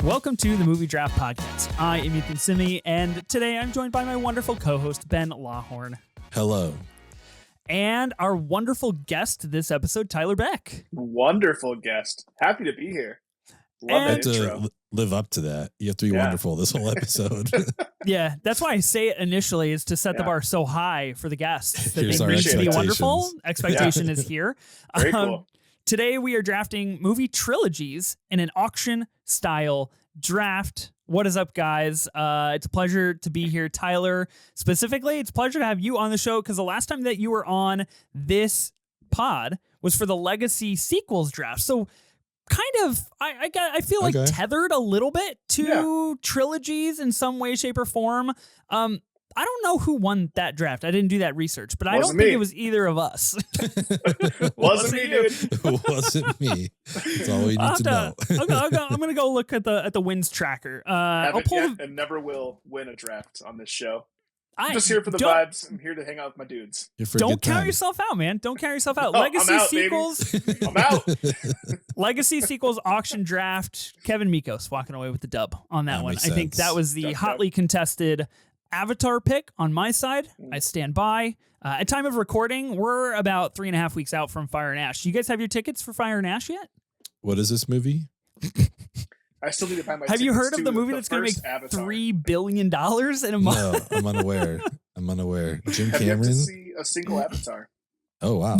Welcome to the Movie Draft Podcast. I am Ethan Simi, and today I'm joined by my wonderful co-host, Ben Lawhorn. Hello. And our wonderful guest this episode, Tyler Beck. Wonderful guest. Happy to be here. Love that intro. To live up to that. You have to be wonderful this whole episode. Yeah, that's why I say it initially, is to set the bar so high for the guests that Here's they our need to be expectations. wonderful. Expectation is here. Very cool. Today we are drafting movie trilogies in an auction-style draft. What is up, guys? It's a pleasure to be here. Tyler, specifically, it's a pleasure to have you on the show because the last time that you were on this pod was for the Legacy Sequels draft. So kind of, I feel like tethered a little bit to trilogies in some way, shape, or form. I don't know who won that draft. I didn't do that research, but I don't think it was either of us. Wasn't me, dude. Wasn't me. That's all we need to know. I'm going to go look at the wins tracker. I'll pull and never will win a draft on this show. I'm just here for the vibes. I'm here to hang out with my dudes. Don't count yourself out, man. Don't count yourself out. Legacy Sequels. I'm out. Legacy Sequels auction draft. Kevin Mikos walking away with the dub on that one. I think that was the hotly contested Avatar pick on my side. I stand by. At time of recording, we're about 3.5 weeks out from Fire and Ash. Do you guys have your tickets for Fire and Ash yet? What is this movie? I still need to buy my Have you heard of the movie that's going to make $3 billion in a month? No, I'm unaware. Jim Have Cameron? you yet to see a single Avatar? Oh, wow.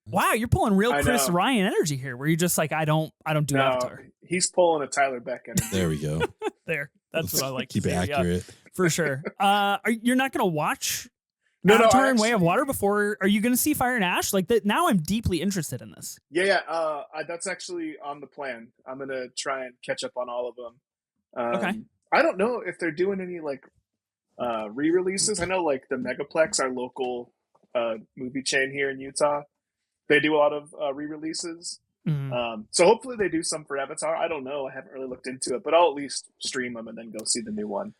Wow, you're pulling real Chris Ryan energy here, where you're just like, I don't do Avatar. He's pulling a Tyler Beck energy. There we go. That's what I like. Keep it accurate. For sure. You're not going to watch Avatar and Way of Water before? Are you going to see Fire and Ash? Like that? Now I'm deeply interested in this. Yeah. That's actually on the plan. I'm going to try and catch up on all of them. Okay. I don't know if they're doing any like re-releases. I know like the Megaplex, our local movie chain here in Utah, they do a lot of re-releases. Mm-hmm. So hopefully they do some for Avatar. I don't know. I haven't really looked into it, but I'll at least stream them and then go see the new one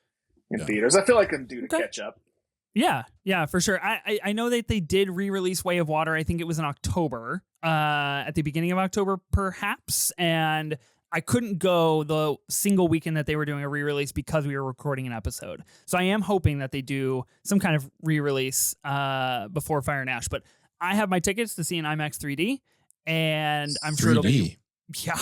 in theaters. I feel like I'm due to catch up. Yeah, for sure. I know that they did re-release Way of Water. I think it was in October, at the beginning of October, perhaps. And I couldn't go the single weekend that they were doing a re-release because we were recording an episode. So I am hoping that they do some kind of re-release before Fire and Ash. But I have my tickets to see an IMAX 3D, and I'm sure it'll be. Yeah,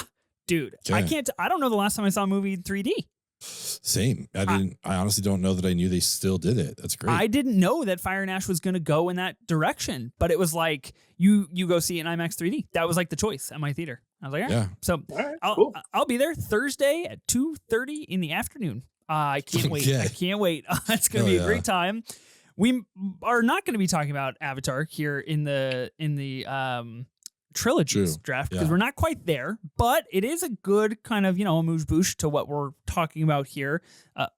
dude. Okay. I don't know the last time I saw a movie in 3D. Same. I honestly don't know that I knew they still did it. That's great. I didn't know that Fire and Ash was going to go in that direction, but it was like you go see an IMAX 3D. That was like the choice at my theater. I was like, all right. Yeah. So I'll be there Thursday at 2:30 in the afternoon. I can't wait. Okay. I can't wait. It's going to be a great time. We are not going to be talking about Avatar here in the Trilogies draft because we're not quite there, but it is a good kind of, amuse-bouche to what we're talking about here.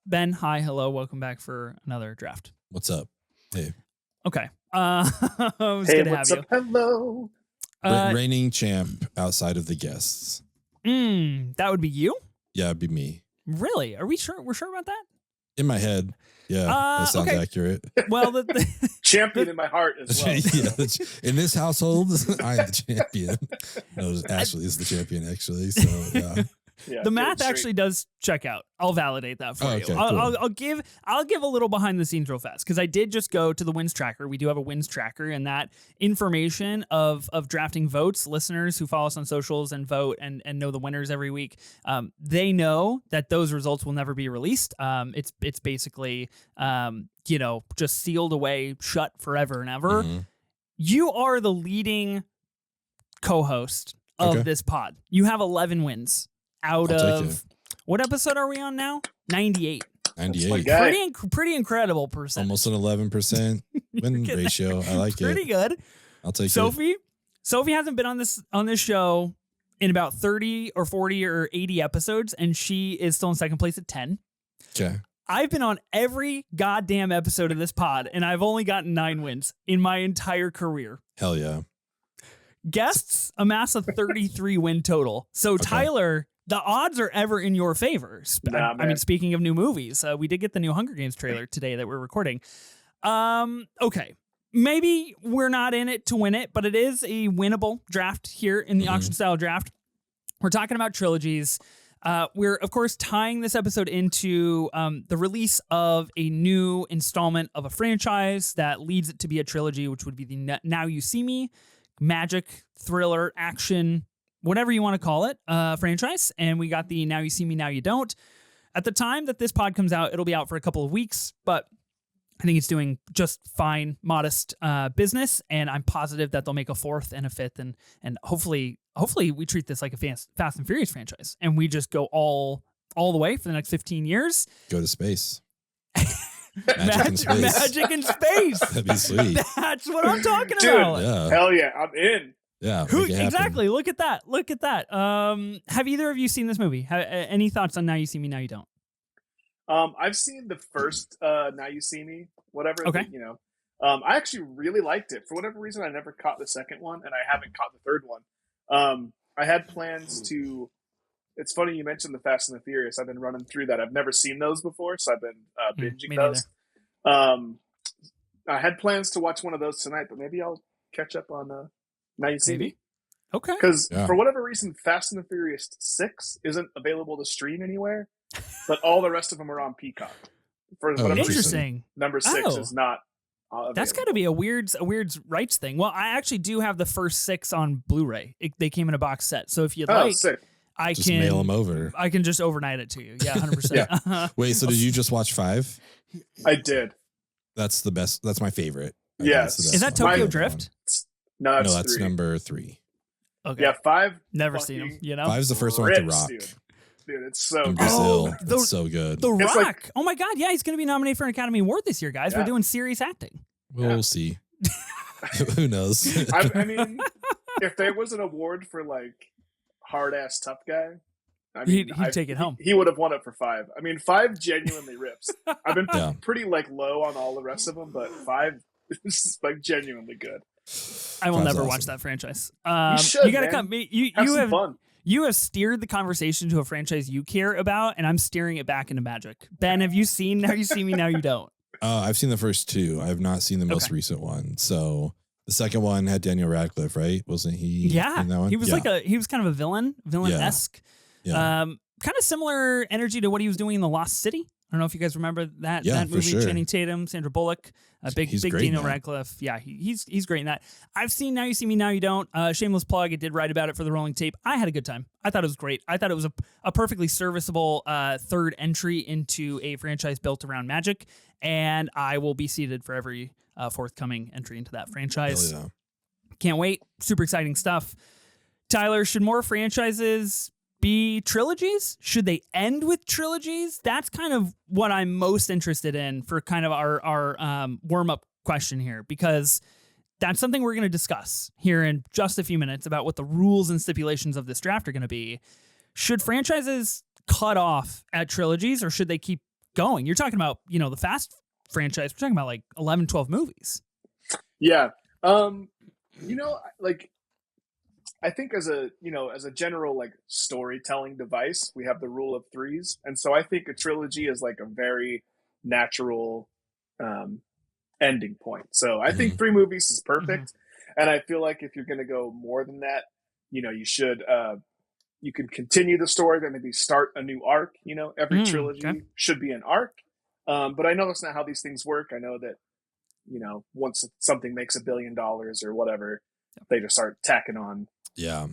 Ben, hi, hello, welcome back for another draft. What's up? Hey. Okay. It was good to have you. Hello. Reigning champ outside of the guests. That would be you? Yeah, it'd be me. Really? Are we sure? We're sure about that? In my head. Yeah, that sounds accurate. Well, champion in my heart as well. In this household, I am the champion. No, Ashley is the champion, actually. So, yeah. Yeah, the math actually does check out. I'll validate that for you. Cool. I'll give a little behind the scenes real fast because I did just go to the wins tracker. We do have a wins tracker, and that information of drafting votes, listeners who follow us on socials and vote and know the winners every week, they know that those results will never be released. It's basically just sealed away, shut forever and ever. Mm-hmm. You are the leading co-host of this pod. You have 11 wins. Out of what episode are we on now? 98. 98. Pretty incredible percent. Almost an 11% win ratio. I like pretty good. I'll take Sophie. Sophie hasn't been on this show in about 30 or 40 or 80 episodes, and she is still in second place at 10. Okay. I've been on every goddamn episode of this pod, and I've only gotten 9 wins in my entire career. Hell yeah. Guests amass a 33 win total. So Tyler, the odds are ever in your favor. I mean, speaking of new movies, we did get the new Hunger Games trailer today that we're recording. Okay. Maybe we're not in it to win it, but it is a winnable draft here in the auction style draft. We're talking about trilogies. We're, of course, tying this episode into the release of a new installment of a franchise that leads it to be a trilogy, which would be the Now You See Me, magic, thriller, action, whatever you want to call it, franchise. And we got the Now You See Me, Now You Don't. At the time that this pod comes out, it'll be out for a couple of weeks, but I think it's doing just fine, modest business, and I'm positive that they'll make a fourth and a fifth, and hopefully we treat this like a Fast and Furious franchise, and we just go all the way for the next 15 years. Go to space. Magic in space. Magic in space. That'd be sweet. That's what I'm talking Dude, about. Yeah. Hell yeah, I'm in. Yeah. Exactly. Look at that. Have either of you seen this movie? Any thoughts on Now You See Me, Now You Don't? I've seen the first Now You See Me, whatever. Okay. I actually really liked it. For whatever reason, I never caught the second one, and I haven't caught the third one. I had plans to. It's funny you mentioned the Fast and the Furious. I've been running through that. I've never seen those before, so I've been binging those. I had plans to watch one of those tonight, but maybe I'll catch up on Now You See Me. Okay. Because for whatever reason, Fast and the Furious 6 isn't available to stream anywhere, but all the rest of them are on Peacock. For whatever interesting. reason, number 6 is not available. That's got to be a weird rights thing. Well, I actually do have the first 6 on Blu-ray. They came in a box set, so if you'd like, sick. I just can mail them over. I can just overnight it to you. Yeah, 100%. Yeah. Wait, so did you just watch 5? I did. That's the best. That's my favorite. Yes. Is that Tokyo Drift? No, that's 3. number 3. Okay. Yeah, 5. Never seen them. 5's the first one with The Rock. Dude, it's so in good. Brazil. It's so good. The Rock. Oh my God. Yeah, he's going to be nominated for an Academy Award this year, guys. Yeah. We're doing serious acting. We'll see. Who knows? I mean, if there was an award for like hard ass tough guy, I mean, he'd take it home. He would have won it for 5. I mean, 5 genuinely rips. I've been pretty like low on all the rest of them, but 5 is like genuinely good. I will never watch that franchise. You gotta come. You have fun. You have steered the conversation to a franchise you care about, and I'm steering it back into magic. Ben, have you seen Now You See Me, Now You Don't? I've seen the first 2. I have not seen the most recent one. So the second one had Daniel Radcliffe, right? Wasn't he? Yeah, in that one? He was he was kind of a villain-esque. Yeah. Kind of similar energy to what he was doing in The Lost City. I don't know if you guys remember that movie. Sure. Channing Tatum, Sandra Bullock, big Daniel Radcliffe. Yeah, he's great in that. I've seen Now You See Me, Now You Don't. Shameless plug. I did write about it for the Rolling Tape. I had a good time. I thought it was great. I thought it was a perfectly serviceable third entry into a franchise built around magic, and I will be seated for every forthcoming entry into that franchise. Yeah. Can't wait. Super exciting stuff. Tyler, should more franchises be trilogies? Should they end with trilogies? That's kind of what I'm most interested in for kind of our warm-up question here, because that's something we're going to discuss here in just a few minutes about what the rules and stipulations of this draft are going to be. Should franchises cut off at trilogies, or should they keep going? You're talking about, the Fast franchise. We're talking about like 11, 12 movies. Yeah. I think as a general like storytelling device, we have the rule of 3s. And so I think a trilogy is like a very natural ending point. So I think 3 movies is perfect. And I feel like if you're going to go more than that, you should, you can continue the story, then maybe start a new arc. Every trilogy should be an arc. But I know that's not how these things work. I know that, once something makes $1 billion or whatever, they just start tacking on. Yeah.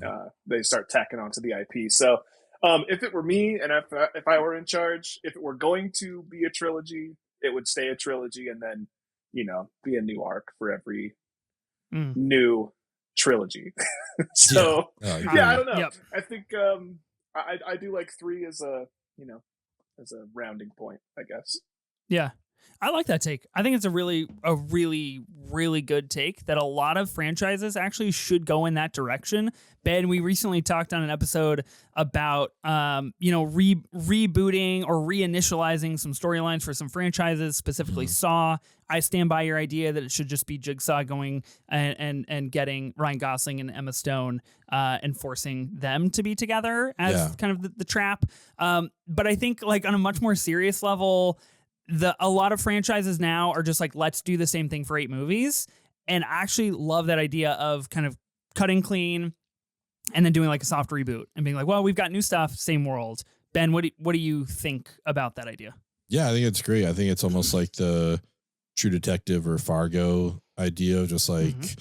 They start tacking onto the IP. So if it were me, and if I were in charge, if it were going to be a trilogy, it would stay a trilogy, and then be a new arc for every new trilogy. So I don't know. Yep. I think I do like 3 as a as a rounding point, I guess. Yeah. I like that take. I think it's a really, really good take that a lot of franchises actually should go in that direction. Ben, we recently talked on an episode about, rebooting or reinitializing some storylines for some franchises, specifically Saw. I stand by your idea that it should just be Jigsaw going and getting Ryan Gosling and Emma Stone and forcing them to be together as kind of the trap. But I think like on a much more serious level, a lot of franchises now are just like, let's do the same thing for 8 movies. And I actually love that idea of kind of cutting clean and then doing like a soft reboot and being like, well, we've got new stuff, same world, Ben, what do you think about that idea? Yeah, I think it's great. I think it's almost like the True Detective or Fargo idea of just like,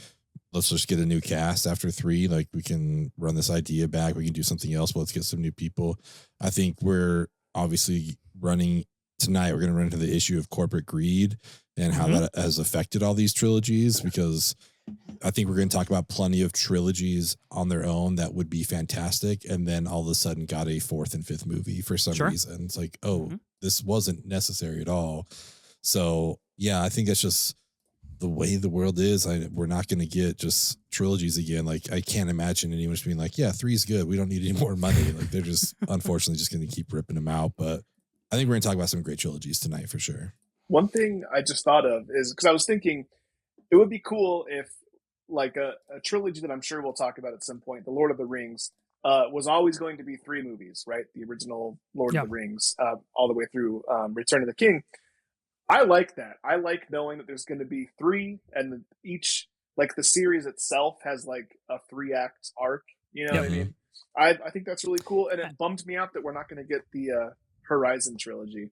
let's just get a new cast after 3. Like we can run this idea back. We can do something else, but let's get some new people. I think we're obviously running tonight. We're going to run into the issue of corporate greed and how that has affected all these trilogies, because I think we're going to talk about plenty of trilogies on their own that would be fantastic. And then all of a sudden got a 4th and 5th movie for some reason. It's like, oh, this wasn't necessary at all. So yeah, I think that's just the way the world is. We're not going to get just trilogies again. Like I can't imagine anyone just being like, yeah, 3 is good. We don't need any more money. Like they're just unfortunately just going to keep ripping them out. But I think we're going to talk about some great trilogies tonight for sure. One thing I just thought of is, because I was thinking it would be cool if like a trilogy that I'm sure we'll talk about at some point, The Lord of the Rings, was always going to be 3 movies, right? The original Lord of the Rings, all the way through Return of the King. I like that. I like knowing that there's going to be 3, and each, like the series itself has like a 3-act arc. You know what I mean? I think that's really cool, and it bummed me out that we're not going to get the Horizon trilogy.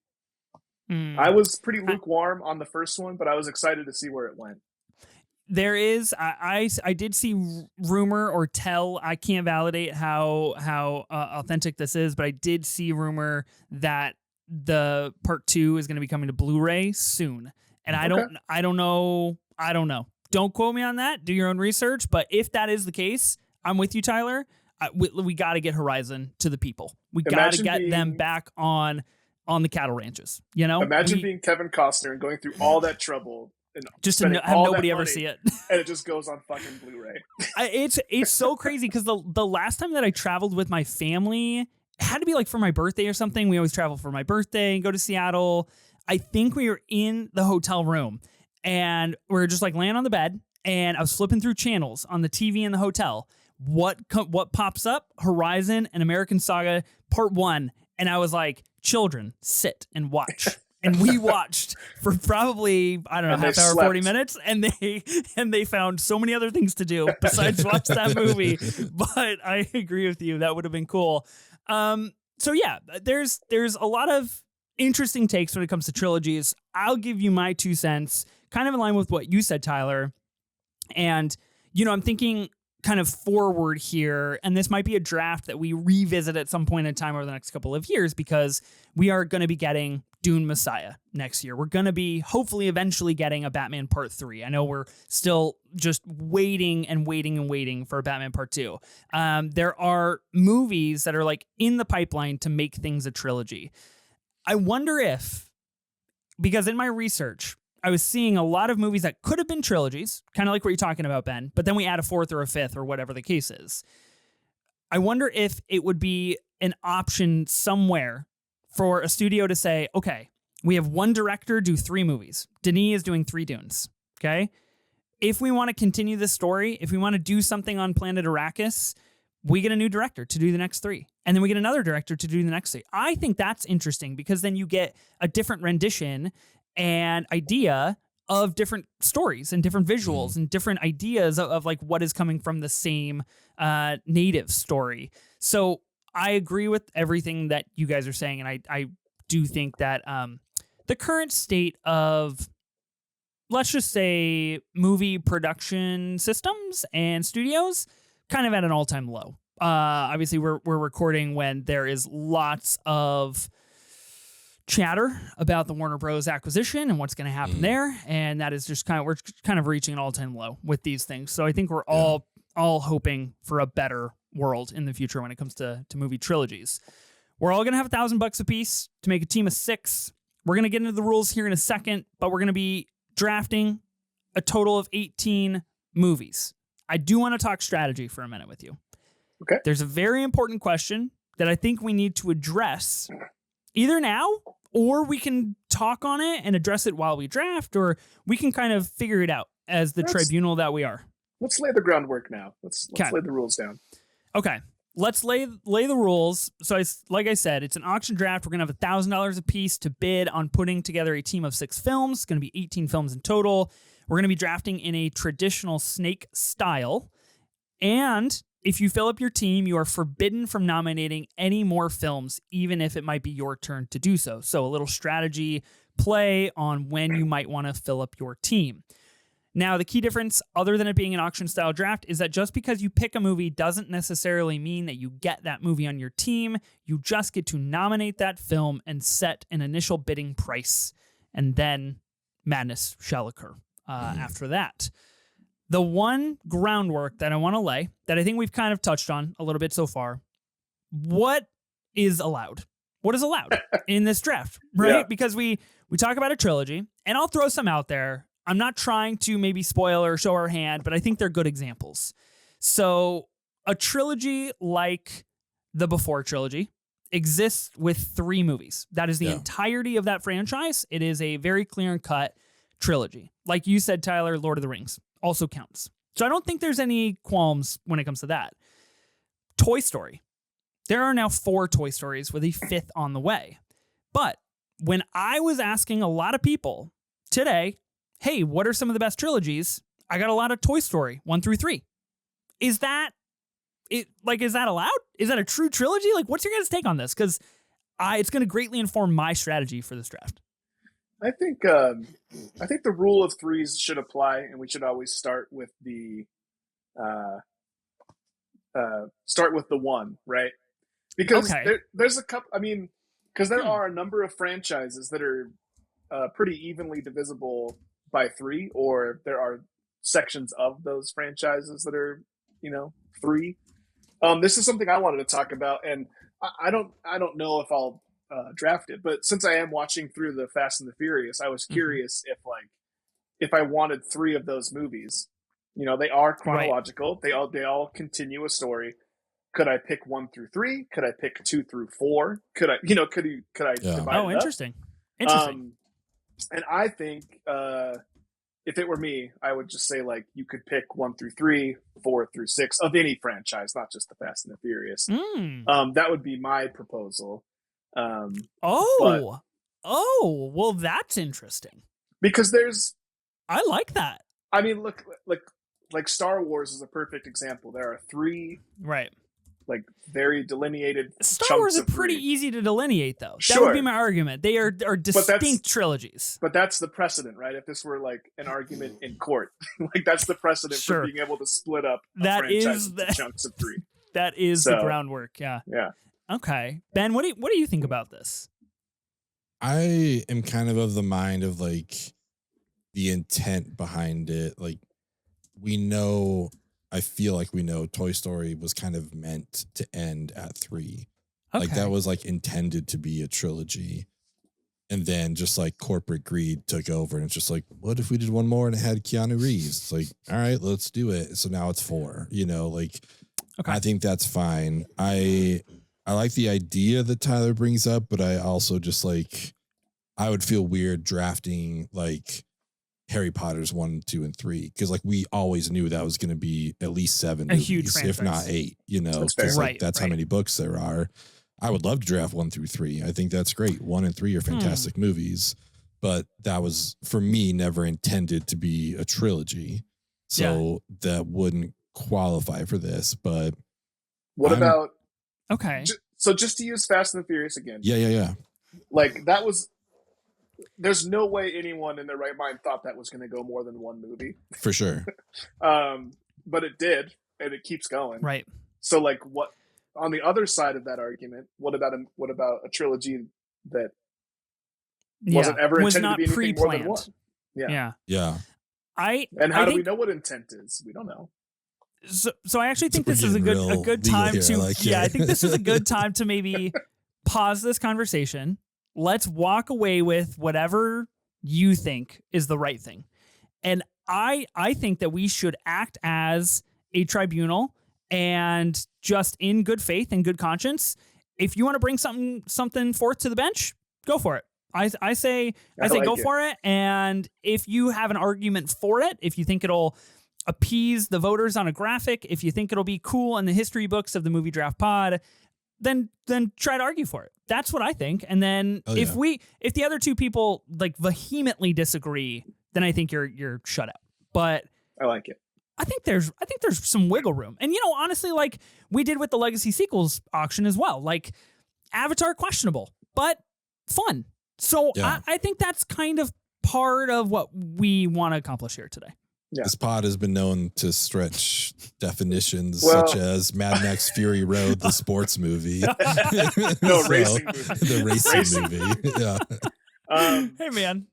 I was pretty lukewarm on the first one, but I was excited to see where it went. There is, I did see rumor or tell, I can't validate how authentic this is, but I did see rumor that the part 2 is going to be coming to Blu-ray soon. And I don't know. Don't quote me on that. Do your own research. But if that is the case, I'm with you, Tyler. We got to get Horizon to the people. We got to get them back on the cattle ranches. You know, imagine being Kevin Costner and going through all that trouble and just to have nobody ever see it, and it just goes on fucking Blu-ray. It's so crazy, because the last time that I traveled with my family, it had to be like for my birthday or something. We always travel for my birthday and go to Seattle. I think we were in the hotel room and we were just like laying on the bed, and I was flipping through channels on the TV in the hotel. What pops up? Horizon and American Saga Part 1. And I was like, children, sit and watch. And we watched for probably, I don't know, half hour, 40 minutes. And they found so many other things to do besides watch that movie. But I agree with you. That would have been cool. So yeah, there's a lot of interesting takes when it comes to trilogies. I'll give you my 2 cents, kind of in line with what you said, Tyler. And, I'm thinking kind of forward here, and this might be a draft that we revisit at some point in time over the next couple of years, because we are going to be getting Dune Messiah next year. We're going to be hopefully eventually getting a Batman Part 3. I know we're still just waiting for a Batman Part 2. There are movies that are like in the pipeline to make things a trilogy. I wonder if, because in my research, I was seeing a lot of movies that could have been trilogies, kind of like what you're talking about, Ben, but then we add a 4th or a 5th or whatever the case is. I wonder if it would be an option somewhere for a studio to say, okay, we have one director do 3 movies. Denis is doing 3 Dunes, okay? If we want to continue this story, if we want to do something on planet Arrakis, we get a new director to do the next 3. And then we get another director to do the next 3. I think that's interesting, because then you get a different rendition and idea of different stories and different visuals and different ideas of like what is coming from the same native story. So I agree with everything that you guys are saying. And I do think that the current state of, let's just say, movie production systems and studios kind of at an all-time low. Obviously, we're recording when there is lots of chatter about the Warner Bros. Acquisition and what's going to happen there, and that is just we're kind of reaching an all-time low with these things. So I think we're all hoping for a better world in the future when it comes to movie trilogies. We're all going to have $1,000 a piece to make a team of 6. We're going to get into the rules here in a second, but we're going to be drafting a total of 18 movies. I do want to talk strategy for a minute with you. Okay. There's a very important question that I think we need to address either now, or we can talk on it and address it while we draft, or we can kind of figure it out as the tribunal that we are. Let's lay the groundwork now. Let's lay the rules down. Okay. Let's lay the rules. So like I said, it's an auction draft. We're going to have $1,000 a piece to bid on putting together a team of 6 films. It's going to be 18 films in total. We're going to be drafting in a traditional snake style. And if you fill up your team, you are forbidden from nominating any more films, even if it might be your turn to do so. So a little strategy play on when you might want to fill up your team. Now, the key difference, other than it being an auction-style draft, is that just because you pick a movie doesn't necessarily mean that you get that movie on your team. You just get to nominate that film and set an initial bidding price, and then madness shall occur after that. The one groundwork that I want to lay, that I think we've kind of touched on a little bit so far, what is allowed? What is allowed in this draft, right? Yeah. Because we talk about a trilogy, and I'll throw some out there. I'm not trying to maybe spoil or show our hand, but I think they're good examples. So a trilogy like the Before trilogy exists with 3 movies. That is the entirety of that franchise. It is a very clear and cut trilogy. Like you said, Tyler, Lord of the Rings also counts. So I don't think there's any qualms when it comes to that. Toy Story. There are now 4 Toy Stories with a 5th on the way. But when I was asking a lot of people today, hey, what are some of the best trilogies? I got a lot of Toy Story 1 through 3. Is that allowed? Is that a true trilogy? Like, what's your guys' take on this? Because it's going to greatly inform my strategy for this draft. I think the rule of 3s should apply, and we should always start with the 1, right? Because there's a couple. I mean, because there are a number of franchises that are pretty evenly divisible by 3, or there are sections of those franchises that are 3. This is something I wanted to talk about, and I don't know if I'll draft it, but since I am watching through the Fast and the Furious, I was curious if I wanted 3 of those movies. They are chronological. Right. They all continue a story. Could I pick 1 through 3? Could I pick 2 through 4? Could I divide it up? Interesting. And I think if it were me, I would just say you could pick 1 through 3, 4 through 6 of any franchise, not just the Fast and the Furious. That would be my proposal. Well, that's interesting. Because I like that. I mean, look, like Star Wars is a perfect example. There are 3, right? Very delineated. Star Wars is pretty easy to delineate, though. Sure. That would be my argument. They are distinct trilogies. But that's the precedent, right? If this were an argument in court, that's the precedent for being able to split up franchise into chunks of 3. That is the groundwork. Yeah. Yeah. Okay, Ben, what do you think about this? I am kind of the mind of the intent behind it. I feel like we know Toy Story was kind of meant to end at 3. Okay. That was intended to be a trilogy. And then just corporate greed took over, and it's just what if we did one more and it had Keanu Reeves? It's all right, let's do it. So now it's 4, okay. I think that's fine. I like the idea that Tyler brings up, but I also just I would feel weird drafting Harry Potter's 1, 2, and 3, because we always knew that was going to be at least 7 movies, huge franchise. if not 8. Because that's how many books there are. I would love to draft 1 through 3. I think that's great. 1 and 3 are fantastic movies, but that was for me never intended to be a trilogy, so that wouldn't qualify for this. But what about so just to use Fast and the Furious again? Yeah. That was. There's no way anyone in their right mind thought that was going to go more than 1 movie. For sure. But it did, and it keeps going. Right. So what on the other side of that argument, what about a trilogy that wasn't ever intended to be anything more than 1? Yeah. And how do we know what intent is? We don't know. So I actually think this is a good time to I think this is a good time to maybe pause this conversation. Let's walk away with whatever you think is the right thing. And I think that we should act as a tribunal and just in good faith and good conscience. If you want to bring something forth to the bench, go for it. I say go for it. And if you have an argument for it, if you think it'll appease the voters on a graphic, if you think it'll be cool in the history books of the Movie Draft Pod, then try to argue for it. That's what I think. And then if the other 2 people vehemently disagree, then I think you're shut out. But I like it. I think there's some wiggle room. And, honestly, like we did with the Legacy sequels auction as well, like Avatar, questionable, but fun. So Yeah. I think that's kind of part of what we want to accomplish here today. Yeah. This pod has been known to stretch definitions Well- such as Mad Max Fury Road, the sports movie. Racing movie. The racing movie. Yeah. Hey, man.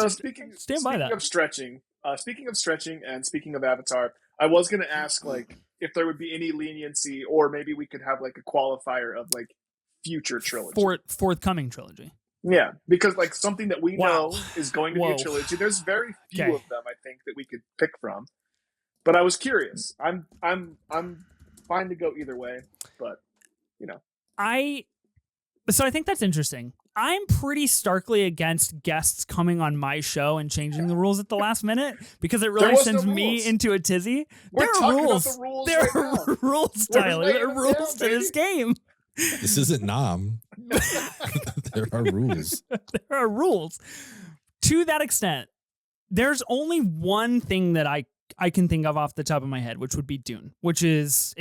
Speaking by that. of stretching, and speaking of Avatar, I was going to ask like if there would be any leniency, or maybe we could have like a qualifier of like future trilogy. Forthcoming trilogy. Yeah, because like something that we Wow. know is going to be Whoa. a trilogy. There's very few Okay. of them, I think, that we could pick from. But I was curious. I'm fine to go either way, but I think that's interesting. I'm pretty starkly against guests coming on my show and changing the rules at the last minute because it really There was sends no me rules. into a tizzy. we're There are talking rules. about the rules There right are now. rules, We're Tyler. laying There are them rules down, to this game. This isn't Nam. There are rules. There are rules. To that extent, there's only one thing that I can think of off the top of my head, which would be Dune, which is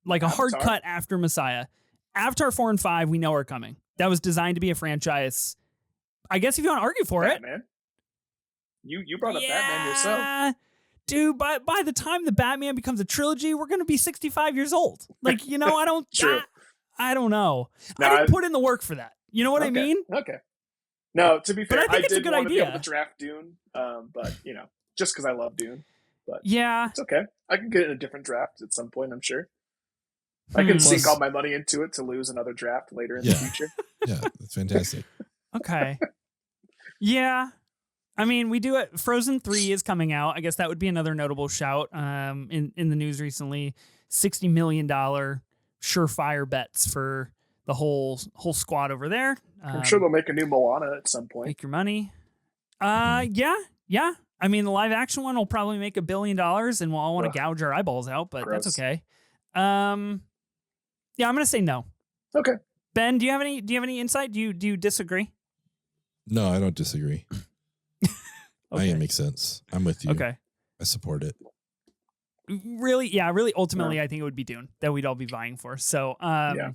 like a hard Avatar? cut after Messiah. Avatar 4 and 5, we know are coming. That was designed to be a franchise. I guess if you want to argue for it. Batman. You brought up Batman yourself. Dude, by the time the Batman becomes a trilogy, we're going to be 65 years old. Like, I don't True. I don't know. No, I didn't put in the work for that. You know what I Okay, mean? Okay. No, to be But fair, I think it's a did good want to be idea. able to draft Dune, but just because I love Dune, Yeah. it's okay. I can get in a different draft at some point. I'm sure. I can sink Plus- all my money into it to lose another draft later in the Yeah. future. Yeah, that's fantastic. Okay. Yeah. I mean, we do it. Frozen 3 is coming out. I guess that would be another notable shout in the news recently. $60 million surefire bets for the whole squad over there. I'm sure they'll make a new Moana at some point. Make your money. Yeah. I mean, the live action one will probably make $1 billion and we'll all want to Ugh. gouge our eyeballs out, but that's Gross. okay. Yeah, I'm going to say no. Okay. Ben, do you have any insight? Do you disagree? No, I don't disagree. I think it makes sense. I'm with you. Okay. I support it. Really, ultimately, I think it would be Dune that we'd all be vying for. So, Yeah.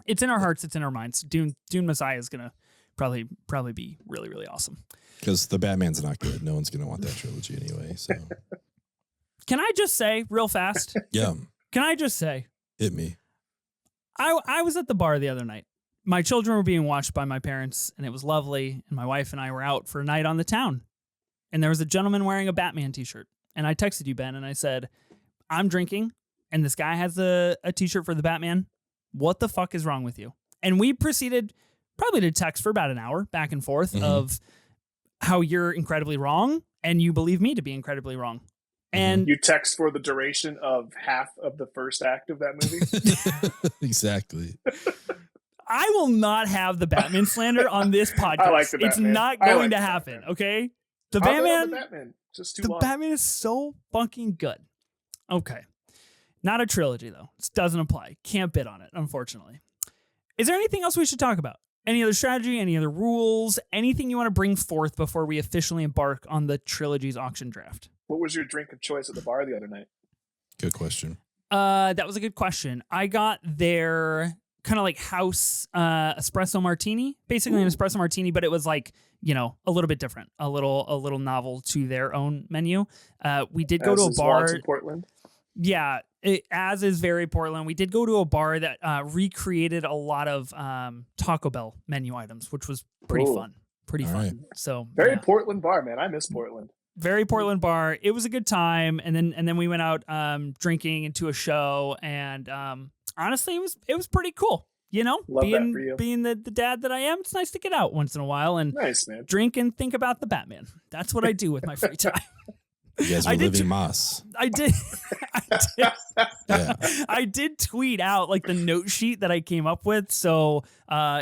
it's in our hearts, it's in our minds. Dune Messiah is gonna probably be really, really awesome. Because the Batman's not good. No one's going to want that trilogy anyway. So, Can I just say real fast? yeah, Can I just say hit me. I was at the bar the other night. My children were being watched by my parents, and it was lovely. And my wife and I were out for a night on the town, and there was a gentleman wearing a Batman t-shirt. And I texted you, Ben, and I said, I'm drinking, and this guy has a t-shirt for the Batman. What the fuck is wrong with you? And we proceeded probably to text for about an hour back and forth of how you're incredibly wrong, and you believe me to be incredibly wrong. And You text for the duration of half of the first act of that movie. Exactly. I will not have the Batman slander on this podcast. I like the It's Batman. not I going like to the happen, Batman. okay? The I'll go with Batman, the Batman. Just too the long. Batman is so fucking good. Okay. Not a trilogy, though. This doesn't apply. Can't bid on it, unfortunately. Is there anything else we should talk about? Any other strategy? Any other rules? Anything you want to bring forth before we officially embark on the Trilogies auction draft? What was your drink of choice at the bar the other night? Good question. That was a good question. I got their kind of like house espresso martini, basically an espresso martini, but it was like, a little bit different, a little novel to their own menu. We did go As to a is Watts bar. in Portland. Yeah, as is very Portland. We did go to a bar that recreated a lot of Taco Bell menu items, which was pretty Ooh. fun. Pretty All fun. right. So Very yeah. Portland bar, man. I miss Portland. Very Portland bar. It was a good time, and then we went out drinking into a show, and honestly, it was pretty cool. Love that for you. Being the dad that I am, it's nice to get out once in a while and Nice, man. drink and think about the Batman. That's what I do with my free time. You guys I were did living tr- Moss. I did. Yeah. I did tweet out like the note sheet that I came up with. So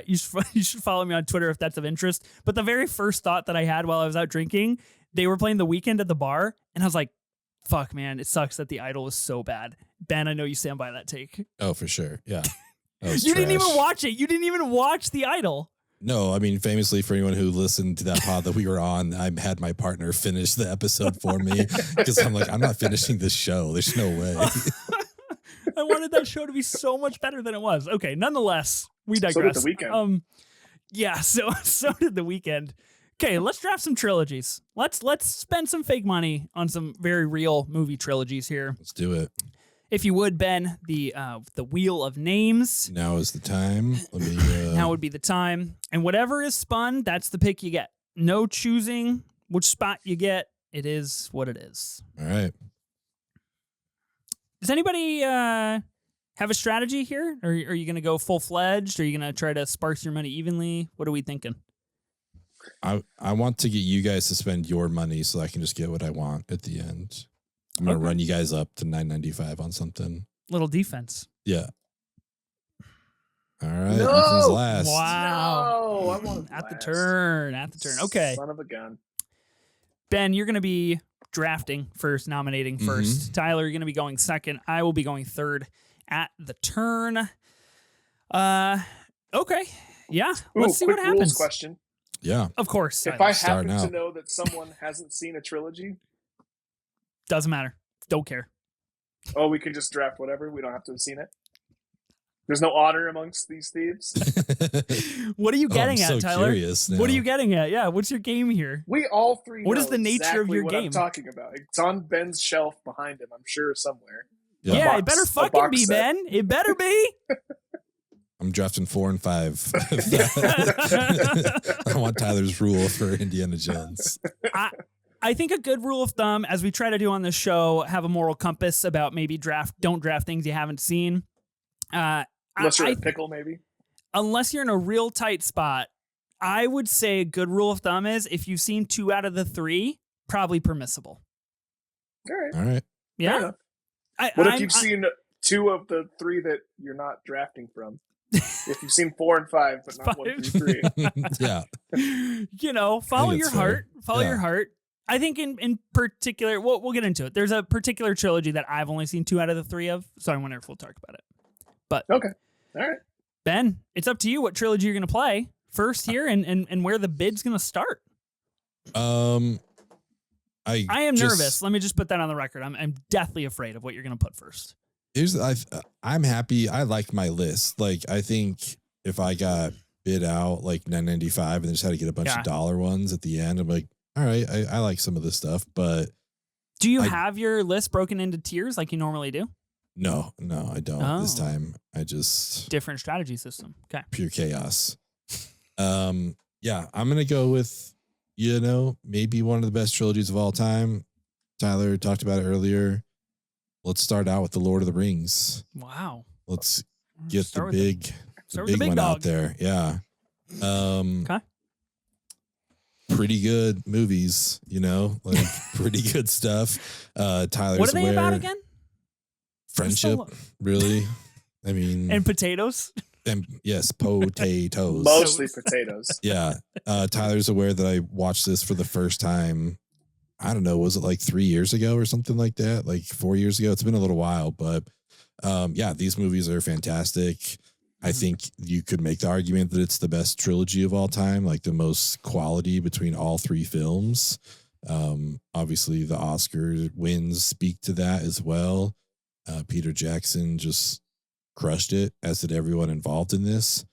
you should follow me on Twitter if that's of interest. But the very first thought that I had while I was out drinking, they were playing The Weeknd at the bar, and I was like, "Fuck, man, it sucks that The Idol was so bad." Ben, I know you stand by that take. Oh, for sure. Yeah. That was You didn't trash. even watch it. You didn't even watch The Idol. No, I mean, famously, for anyone who listened to that pod that we were on, I had my partner finish the episode for me because I'm like, I'm not finishing this show. There's no way. I wanted that show to be so much better than it was. Okay, nonetheless, we digress. So did The Weeknd. Yeah, so did The Weeknd. Okay, let's draft some trilogies. Let's spend some fake money on some very real movie trilogies here. Let's do it. If you would, Ben, the wheel of names. Now is the time. Let me. Now would be the time. And whatever is spun, that's the pick you get. No choosing which spot you get. It is what it is. All right. Does anybody have a strategy here? Or are you going to go full-fledged? Or are you going to try to sparse your money evenly? What are we thinking? I want to get you guys to spend your money so I can just get what I want at the end. I'm going to run you guys up to $9.95 on something. Little defense. Yeah. All right. No! Ethan's last. Wow. No, I want At the turn. Okay. Son of a gun. Ben, you're going to be drafting first, nominating first. Tyler, you're going to be going second. I will be going third at the turn. Okay. Yeah. Let's see what quick happens. rules question. Yeah. Of course. If Tyler. I happen Starting to out. know that someone hasn't seen a trilogy, Doesn't matter. Don't care. we can just draft whatever. We don't have to have seen it. There's no honor amongst these thieves. What are you getting I'm at, so Tyler? curious now. What are you getting at? Yeah. What's your game here? We all three. What know is the nature of exactly your what game? I'm talking about. It's on Ben's shelf behind him. I'm sure somewhere. Yeah, it box- better a fucking box be, set. Ben. It better be. I'm drafting 4 and 5. I want Tyler's rule for Indiana Jones. I think a good rule of thumb, as we try to do on this show, have a moral compass about maybe don't draft things you haven't seen. Unless you're a pickle, maybe. Unless you're in a real tight spot, I would say a good rule of thumb is if you've seen 2 out of the 3, probably permissible. All right. All right. Yeah. Fair enough. What if you've seen 2 of the 3 that you're not drafting from? If you've seen 4 and 5, but not 1 through 3. Yeah. Follow your it's heart. fair. Follow Yeah. your heart. I think in particular, we'll get into it. There's a particular trilogy that I've only seen 2 out of the 3 of, so I wonder if we'll talk about it. But Okay. All right. Ben, it's up to you what trilogy you're going to play first here and where the bid's going to start. I am nervous. Let me just put that on the record. I'm deathly afraid of what you're going to put first. I'm happy. I like my list. Like, I think if I got bid out like $9.95 and just had to get a bunch of dollar ones at the end, I'm like, all right, I like some of this stuff, but do you have your list broken into tiers like you normally do? No, I don't. This time I just different strategy system. Okay. Pure chaos. Yeah, I'm gonna go with, maybe one of the best trilogies of all time. Tyler talked about it earlier. Let's start out with the Lord of the Rings. Wow. Let's get the big big one dog out there. Yeah. Okay. Pretty good movies, like pretty good stuff. Tyler's what are they about again? Friendship, really. I mean, and potatoes. And yes, potatoes. Mostly potatoes. Yeah. Tyler's aware that I watched this for the first time. I don't know. Was it like 3 years ago or something like that? Like 4 years ago? It's been a little while, but yeah, these movies are fantastic. I think you could make the argument that it's the best trilogy of all time, like the most quality between all 3 films. Obviously, the Oscar wins speak to that as well. Peter Jackson just crushed it, as did everyone involved in this.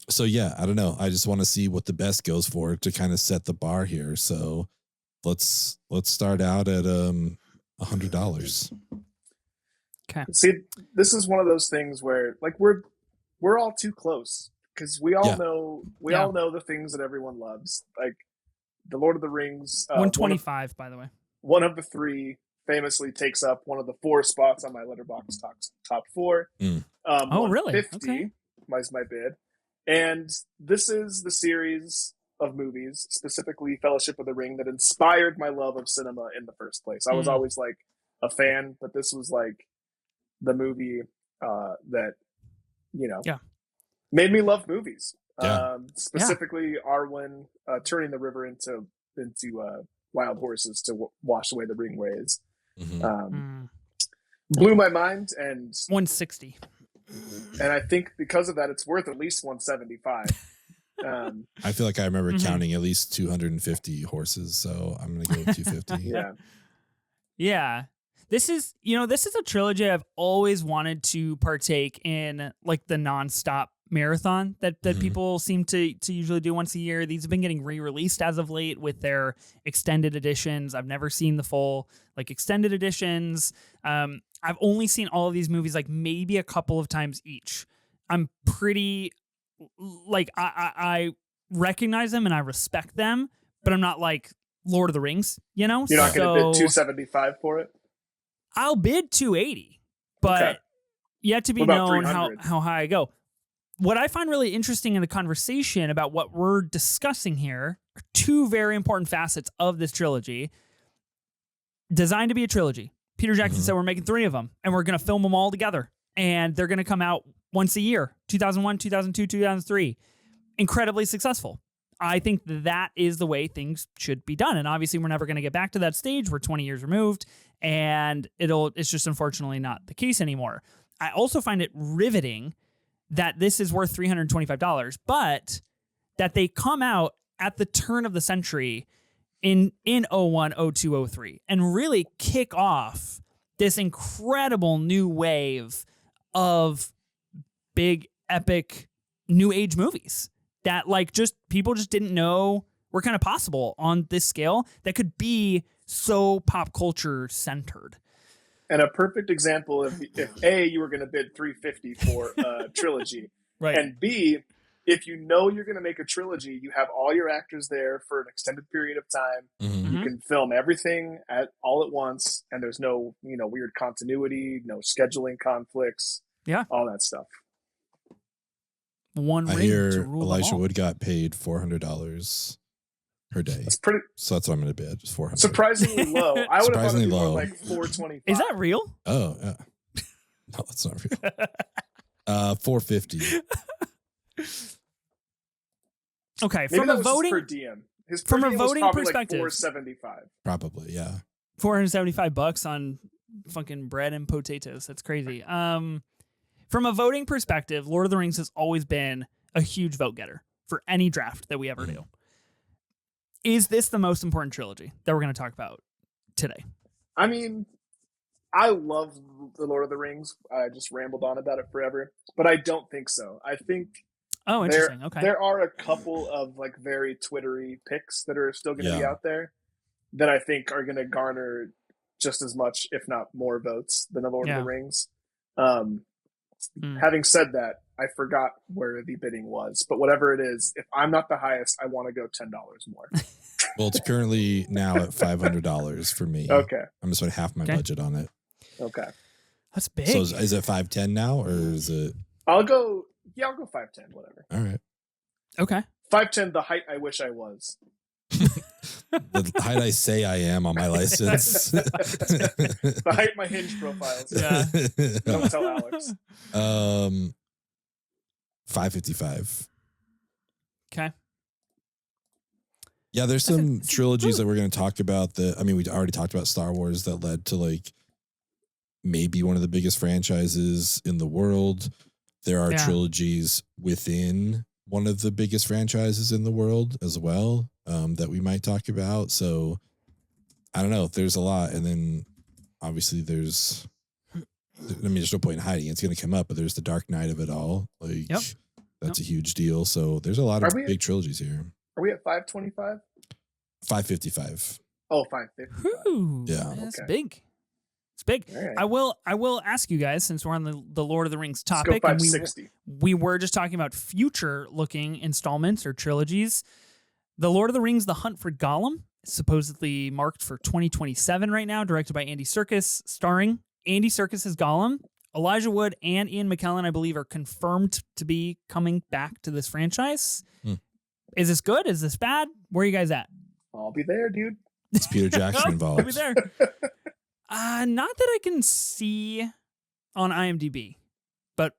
So yeah, I don't know. I just want to see what the best goes for to kind of set the bar here. So let's start out at $100. Okay. See, this is one of those things where like we're all too close because we all know the things that everyone loves. Like the Lord of the Rings. 125, by the way. One of the 3 famously takes up one of the 4 spots on my Letterboxd top 4. Oh, really? 50 Okay. was my bid. And this is the series of movies, specifically Fellowship of the Ring, that inspired my love of cinema in the first place. I was always like a fan, but this was like the movie that, made me love movies. Yeah. Specifically Arwen turning the river into wild horses to wash away the ringways. Blew my mind, and 160. And I think because of that, it's worth at least 175. I feel like I remember Mhm. counting at least 250 horses, so I'm gonna go with 250. Yeah. Yeah. This is a trilogy I've always wanted to partake in, like the nonstop marathon that Mhm. people seem to usually do once a year. These have been getting re-released as of late with their extended editions. I've never seen the full like extended editions. I've only seen all of these movies like maybe a couple of times each. I'm pretty like I recognize them and I respect them, but I'm not like Lord of the Rings, you know? You're not going to bid So 275 for it? I'll bid 280, but Okay. yet to be What about known how 300? high I go. What I find really interesting in the conversation about what we're discussing here are two very important facets of this trilogy. Designed to be a trilogy. Peter Jackson Mhm. said we're making 3 of them, and we're going to film them all together. And they're going to come out once a year, 2001, 2002, 2003. Incredibly successful. I think that is the way things should be done. And obviously, we're never going to get back to that stage. We're 20 years removed, and it's just unfortunately not the case anymore. I also find it riveting that this is worth $325, but that they come out at the turn of the century in 01, 02, 03 and really kick off this incredible new wave of big, epic, new age movies that like just people just didn't know were kind of possible on this scale that could be so pop culture centered. And a perfect example of if A, you were going to bid 350 for a trilogy, Right. and B, if you know you're going to make a trilogy, you have all your actors there for an extended period of time. Mhm. You can film everything all at once, and there's no weird continuity, no scheduling conflicts, all that stuff. One I ring to hear rule them Elijah all. Wood got paid $400 per day, It's pretty so that's what I'm gonna bid. Just 400. surprisingly low. I would have thought Surprisingly it'd be more low. like 425. Is that real? Oh yeah. No, that's not real. 450. Okay, Maybe from that a was his voting per diem. His per from a diem was voting probably perspective. like 475. Probably, yeah. $475 on fucking bread and potatoes. That's crazy. From a voting perspective, Lord of the Rings has always been a huge vote getter for any draft that we ever do. Is this the most important trilogy that we're going to talk about today? I mean, I love the Lord of the Rings. I just rambled on about it forever, but I don't think so. I think Interesting. Okay. there are a couple of like very Twittery picks that are still going to be Yeah. out there that I think are going to garner just as much, if not more, votes than the Lord of the Rings. Having said that, I forgot where the bidding was, but whatever it is, if I'm not the highest, I want to go $10 more. Well, it's currently now at $500 for me. Okay. I'm just spending half my budget on it. Okay. That's big. So is it 510 now, or is it? I'll go 510, whatever. All right. Okay. 510, the height I wish I was. The height I say I am on my license. The height my Hinge profile says. Yeah. Don't tell Alex. 555. Okay. Yeah, there's some trilogies that we're going to talk about that, I mean, we already talked about Star Wars that led to like maybe one of the biggest franchises in the world. There are trilogies within one of the biggest franchises in the world as well, that we might talk about. So I don't know. There's a lot. And then obviously there's no point in hiding. It's going to come up, but there's the Dark Knight of it all. Like that's a huge deal. So there's a lot of big trilogies here. Are we at 525? 555. Oh, 550. Ooh, Yeah. That's big. It's big. Right. I will ask you guys, since we're on the Lord of the Rings Let's go topic, and 560. we were just talking about future looking installments or trilogies. The Lord of the Rings: The Hunt for Gollum is supposedly marked for 2027 right now, directed by Andy Serkis, starring Andy Serkis as Gollum. Elijah Wood and Ian McKellen, I believe, are confirmed to be coming back to this franchise. Is this good? Is this bad? Where are you guys at? I'll be there, dude. It's Peter Jackson involved. I'll be there. Not that I can see on IMDb, but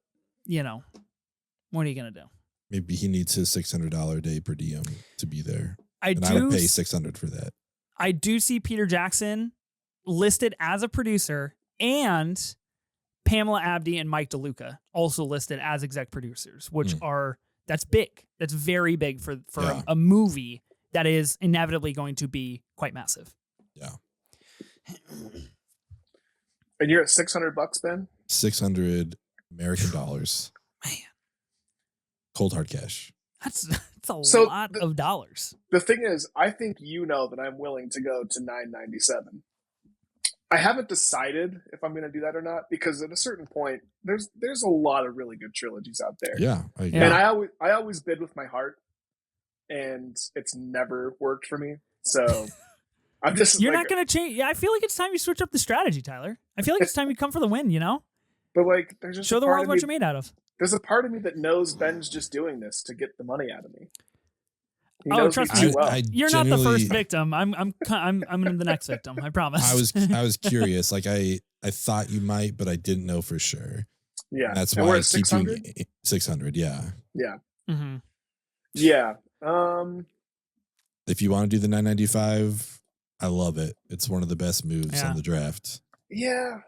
what are you gonna do? Maybe he needs his $600 a day per diem to be there. I would pay $600 for that. I do see Peter Jackson listed as a producer and Pamela Abdy and Mike DeLuca also listed as exec producers, which that's big. That's very big for a movie that is inevitably going to be quite massive. Yeah. And you're at $600, Ben? 600 American dollars. Man. Cold hard cash. That's a lot of dollars. The thing is, I think that I'm willing to go to $9.97. I haven't decided if I'm going to do that or not, because at a certain point, there's a lot of really good trilogies out there. Yeah. And I always bid with my heart, and it's never worked for me. So I'm just You're not going to change. Yeah, I feel like it's time you switch up the strategy, Tyler. I feel like it's time you come for the win, you know? But like, there's just show the world what you're made out of. There's a part of me that knows Ben's just doing this to get the money out of me. Trust me, you're not the first victim. I'm the next victim. I promise. I was curious. Like I thought you might, but I didn't know for sure. Yeah, and that's why I keep doing 600. Yeah. Yeah. Mm-hmm. Yeah. If you want to do the 995, I love it. It's one of the best moves on the draft. Yeah.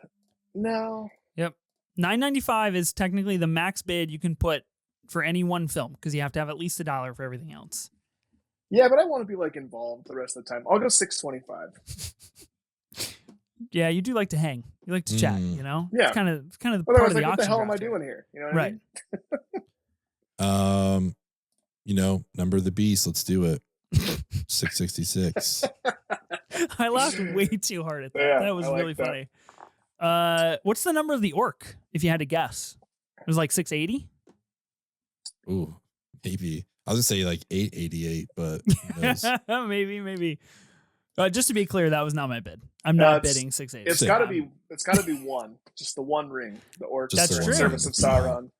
No. Yep. 995 is technically the max bid you can put for any one film, because you have to have at least $1 for everything else. Yeah, but I want to be like involved the rest of the time. I'll go 625. Yeah, you do like to hang. You like to chat, you know? Yeah. It's kind of the part of the like, what the hell am I here. doing here? You know what I mean? Number of the beast. Let's do it. 666. I laughed way too hard at that. Yeah, that was really funny. What's the number of the orc, if you had to guess? It was like 680? Ooh, maybe. I was gonna say like 888, but who knows? maybe. Just to be clear, that was not my bid. I'm not bidding 680. It's gotta be one. Just the one ring. The orc. That's true. Service of Sauron.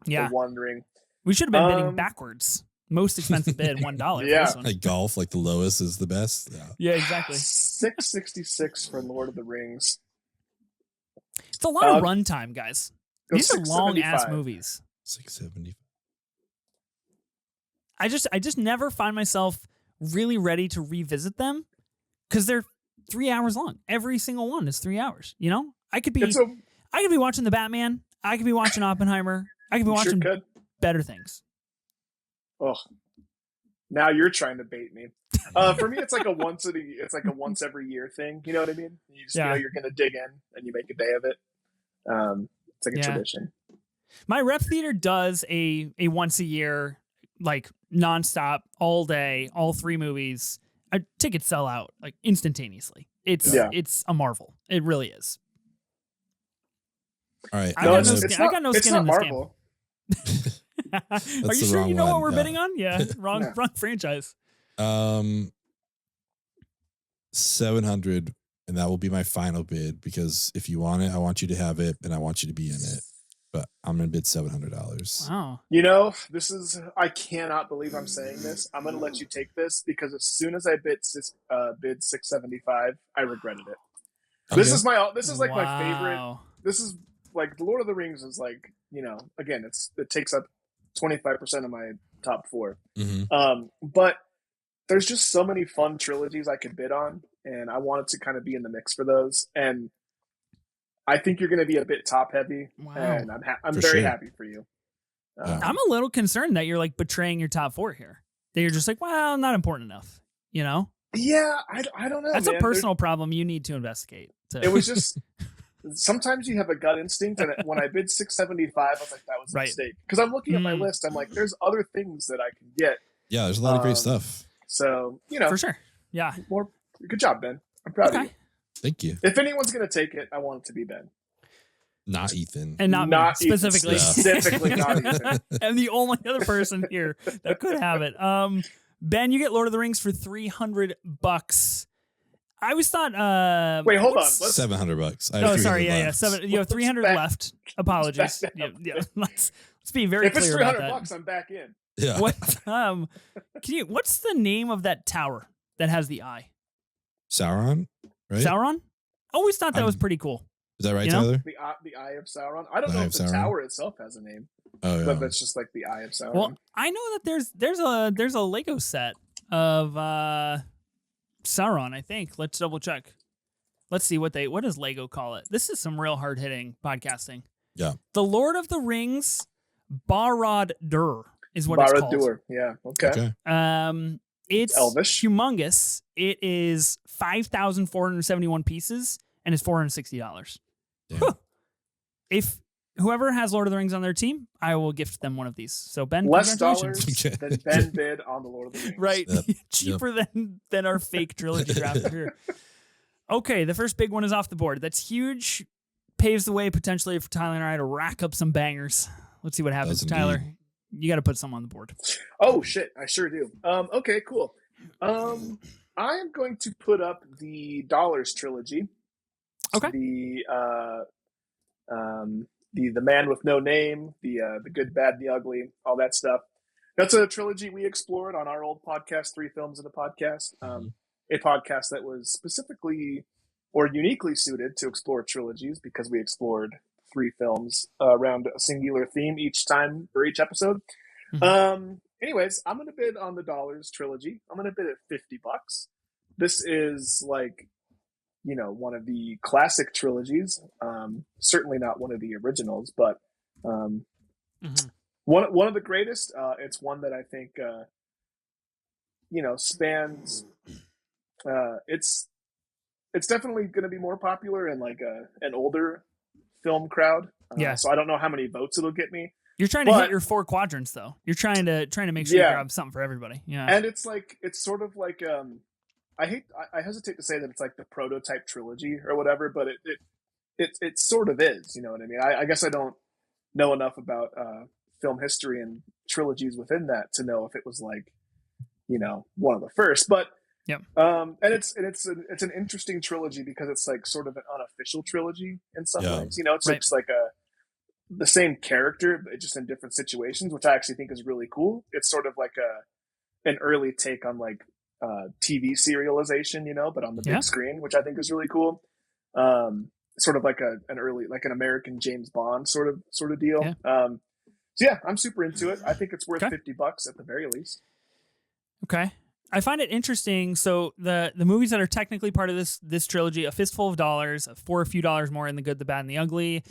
Yeah. The one ring. We should have been bidding backwards. Most expensive bid, $1. Yeah. For this one. Like golf, like the lowest is the best. Yeah, exactly. 666 for Lord of the Rings. It's a lot of runtime, guys. These are long ass movies. 670. I just never find myself really ready to revisit them, because they're 3 hours long. Every single one is 3 hours. You know, I could be watching the Batman. I could be watching Oppenheimer. I could be watching better things. Oh, now you're trying to bait me. For me, it's like a once every year thing. You know what I mean? You just know you're gonna dig in and you make a day of it. It's like a tradition. My rep theater does a once a year, like nonstop, all day, all 3 movies. Tickets sell out like instantaneously. It's a marvel. It really is. All right. I got no skin in this Marvel. game. Are you sure you know what we're bidding on? Yeah, wrong franchise. 700, and that will be my final bid, because if you want it, I want you to have it, and I want you to be in it. But I'm gonna bid $700. Wow. You know, I cannot believe I'm saying this. I'm gonna let you take this, because as soon as I bid 675, I regretted it. Okay. This is my favorite. This is like the Lord of the Rings is like, again, it takes up 25% of my top 4. Mm-hmm. But there's just so many fun trilogies I could bid on, and I wanted to kind of be in the mix for those. And I think you're going to be a bit top heavy, and I'm very happy for you. I'm a little concerned that you're like betraying your top 4 here. That you're just like, well, not important enough, you know? Yeah, I don't know. That's a personal problem you need to investigate. It was just sometimes you have a gut instinct, and when I bid 675, I was like, that was a mistake, because I'm looking at my list. I'm like, there's other things that I can get. Yeah, there's a lot of great stuff. So for sure, yeah. Good job, Ben. I'm proud of you. Thank you. If anyone's gonna take it, I want it to be Ben, not Ethan, and not me, specifically. Specifically, not Ethan. I'm the only other person here that could have it. Ben, you get Lord of the Rings for $300. I always thought. Wait, hold on. $700. Oh, sorry. Yeah. 7. You have 300 left. Apologies. Yeah. Let's be very clear about that. If it's $300, I'm back in. Yeah. What? What's the name of that tower that has the eye? Sauron, right? Sauron. Always thought that was pretty cool. Is that right, Tyler? The Eye of Sauron. I don't know if the tower itself has a name. Oh, yeah. But that's just like the Eye of Sauron. Well, I know that there's a Lego set of Sauron. I think. Let's double check. let's see what does Lego call it? This is some real hard hitting podcasting. Yeah. The Lord of the Rings Barad-dûr is what it's called. Barad-dûr. Yeah. Okay. It's Elvish. humongous. It is 5,471 pieces and it's $460. If whoever has Lord of the Rings on their team, I will gift them one of these. So Ben, less congratulations. dollars than Ben bid on the Lord of the Rings. Right. Yep. Cheaper than our fake trilogy draft here. Okay, the first big one is off the board. That's huge. Paves the way potentially for Tyler and I to rack up some bangers. Let's see what happens. Does Tyler, indeed. you got to put some on the board. Oh shit, I sure do. Okay, cool. I am going to put up the Dollars trilogy. Okay. The Man with No Name, the Good, Bad, the Ugly, all that stuff. That's a trilogy we explored on our old podcast, 3 Films in a Podcast. A podcast that was specifically or uniquely suited to explore trilogies because we explored 3 films around a singular theme each time for each episode. Anyways, I'm going to bid on the Dollars trilogy. I'm going to bid at $50. This is like, one of the classic trilogies. Certainly not one of the originals, but one of the greatest. It's one that I think spans. It's definitely going to be more popular in like an older film crowd. Yeah. So I don't know how many votes it'll get me. You're trying to hit your 4 quadrants, though. You're trying to make sure you grab something for everybody. Yeah. And it's sort of like I hesitate to say that it's like the prototype trilogy or whatever, but it sort of is. You know what I mean? I guess I don't know enough about film history and trilogies within that to know if it was like, one of the first. But and it's an interesting trilogy because it's like sort of an unofficial trilogy in some ways. It's just like the same character, but just in different situations, which I actually think is really cool. It's sort of like an early take on like TV serialization, but on the big screen, which I think is really cool. Sort of like an early, like an American James Bond sort of deal. So yeah, I'm super into it. I think it's worth $50 at the very least. Okay. I find it interesting. So the movies that are technically part of this trilogy, A Fistful of Dollars, for a few dollars more in The Good, the Bad, and the Ugly.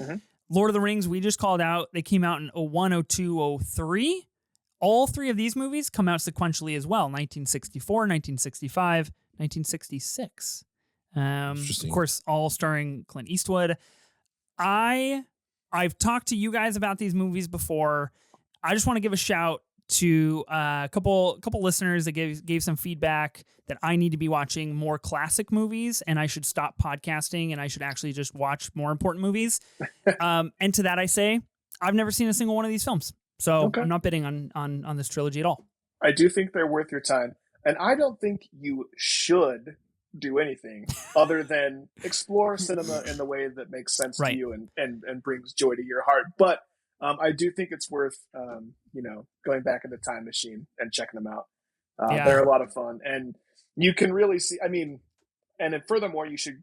Lord of the Rings, we just called out. They came out in 01, 02, 03. All 3 of these movies come out sequentially as well. 1964, 1965, 1966. Of course, all starring Clint Eastwood. I've talked to you guys about these movies before. I just want to give a shout to a couple listeners that gave some feedback that I need to be watching more classic movies and I should stop podcasting and I should actually just watch more important movies. And to that I say, I've never seen a single one of these films. So I'm not bidding on this trilogy at all. I do think they're worth your time. And I don't think you should do anything other than explore cinema in the way that makes sense to you and brings joy to your heart. But I do think it's worth, going back in the time machine and checking them out. They're a lot of fun. And you can really see, and then furthermore, you should,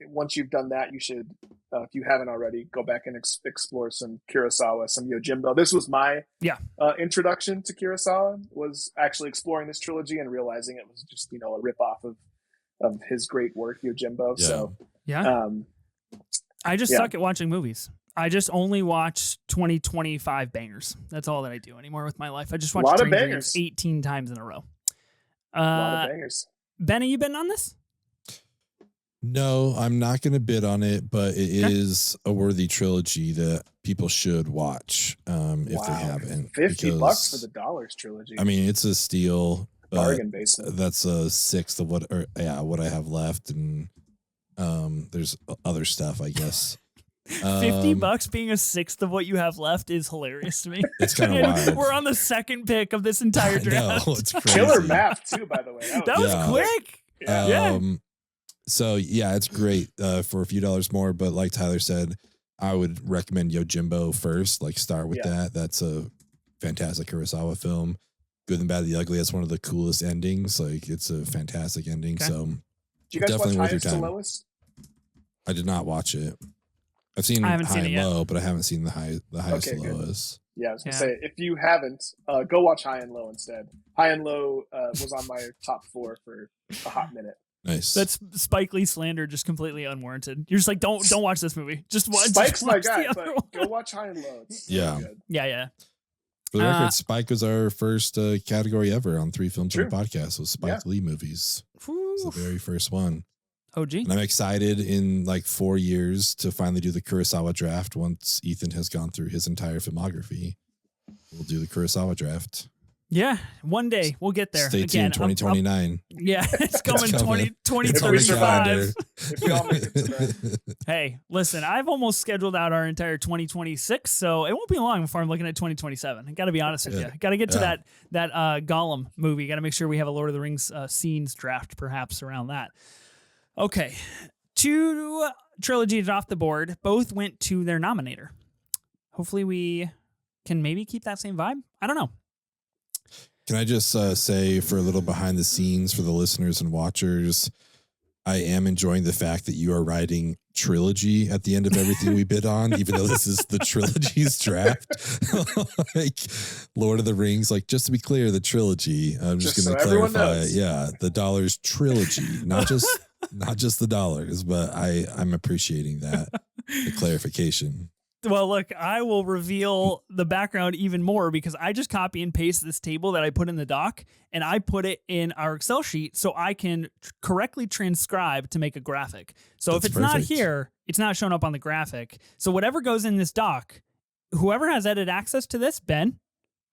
once you've done that, you should, if you haven't already, go back and explore some Kurosawa, some Yojimbo. This was my introduction to Kurosawa, was actually exploring this trilogy and realizing it was just, a ripoff of his great work, Yojimbo. So, I just suck at watching movies. I just only watch 2025 bangers. That's all that I do anymore with my life. I just watch Stranger Things 18 times in a row. A lot of bangers. Ben, have you been on this? No, I'm not going to bid on it, but it is a worthy trilogy that people should watch if they haven't. $50 for the Dollars trilogy. It's a steal. Bargain basement. That's a sixth of what I have left, and there's other stuff, I guess. $50 being a sixth of what you have left is hilarious to me. It's kind of wild. We're on the second pick of this entire draft. No, it's crazy. Killer math too, by the way. That was quick. So yeah, it's great for a few dollars more. But like Tyler said, I would recommend Yojimbo first. Like start with that. That's a fantastic Kurosawa film. Good and Bad, the Ugly. That's one of the coolest endings. Like it's a fantastic ending. So do you guys definitely watch worth your Highest to time. Lowest? I did not watch it. I've seen High and Low, but I haven't seen the highest to lowest. Yeah, I was gonna say, if you haven't, go watch High and Low instead. High and Low was on my top 4 for a hot minute. Nice. That's Spike Lee slander, just completely unwarranted. You're just like, don't watch this movie. Just watch. Spike's my watch the guy, other but one. go watch High and Low. It's Yeah. good. Yeah. For the record, Spike was our first category ever on 3 Films on True. the Podcast. Was Spike Lee movies. It was the very first one. OG. And I'm excited in like 4 years to finally do the Kurosawa draft. Once Ethan has gone through his entire filmography, we'll do the Kurosawa draft. Yeah, one day we'll get there. Stay Again, tuned, 2029. yeah, it's coming, coming. 2035. If we all make it to that. Hey, listen, I've almost scheduled out our entire 2026, so it won't be long before I'm looking at 2027. I got to be honest with you. Got to get to that Gollum movie. Got to make sure we have a Lord of the Rings scenes draft perhaps around that. Okay, 2 trilogies off the board. Both went to their nominator. Hopefully we can maybe keep that same vibe. I don't know. Can I just say, for a little behind the scenes for the listeners and watchers, I am enjoying the fact that you are writing trilogy at the end of everything we bid on, even though this is the Trilogies draft. Like Lord of the Rings, like, just to be clear, the trilogy. I'm just going to clarify. Yeah, the dollars trilogy, not just the dollars, but I'm appreciating that, the clarification. Well, look, I will reveal the background even more because I just copy and paste this table that I put in the doc and I put it in our Excel sheet so I can correctly transcribe to make a graphic. So That's if it's perfect. not here, it's not showing up on the graphic. So whatever goes in this doc, whoever has edit access to this, Ben,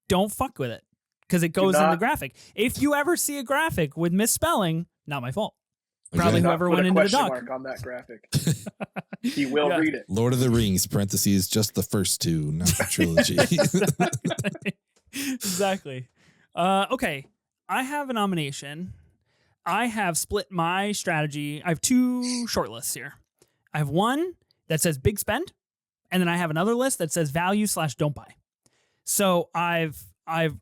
don't fuck with it because it goes in the graphic. If you ever see a graphic with misspelling, not my fault. Probably Okay. whoever went into the doc. Mark on that graphic. He will read it. Lord of the Rings, parentheses, just the first 2, not the trilogy. Exactly. Okay. I have a nomination. I have split my strategy. I have 2 shortlists here. I have one that says big spend, and then I have another list that says value/don't buy. So I've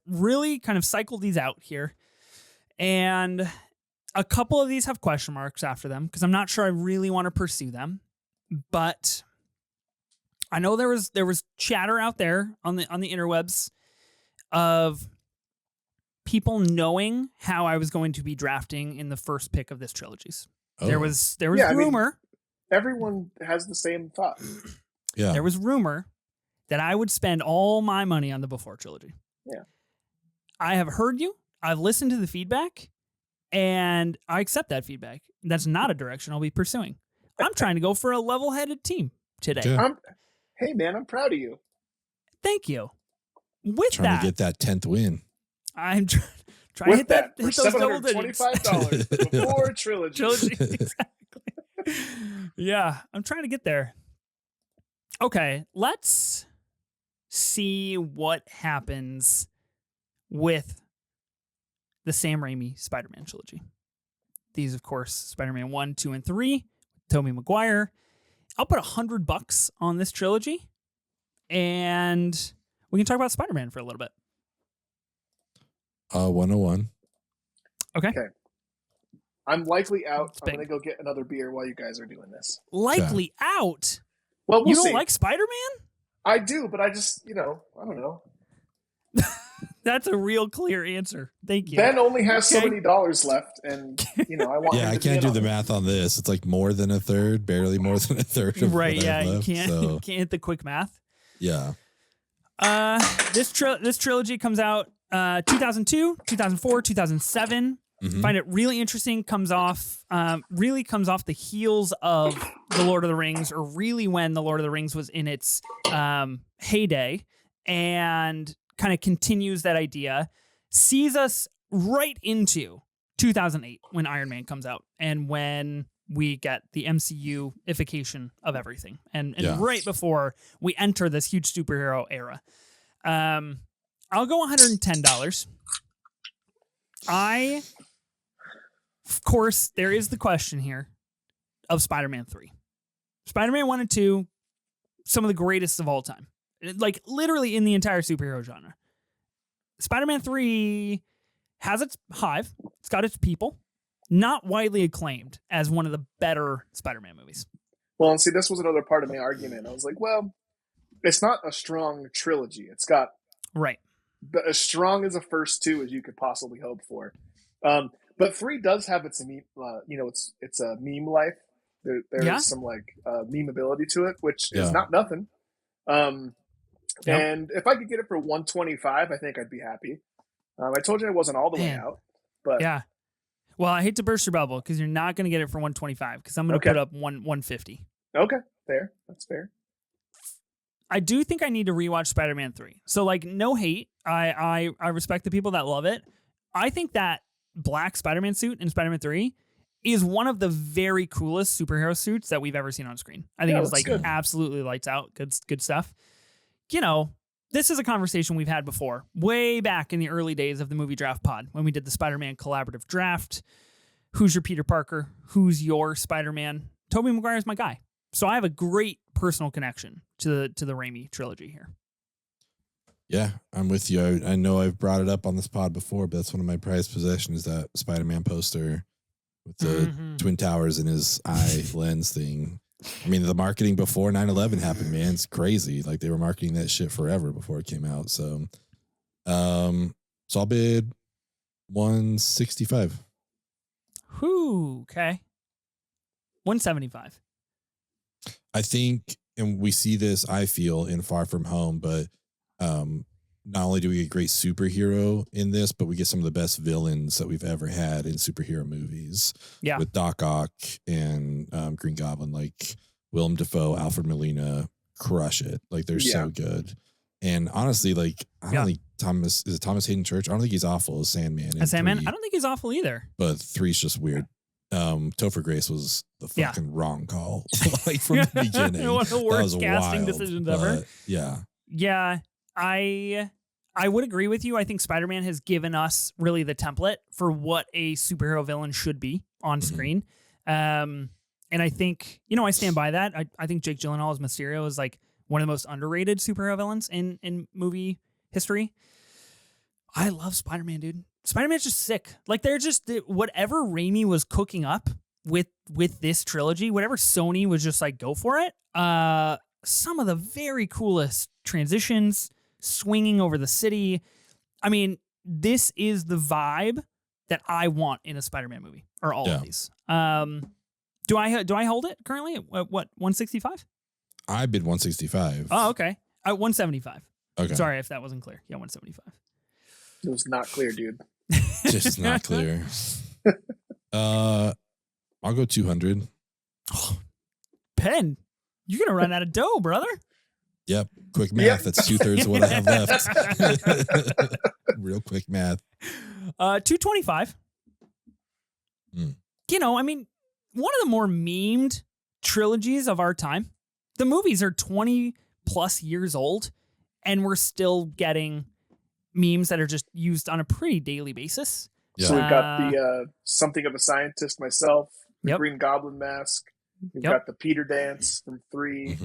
really kind of cycled these out here, and a couple of these have question marks after them because I'm not sure I really want to pursue them. But I know there was chatter out there on the interwebs of people knowing how I was going to be drafting in the first pick of this trilogies. Oh. There was rumor. Everyone has the same thought. Yeah. There was rumor that I would spend all my money on the Before trilogy. Yeah. I have heard you. I've listened to the feedback, and I accept that feedback. That's not a direction I'll be pursuing. I'm trying to go for a level-headed team today. Yeah. Hey, man, I'm proud of you. Thank you. With Trying that, to get that 10th win. I'm trying to hit that, hit for those double digits. $725 before trilogy. Trilogy, exactly. Yeah, I'm trying to get there. Okay, let's see what happens with the Sam Raimi Spider-Man trilogy. These, of course, Spider-Man 1, 2, and 3, Tobey Maguire. I'll put $100 on this trilogy, and we can talk about Spider-Man for a little bit. 101. Okay. I'm likely out. It's I'm big. going to go get another beer while you guys are doing this. Likely out? Well, we'll You see. don't like Spider-Man? I do, but I just, I don't know. That's a real clear answer. Thank you. Ben only has so Okay. many dollars left, and, I want Yeah, him I to be can't in do on the it. math on this. It's like more than a third, barely more than a third. Of Right, what I yeah, have you left, can't so, hit the quick math. yeah. This trilogy comes out 2002, 2004, 2007. Mhm. Find it really interesting. Comes off the heels of the Lord of the Rings, or really when the Lord of the Rings was in its heyday, and kind of continues that idea. Sees us right into 2008 when Iron Man comes out, and when we get the MCU-ification of everything, and Yeah. right before we enter this huge superhero era. I'll go $110. Of course, there is the question here of Spider-Man 3. Spider-Man 1 and 2, some of the greatest of all time. Like, literally in the entire superhero genre. Spider-Man 3 has its hive. It's got its people. Not widely acclaimed as one of the better Spider-Man movies. Well, and see, this was another part of my argument. I was like, well, it's not a strong trilogy. It's got Right. as strong as the first 2 as you could possibly hope for. But 3 does have its it's a meme life. There's some like memeability to it, which is not nothing. And if I could get it for 125, I think I'd be happy. I told you I wasn't all the way out, but yeah. Well, I hate to burst your bubble because you're not going to get it for 125 because I'm going to put up 150. Okay, fair. That's fair. I do think I need to rewatch Spider-Man 3. So like, no hate. I respect the people that love it. I think that black Spider-Man suit in Spider-Man 3 is one of the very coolest superhero suits that we've ever seen on screen. I think it was like absolutely lights out. Good stuff. You know, this is a conversation we've had before, way back in the early days of the Movie Draft Pod when we did the Spider-Man collaborative draft. Who's your Peter Parker? Who's your Spider-Man? Tobey Maguire is my guy. So I have a great personal connection to the Raimi trilogy here. Yeah, I'm with you. I know I've brought it up on this pod before, but that's one of my prized possessions, that Spider-Man poster with the Twin Towers in his eye lens thing. I mean, the marketing before 9/11 happened, man, it's crazy. Like, they were marketing that shit forever before it came out. So I'll bid 165. Okay. 175. I think, and we see this, I feel, in Far From Home, but not only do we get great superhero in this, but we get some of the best villains that we've ever had in superhero movies. Yeah. With Doc Ock and Green Goblin, like Willem Dafoe, Alfred Molina, crush it. Like, they're so good. And honestly, like, I don't think Thomas Hayden Church, I don't think he's awful as Sandman. As Sandman, I don't think he's awful either. But 3's just weird. Topher Grace was the fucking wrong call, like, from the beginning. One of the worst casting decisions ever. Yeah. I would agree with you. I think Spider-Man has given us really the template for what a superhero villain should be on screen. And I think, I stand by that. I think Jake Gyllenhaal as Mysterio is like one of the most underrated superhero villains in movie history. I love Spider-Man, dude. Spider-Man's just sick. Like, they're just, whatever Raimi was cooking up with this trilogy, whatever Sony was just like, go for it. Some of the very coolest transitions, swinging over the city. I mean, this is the vibe that I want in a Spider-Man movie, or all of these. Do I hold it currently at what, 165? I bid 165. Oh, okay. 175. Okay. Sorry if that wasn't clear. Yeah, 175. It was not clear, dude. Just not clear. I'll go 200. Penn, you're gonna run out of dough, brother. Yep. Quick math. That's 2/3 of what I have left. Real quick math. 225. I mean, one of the more memed trilogies of our time. The movies are 20 plus years old, and we're still getting memes that are just used on a pretty daily basis. Yeah. So we've got the Something of a Scientist myself, the Green Goblin mask. We've got the Peter dance from 3.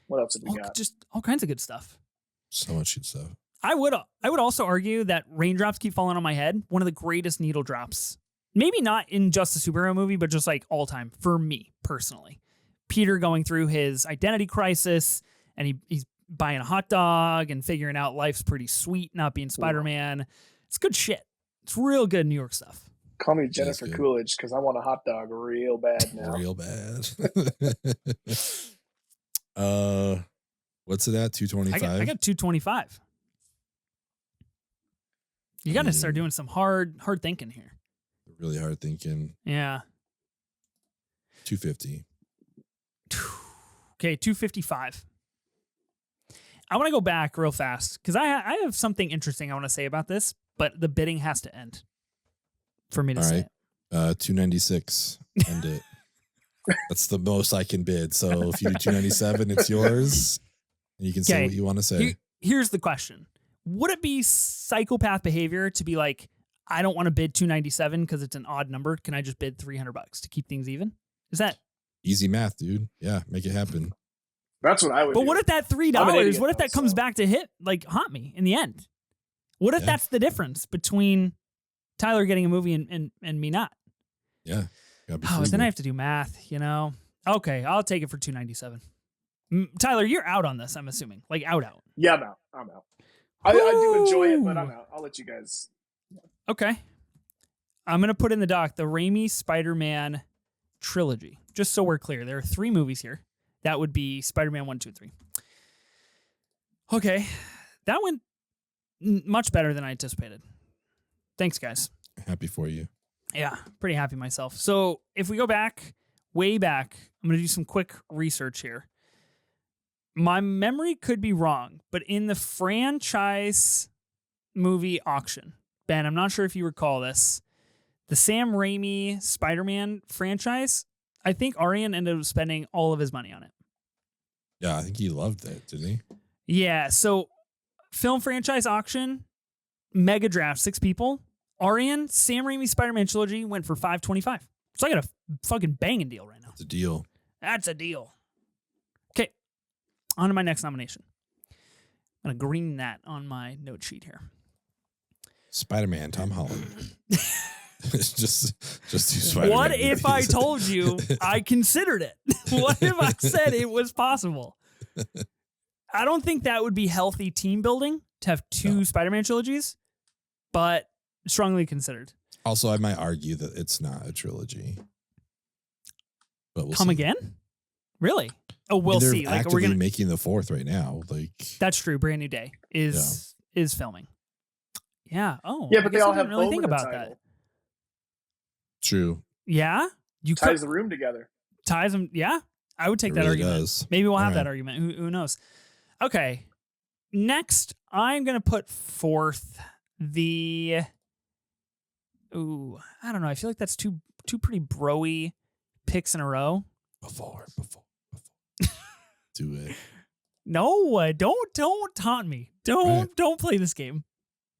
What else have we got? Just all kinds of good stuff. So much good stuff. I would also argue that Raindrops Keep Falling on My Head, one of the greatest needle drops. Maybe not in just a superhero movie, but just like all time for me personally. Peter going through his identity crisis, and he's buying a hot dog and figuring out life's pretty sweet not being Spider-Man. It's good shit. It's real good New York stuff. Call me Jennifer Coolidge because I want a hot dog real bad now. Real bad. What's it at? 225? I got 225. You got to start doing some hard thinking here. Really hard thinking. Yeah. 250. Okay, 255. I want to go back real fast because I have something interesting I want to say about this, but the bidding has to end for me to say it. 296. End it. That's the most I can bid. So if you do 297, it's yours. And you can say what you want to say. Here's the question. Would it be psychopath behavior to be like, I don't want to bid 297 because it's an odd number. Can I just bid $300 to keep things even? Is that easy math, dude? Yeah, make it happen. That's what I would do. But what if that $3, what if that comes back to haunt me in the end? What if that's the difference between Tyler getting a movie and me not? Yeah. Then I have to do math, Okay, I'll take it for 297. Tyler, you're out on this, I'm assuming. Like out. Yeah, I'm out. I do enjoy it, but I'm out. I'll let you guys. Okay. I'm going to put in the doc the Raimi Spider-Man trilogy. Just so we're clear, there are 3 movies here. That would be Spider-Man 1, 2, 3. Okay. That went much better than I anticipated. Thanks, guys. Happy for you. Yeah, pretty happy myself. So if we go back, way back, I'm going to do some quick research here. My memory could be wrong, but in the franchise movie auction, Ben, I'm not sure if you recall this, the Sam Raimi Spider-Man franchise, I think Arian ended up spending all of his money on it. Yeah, I think he loved it, didn't he? Yeah, so film franchise auction, mega draft, 6 people. Arian, Sam Raimi Spider-Man trilogy went for $525. So I got a fucking banging deal right now. It's a deal. That's a deal. Okay, on to my next nomination. I'm going to green that on my note sheet here. Spider-Man, Tom Holland. just do Spider-Man. What if I told you I considered it? What if I said it was possible? I don't think that would be healthy team building to have 2 Spider-Man trilogies, but strongly considered. Also, I might argue that it's not a trilogy. But we'll Come see. again? Really? Oh, we'll they're see. Like actively we're gonna. making the 4th right now. Like That's true. Brand New Day is filming. Yeah. Oh. Yeah, I but they guess all I have didn't really Boba think in the about title. that. True. Yeah. You Ties the room together. ties them. Yeah. I would take It that really argument. does. Maybe we'll have All that right. argument. Who knows? Okay. Next, I'm gonna put forth the. Ooh, I don't know. I feel like that's two pretty bro-y picks in a row. Before. Do it. No, don't taunt me. Don't play this game.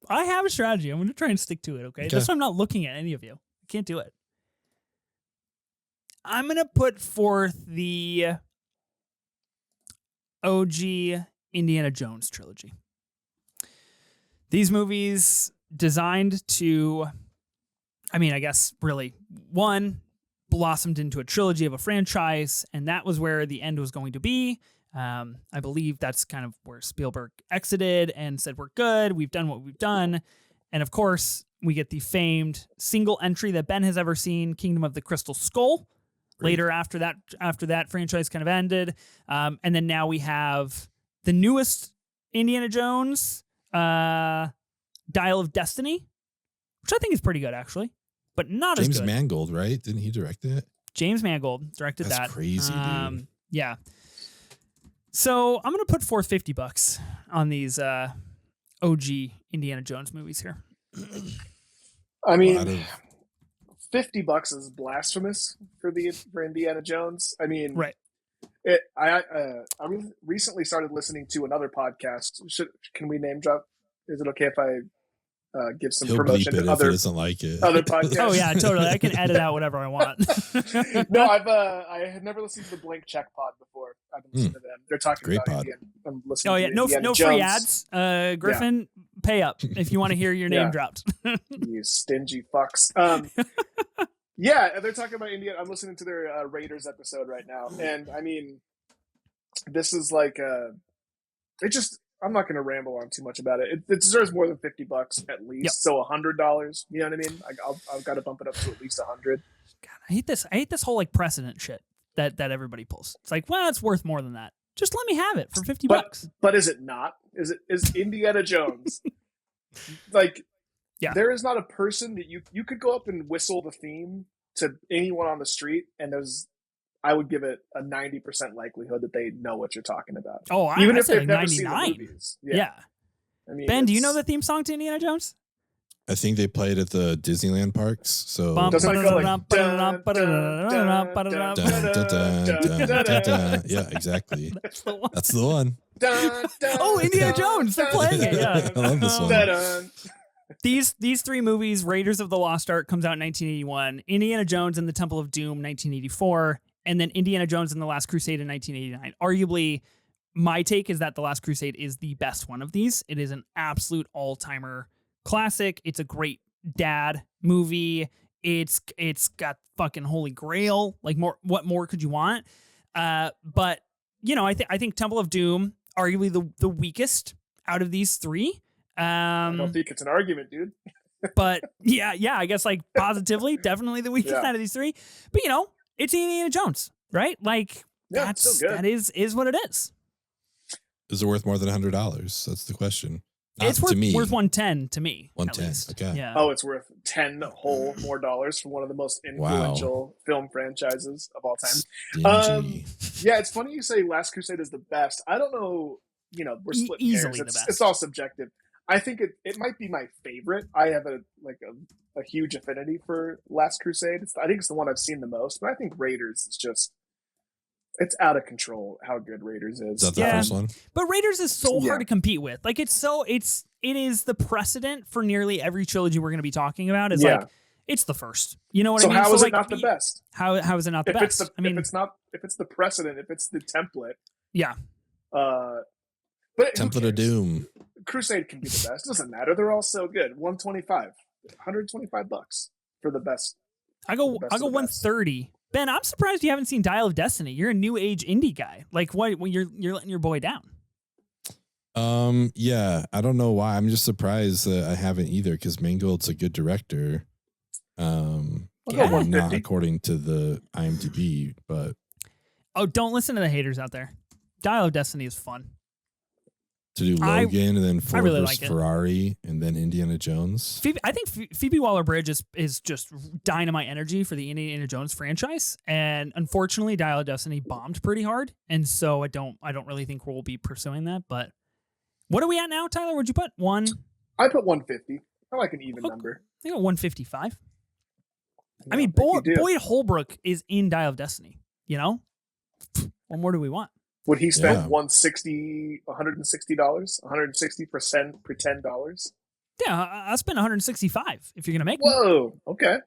I have a strategy. I'm going to try and stick to it, okay? That's why I'm not looking at any of you. I can't do it. I'm going to put forth the OG Indiana Jones trilogy. These movies designed to, I mean, I guess really, one, blossomed into a trilogy of a franchise, and that was where the end was going to be. I believe that's kind of where Spielberg exited and said, we're good. We've done what we've done. And of course, we get the famed single entry that Ben has ever seen, Kingdom of the Crystal Skull. Great. Later after that franchise kind of ended. And then now we have the newest Indiana Jones, Dial of Destiny, which I think is pretty good, actually, but not James as good. Mangold, right? Didn't he direct it? James Mangold directed That's that. crazy, dude. Yeah. So I'm going to put forth $50 on these OG Indiana Jones movies here. I mean, Out of- $50 is blasphemous for Indiana Jones. I mean, Right. I recently started listening to another podcast. Can we name drop? Is it okay if I give some He'll bleep promotion it to if other he doesn't like it. other podcasts? Oh, yeah, totally. I can edit out whatever I want. No, I had never listened to the Blank Check Pod before. I've been listening to them. They're talking Great about pod. Indiana. I'm listening. Oh, to yeah. No Indiana free Jones. ads. Griffin, pay up if you want to hear your name Yeah. dropped. You stingy fucks. Yeah, they're talking about Indiana. I'm listening to their Raiders episode right now, and I mean, this is like I'm not going to ramble on too much about it. It deserves more than $50 at least. Yep. So $100. You know what I mean? I've got to bump it up to at least 100. God, I hate this whole like precedent shit that everybody pulls. It's like, well, it's worth more than that. Just let me have it for $50. But is it not? Is Indiana Jones like? Yeah. There is not a person that you could go up and whistle the theme to anyone on the street, and I would give it a 90% likelihood that they know what you're talking about. Oh, Even I if said they've like never seen the 99. movies. Yeah. I mean, Ben, do you know the theme song to Indiana Jones? I think they played at the Disneyland parks. So Doesn't it go like yeah, exactly. That's the one. That's the one. Oh, Indiana Jones, they're playing it, yeah. I love this one. These 3 movies, Raiders of the Lost Ark comes out in 1981, Indiana Jones and the Temple of Doom 1984, and then Indiana Jones and the Last Crusade in 1989. Arguably, my take is that The Last Crusade is the best one of these. It is an absolute all-timer classic. It's a great dad movie. It's got fucking Holy Grail. Like, what more could you want? But you know, I think Temple of Doom, arguably the weakest out of these 3. I don't think it's an argument, dude. But yeah, I guess like positively, definitely the weakest out of these three. But it's Indiana Jones, right? Like that is what it is. Is it worth more than $100? That's the question. Not it's worth, to me. worth 110 to me. 110. Okay. Yeah. Oh, it's worth 10 whole more dollars for one of the most influential film franchises of all time. Yeah, it's funny you say Last Crusade is the best. I don't know. We're splitting easily hairs. the best. It's all subjective. I think it might be my favorite. I have a huge affinity for Last Crusade. I think it's the one I've seen the most. But I think Raiders is just. It's out of control how good Raiders is. Is that the first one? But Raiders is so hard to compete with. Like it is the precedent for nearly every trilogy we're going to be talking about. Is like it's the first. You know what I mean? How is it not the best? How is it not the best? If it's the precedent, if it's the template. Yeah. But Template of Doom. Crusade can be the best. Doesn't matter. They're all so good. $125 for the best. I go 130. Ben, I'm surprised you haven't seen Dial of Destiny. You're a new age indie guy. Like, what? When you're letting your boy down? Yeah, I don't know why. I'm just surprised that I haven't either because Mangold's a good director. Not according to the IMDb, but don't listen to the haters out there. Dial of Destiny is fun. To do Logan and then Ford really versus Ferrari and then Indiana Jones. I think Phoebe Waller-Bridge is just dynamite energy for the Indiana Jones franchise, and unfortunately, Dial of Destiny bombed pretty hard, and so I don't really think we'll be pursuing that. But what are we at now, Tyler? What'd you put? I put 150. I like an even number. I think 155. Yeah, I mean, Boyd Holbrook is in Dial of Destiny. What more do we want? Would he spend $160, $160% pretend dollars? Yeah, I'll spend 165 if you're gonna make me. Whoa, okay.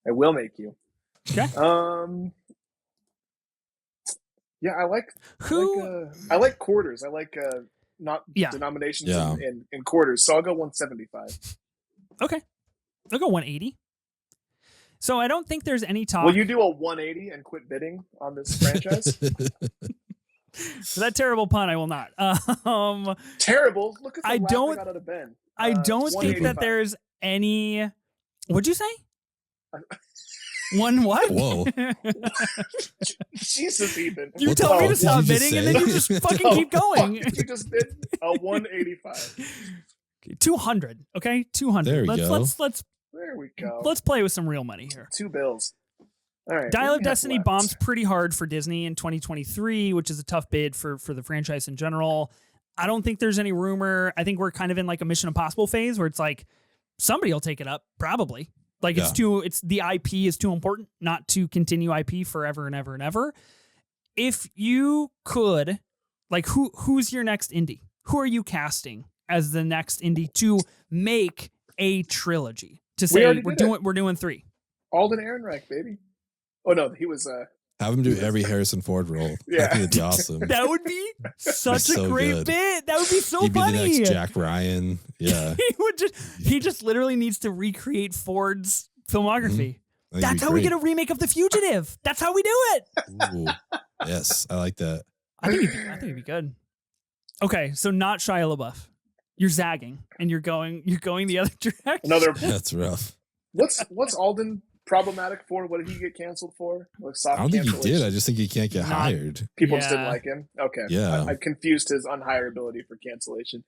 I will make you. Okay. Yeah, I like quarters. I like denominations in quarters. So I'll go 175. Okay. I'll go 180. So I don't think there's any talk. Will you do a 180 and quit bidding on this franchise? For that terrible pun, I will not. Terrible. Look at the laugh I got out of Ben. I don't think that there's any. What'd you say? One what? Whoa. Jesus, Ethan. You tell me to stop bidding and then you just fucking keep going. You just bid a 185. 200. Okay, 200. There we go. Let's. There we go. Let's play with some real money here. $2 bills. All right. Dial of Destiny bombs pretty hard for Disney in 2023, which is a tough bid for the franchise in general. I don't think there's any rumor. I think we're kind of in like a Mission Impossible phase where it's like somebody will take it up, probably. Like it's the IP is too important not to continue IP forever and ever and ever. If you could, like, who's your next indie? Who are you casting as the next indie to make a trilogy? To say we're doing 3. Alden Ehrenreich, baby. Oh no, he was have him do every Harrison Ford role. Yeah. I think it'd be awesome. That would be such a great bit. That would be so He'd funny. He'd be the next Jack Ryan. Yeah. he just literally needs to recreate Ford's filmography. Mm-hmm. That's how we get a remake of The Fugitive. That's how we do it. Ooh, yes, I like that. I think it'd be good. Okay, so not Shia LaBeouf. You're zagging and you're going the other direction. That's rough. What's Alden problematic for? What did he get canceled for? Like I don't think he did. I just think he can't get hired. People just didn't like him. Okay. Yeah. I confused his unhireability for cancellation.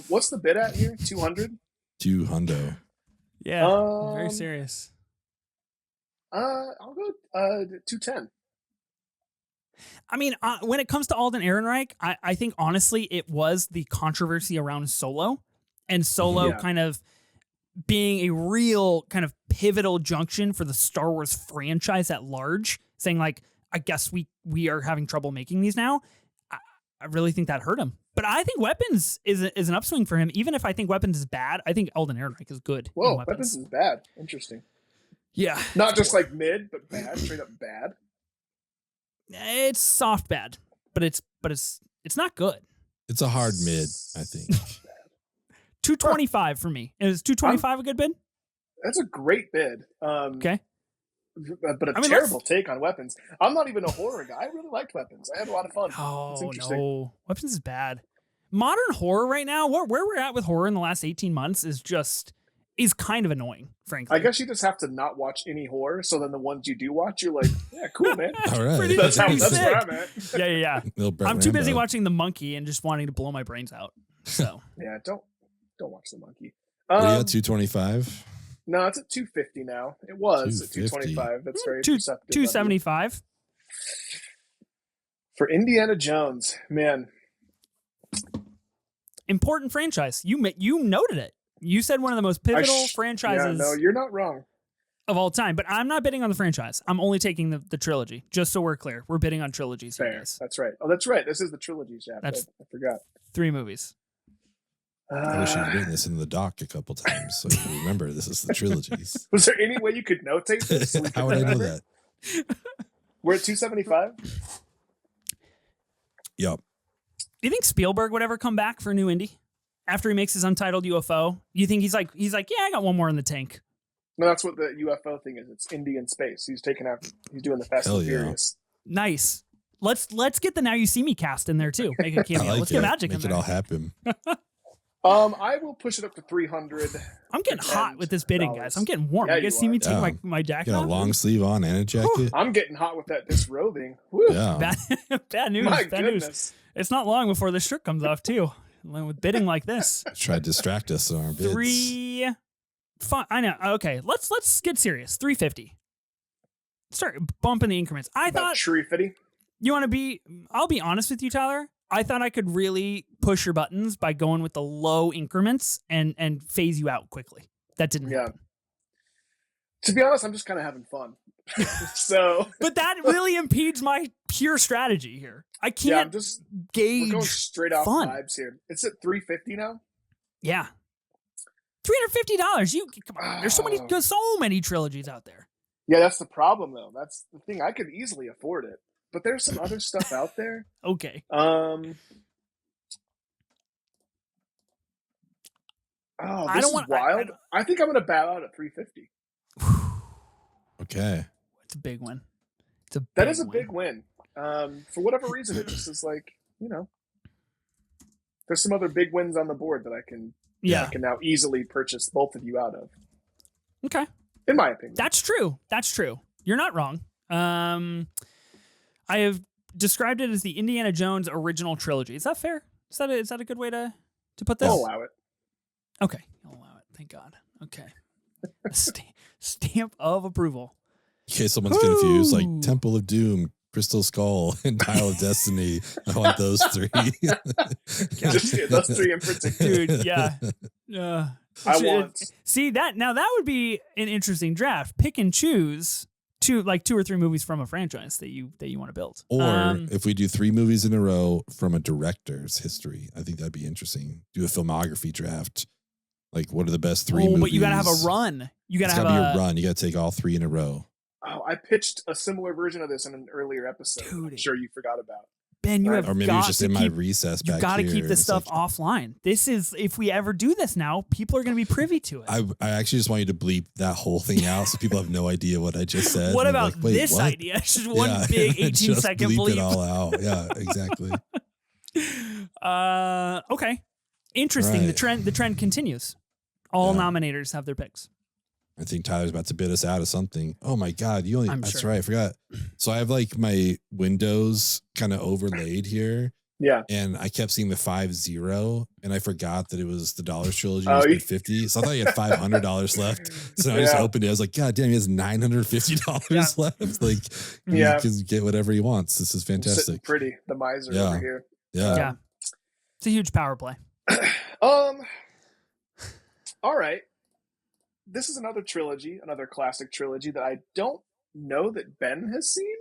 What's the bid at here? 200? 200. Yeah. Very serious. I'll go 210. I mean, when it comes to Alden Ehrenreich, I think honestly it was the controversy around Solo, and Solo kind of being a real kind of pivotal junction for the Star Wars franchise at large, saying like, I guess we are having trouble making these now. I really think that hurt him. But I think Weapons is an upswing for him. Even if I think Weapons is bad, I think Alden Ehrenreich is good. Whoa, Weapons is bad. Interesting. Yeah. Not just like mid, but bad, straight up bad. It's soft bad, but it's not good. It's a hard mid, I think. 225 for me. Is 225 a good bid? That's a great bid. Okay. But a terrible take on Weapons. I'm not even a horror guy. I really liked Weapons. I had a lot of fun. Oh, no. Weapons is bad. Modern horror right now, where we're at with horror in the last 18 months is just, is kind of annoying, frankly. I guess you just have to not watch any horror, so then the ones you do watch, you're like, yeah, cool, man. All right. Pretty- That's pretty where I'm sick. at. Yeah. Little Brett I'm too busy Rambo. watching The Monkey and just wanting to blow my brains out. So Yeah, don't watch The Monkey. What are you at, 225? No, it's at 250 now. It was at 250. 225. That's very Two- perceptive. 275. For Indiana Jones, man. Important franchise. You noted it. You said one of the most pivotal franchises Yeah, no, you're not wrong. of all time, but I'm not bidding on the franchise. I'm only taking the trilogy, just so we're clear. We're bidding on trilogies. Fair. Guys. That's right. Oh, that's right. This is the Trilogies draft. That's- I forgot. 3 movies. I wish you'd written this in the doc a couple times so you remember this is the Trilogies. Was there any way you could notate this? So we could How would I know remember? that? We're at 275. Yep. Do you think Spielberg would ever come back for a new indie after he makes his Untitled UFO? You think he's like, yeah, I got one more in the tank. No, that's what the UFO thing is. It's Indian space. He's taking out. He's doing the Fast Hell and yeah. Furious. Nice. Let's get the Now You See Me cast in there too. Make a I cameo. like Let's it. get Magic Make in it all there. happen. I will push it up to 300. I'm getting hot with this bidding, guys. I'm getting warm. Yeah, you guys you see me are. take Yeah. my jacket Got a off? long sleeve on and a jacket. I'm getting hot with that disrobing. Woo. Yeah. Bad news. My Bad news. goodness. It's not long before this shirt comes off too. With bidding like this. Try to distract us on our bids. 3 fine. I know. Okay, let's get serious. 350. Start bumping the increments. I About thought tree fitty. you want to be. I'll be honest with you, Tyler. I thought I could really push your buttons by going with the low increments and phase you out quickly. That didn't Yeah. happen. To be honest, I'm just kind of having fun. So But that really impedes my pure strategy here. I yeah, can't we're gauge going straight off fun. vibes here. It's at 350 now. Yeah. $350. You come on. There's so many trilogies out there. Yeah, that's the problem though. That's the thing. I could easily afford it, but there's some other stuff out there. Okay. Oh, I this don't is want- wild. I think I'm going to bow out at 350. Okay. It's a big win. It's a That is a big win. For whatever reason, it just is like, there's some other big wins on the board that I can now easily purchase both of you out of, Okay. in my opinion. That's true. You're not wrong. I have described it as the Indiana Jones original trilogy. Is that fair? Is that a good way to put this? I'll allow it. Okay. I'll allow it. Thank God. Okay. Stamp of approval. In case someone's confused, like Ooh. Temple of Doom, Crystal Skull, and Dial of Destiny. I want those 3. Just those 3 in particular. Dude, yeah. I want. See that would be an interesting draft. Pick and choose 2 or 3 movies from a franchise that you want to build. Or if we do 3 movies in a row from a director's history, I think that'd be interesting. Do a filmography draft. Like, what are the best 3 movies? But you gotta have a run. You gotta It's have gotta be a run. You gotta take all 3 in a row. Oh, I pitched a similar version of this in an earlier episode. Dude. I'm sure you forgot about. Ben, you have Or maybe got it's just to in my keep, recess you back got to here. keep this It's stuff like- offline. This is, if we ever do this now, people are going to be privy to it. I actually just want you to bleep that whole thing out so people have no idea what I just said. What And they're about like, "Wait, this what?" idea? It's just one Yeah, big 18 just second bleep bleep. it all out. Yeah, exactly. Okay. Interesting. Right. The trend continues. All Yeah. nominators have their picks. I think Tyler's about to bid us out of something. Oh my God. I'm That's sure. right. I forgot. So I have like my windows kind of overlaid here. Yeah. And I kept seeing the 50 and I forgot that it was the Dollars Trilogy. Oh, Was you- bid 50. So I thought he had $500 left. So I just Yeah. opened it. I was like, God damn, he has $950 left. Like, Yeah. he can get whatever he wants. This is Sitting fantastic. pretty, the miser Yeah. over here. Yeah. Yeah. It's a huge power play. All right. This is another trilogy, another classic trilogy that I don't know that Ben has seen.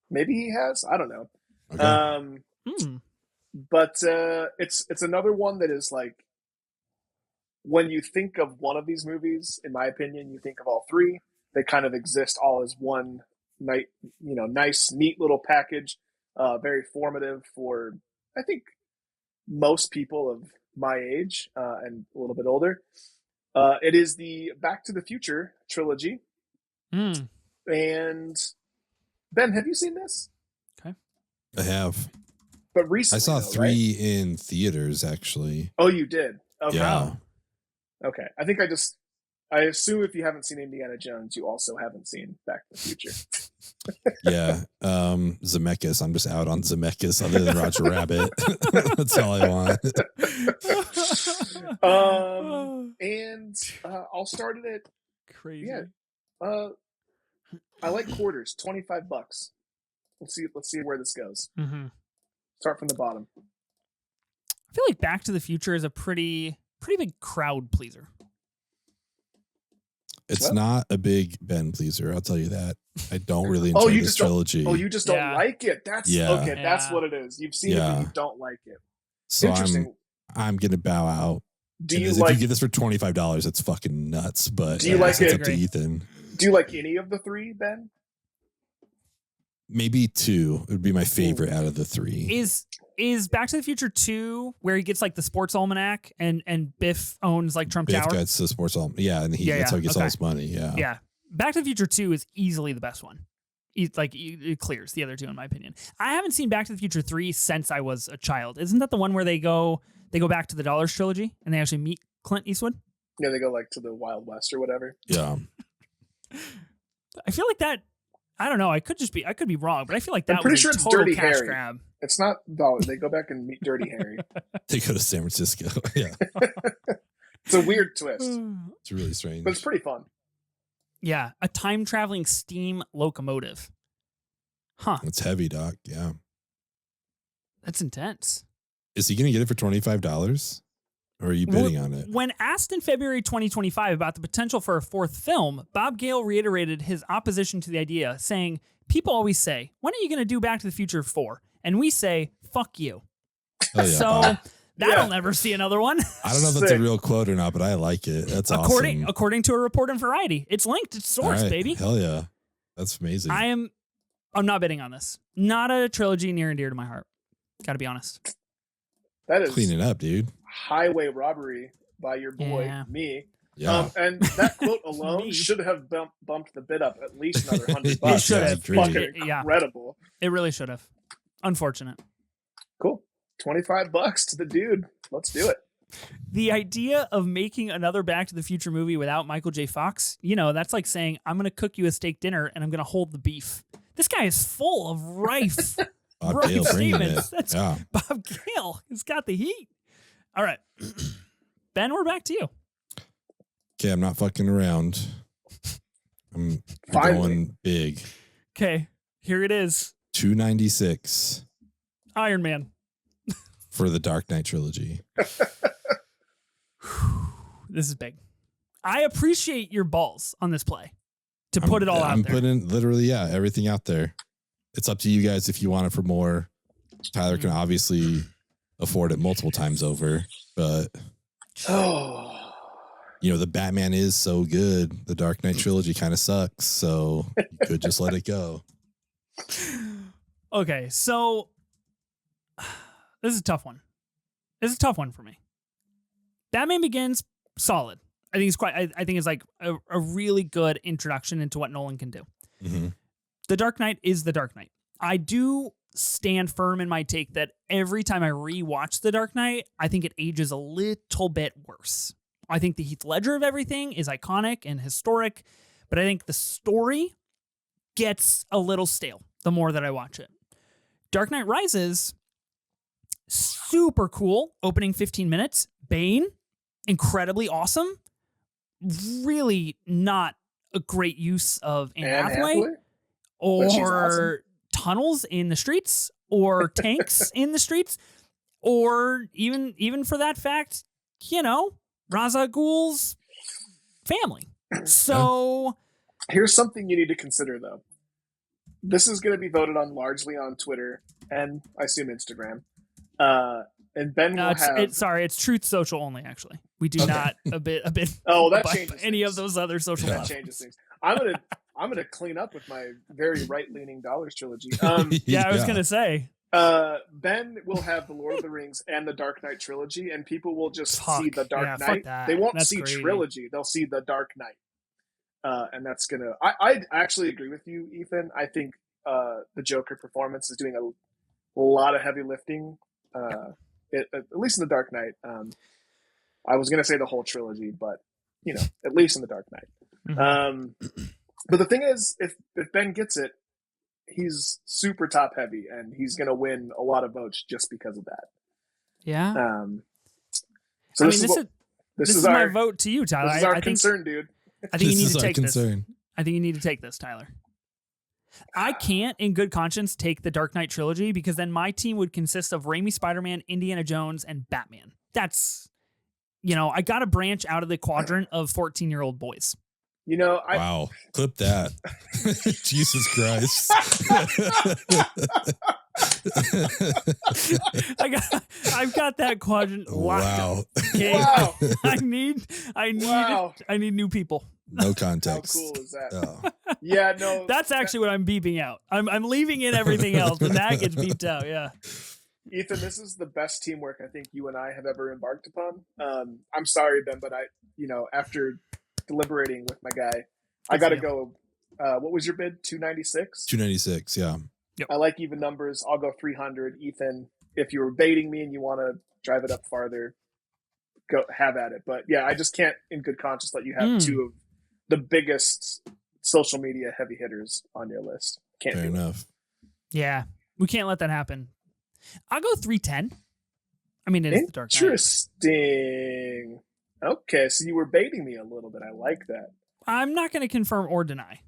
Maybe he has. I don't know. Okay. But it's another one that is like, when you think of one of these movies, in my opinion, you think of all 3. They kind of exist all as one nice, neat little package. Very formative for, I think, most people of my age and a little bit older. It is the Back to the Future trilogy. And Ben, have you seen this? I have. But recently, I saw though, 3 right? in theaters, actually. Oh, you did? Okay. Yeah. Okay. I think I just I assume if you haven't seen Indiana Jones, you also haven't seen Back to the Future. Yeah. Zemeckis. I'm just out on Zemeckis other than Roger Rabbit. That's all I want. And I'll start it at Crazy. Yeah. I like quarters, $25. Let's see where this goes. Mm-hmm. Start from the bottom. I feel like Back to the Future is a pretty big crowd pleaser. It's not a big Ben pleaser, I'll tell you that. I don't really enjoy this trilogy. You just don't like it. That's okay. That's what it is. You've seen it, but you don't like it. So Interesting. I'm gonna bow out. Do you if you get this for $25, it's fucking nuts. But do you like it's up to Ethan. Do you like any of the three, Ben? Maybe 2 would be my favorite out of the 3. Is Back to the Future 2 where he gets like the sports almanac and Biff owns like Trump Tower? Biff gets the sports almanac. Yeah, and that's how he gets all his money. Yeah. Yeah. Back to the Future 2 is easily the best one. It clears the other 2 in my opinion. I haven't seen Back to the Future 3 since I was a child. Isn't that the one where they go back to the Dollars trilogy and they actually meet Clint Eastwood? Yeah, they go like to the Wild West or whatever. Yeah. I feel like that. I don't know. I could be wrong, but I feel like that. I'm pretty was sure a it's total Dirty cash Harry. grab. It's not Dollars. They go back and meet Dirty Harry. They go to San Francisco. Yeah. It's a weird twist. It's really strange. But it's pretty fun. Yeah, a time traveling steam locomotive. Huh. It's heavy, Doc. Yeah. That's intense. Is he going to get it for $25? Or are you bidding on it? When asked in February 2025 about the potential for a 4th film, Bob Gale reiterated his opposition to the idea, saying, "People always say, when are you going to do Back to the Future 4? And we say, fuck you." Oh, yeah, so Bob. that'll never see another one. I don't know if that's a real quote or not, but I like it. That's awesome. According to a report in Variety. It's linked. It's sourced, baby. Hell yeah. That's amazing. I'm not bidding on this. Not a trilogy near and dear to my heart. Got to be honest. That is clean it up, dude. Highway robbery by your boy, me. Yeah. And that quote alone should have bumped the bid up at least another $100. It should have. Fucking incredible. It really should have. Unfortunate. Cool. $25 to the dude. Let's do it. The idea of making another Back to the Future movie without Michael J. Fox, that's like saying, I'm going to cook you a steak dinner and I'm going to hold the beef. This guy is full of rife Bob Gale statements. That's Bob Gale has got the heat. All right. Ben, we're back to you. Okay, I'm not fucking around. I'm going big. Okay, here it is. $296 Iron Man. for the Dark Knight trilogy. This is big. I appreciate your balls on this play to put it all out there. I'm putting literally, everything out there. It's up to you guys if you want it for more. Tyler can obviously afford it multiple times over, but the Batman is so good. The Dark Knight trilogy kind of sucks, so you could just let it go. Okay, so this is a tough one. This is a tough one for me. Batman Begins, solid. I think it's like a really good introduction into what Nolan can do. Mm-hmm. The Dark Knight is The Dark Knight. I do stand firm in my take that every time I rewatch The Dark Knight, I think it ages a little bit worse. I think the Heath Ledger of everything is iconic and historic, but I think the story gets a little stale the more that I watch it. Dark Knight Rises, super cool. Opening 15 minutes. Bane, incredibly awesome. Really not a great use of Anne Hathaway. Or awesome. Tunnels in the streets, or tanks in the streets, or even for that fact, Ra's al Ghul's family. So here's something you need to consider, though. This is going to be voted on largely on Twitter and I assume Instagram. And Ben will have. It's Truth Social only. Actually, we do not a bit. Oh, that changes any things. of those other social. That changes things. I'm gonna clean up with my very right-leaning Dollars trilogy. Yeah, I was gonna say. Ben will have the Lord of the Rings and the Dark Knight trilogy, and people will just see the Dark Knight. They won't see trilogy; they'll see the Dark Knight, and that's gonna. I actually agree with you, Ethan. I think the Joker performance is doing a lot of heavy lifting. At least in the Dark Knight. I was gonna say the whole trilogy, but at least in the Dark Knight. Mhm. But the thing is, if Ben gets it, he's super top heavy, and he's going to win a lot of votes just because of that. Yeah. So this is my vote to you, Tyler. This is our concern, dude. I think you need to our take this. concern. I think you need to take this, Tyler. I can't, in good conscience, take the Dark Knight trilogy because then my team would consist of Raimi Spider-Man, Indiana Jones, and Batman. That's, I got to branch out of the quadrant of 14-year-old boys. Wow. Clip that. Jesus Christ. I've got that quadrant locked up. Okay? Wow. I need new people. No context. How cool is that? Oh. Yeah, no. That's actually what I'm beeping out. I'm leaving in everything else, but that gets beeped out. Yeah. Ethan, this is the best teamwork I think you and I have ever embarked upon. I'm sorry, Ben, but after deliberating with my guy, I got to go. What was your bid? 296? 296, yeah. Yep. I like even numbers. I'll go 300. Ethan, if you were baiting me and you want to drive it up farther, go have at it. But yeah, I just can't in good conscience let you have two of the biggest social media heavy hitters on your list. Can't Fair do enough. Yeah, we can't let that happen. I'll go 310. I mean, it is the Dark Knight. Interesting. Okay, so you were baiting me a little bit. I like that. I'm not going to confirm or deny.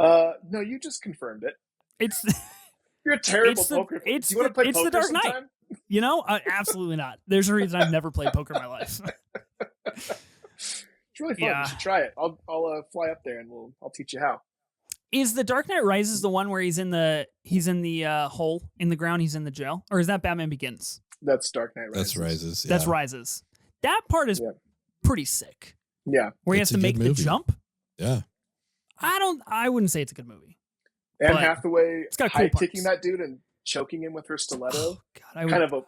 No, you just confirmed it. You're a terrible poker player. Do you want to play poker the Dark sometime? Knight. Absolutely not. There's a reason I've never played poker in my life. It's really fun. You should try it. I'll fly up there and I'll teach you how. Is the Dark Knight Rises the one where he's in the hole in the ground? He's in the jail, or is that Batman Begins? That's Dark Knight Rises. That's Rises. Yeah. That's Rises. That part is pretty sick. Yeah, where he has to make the jump. Yeah, I wouldn't say it's a good movie. Anne Hathaway high kicking that dude and choking him with her stiletto. Oh, God,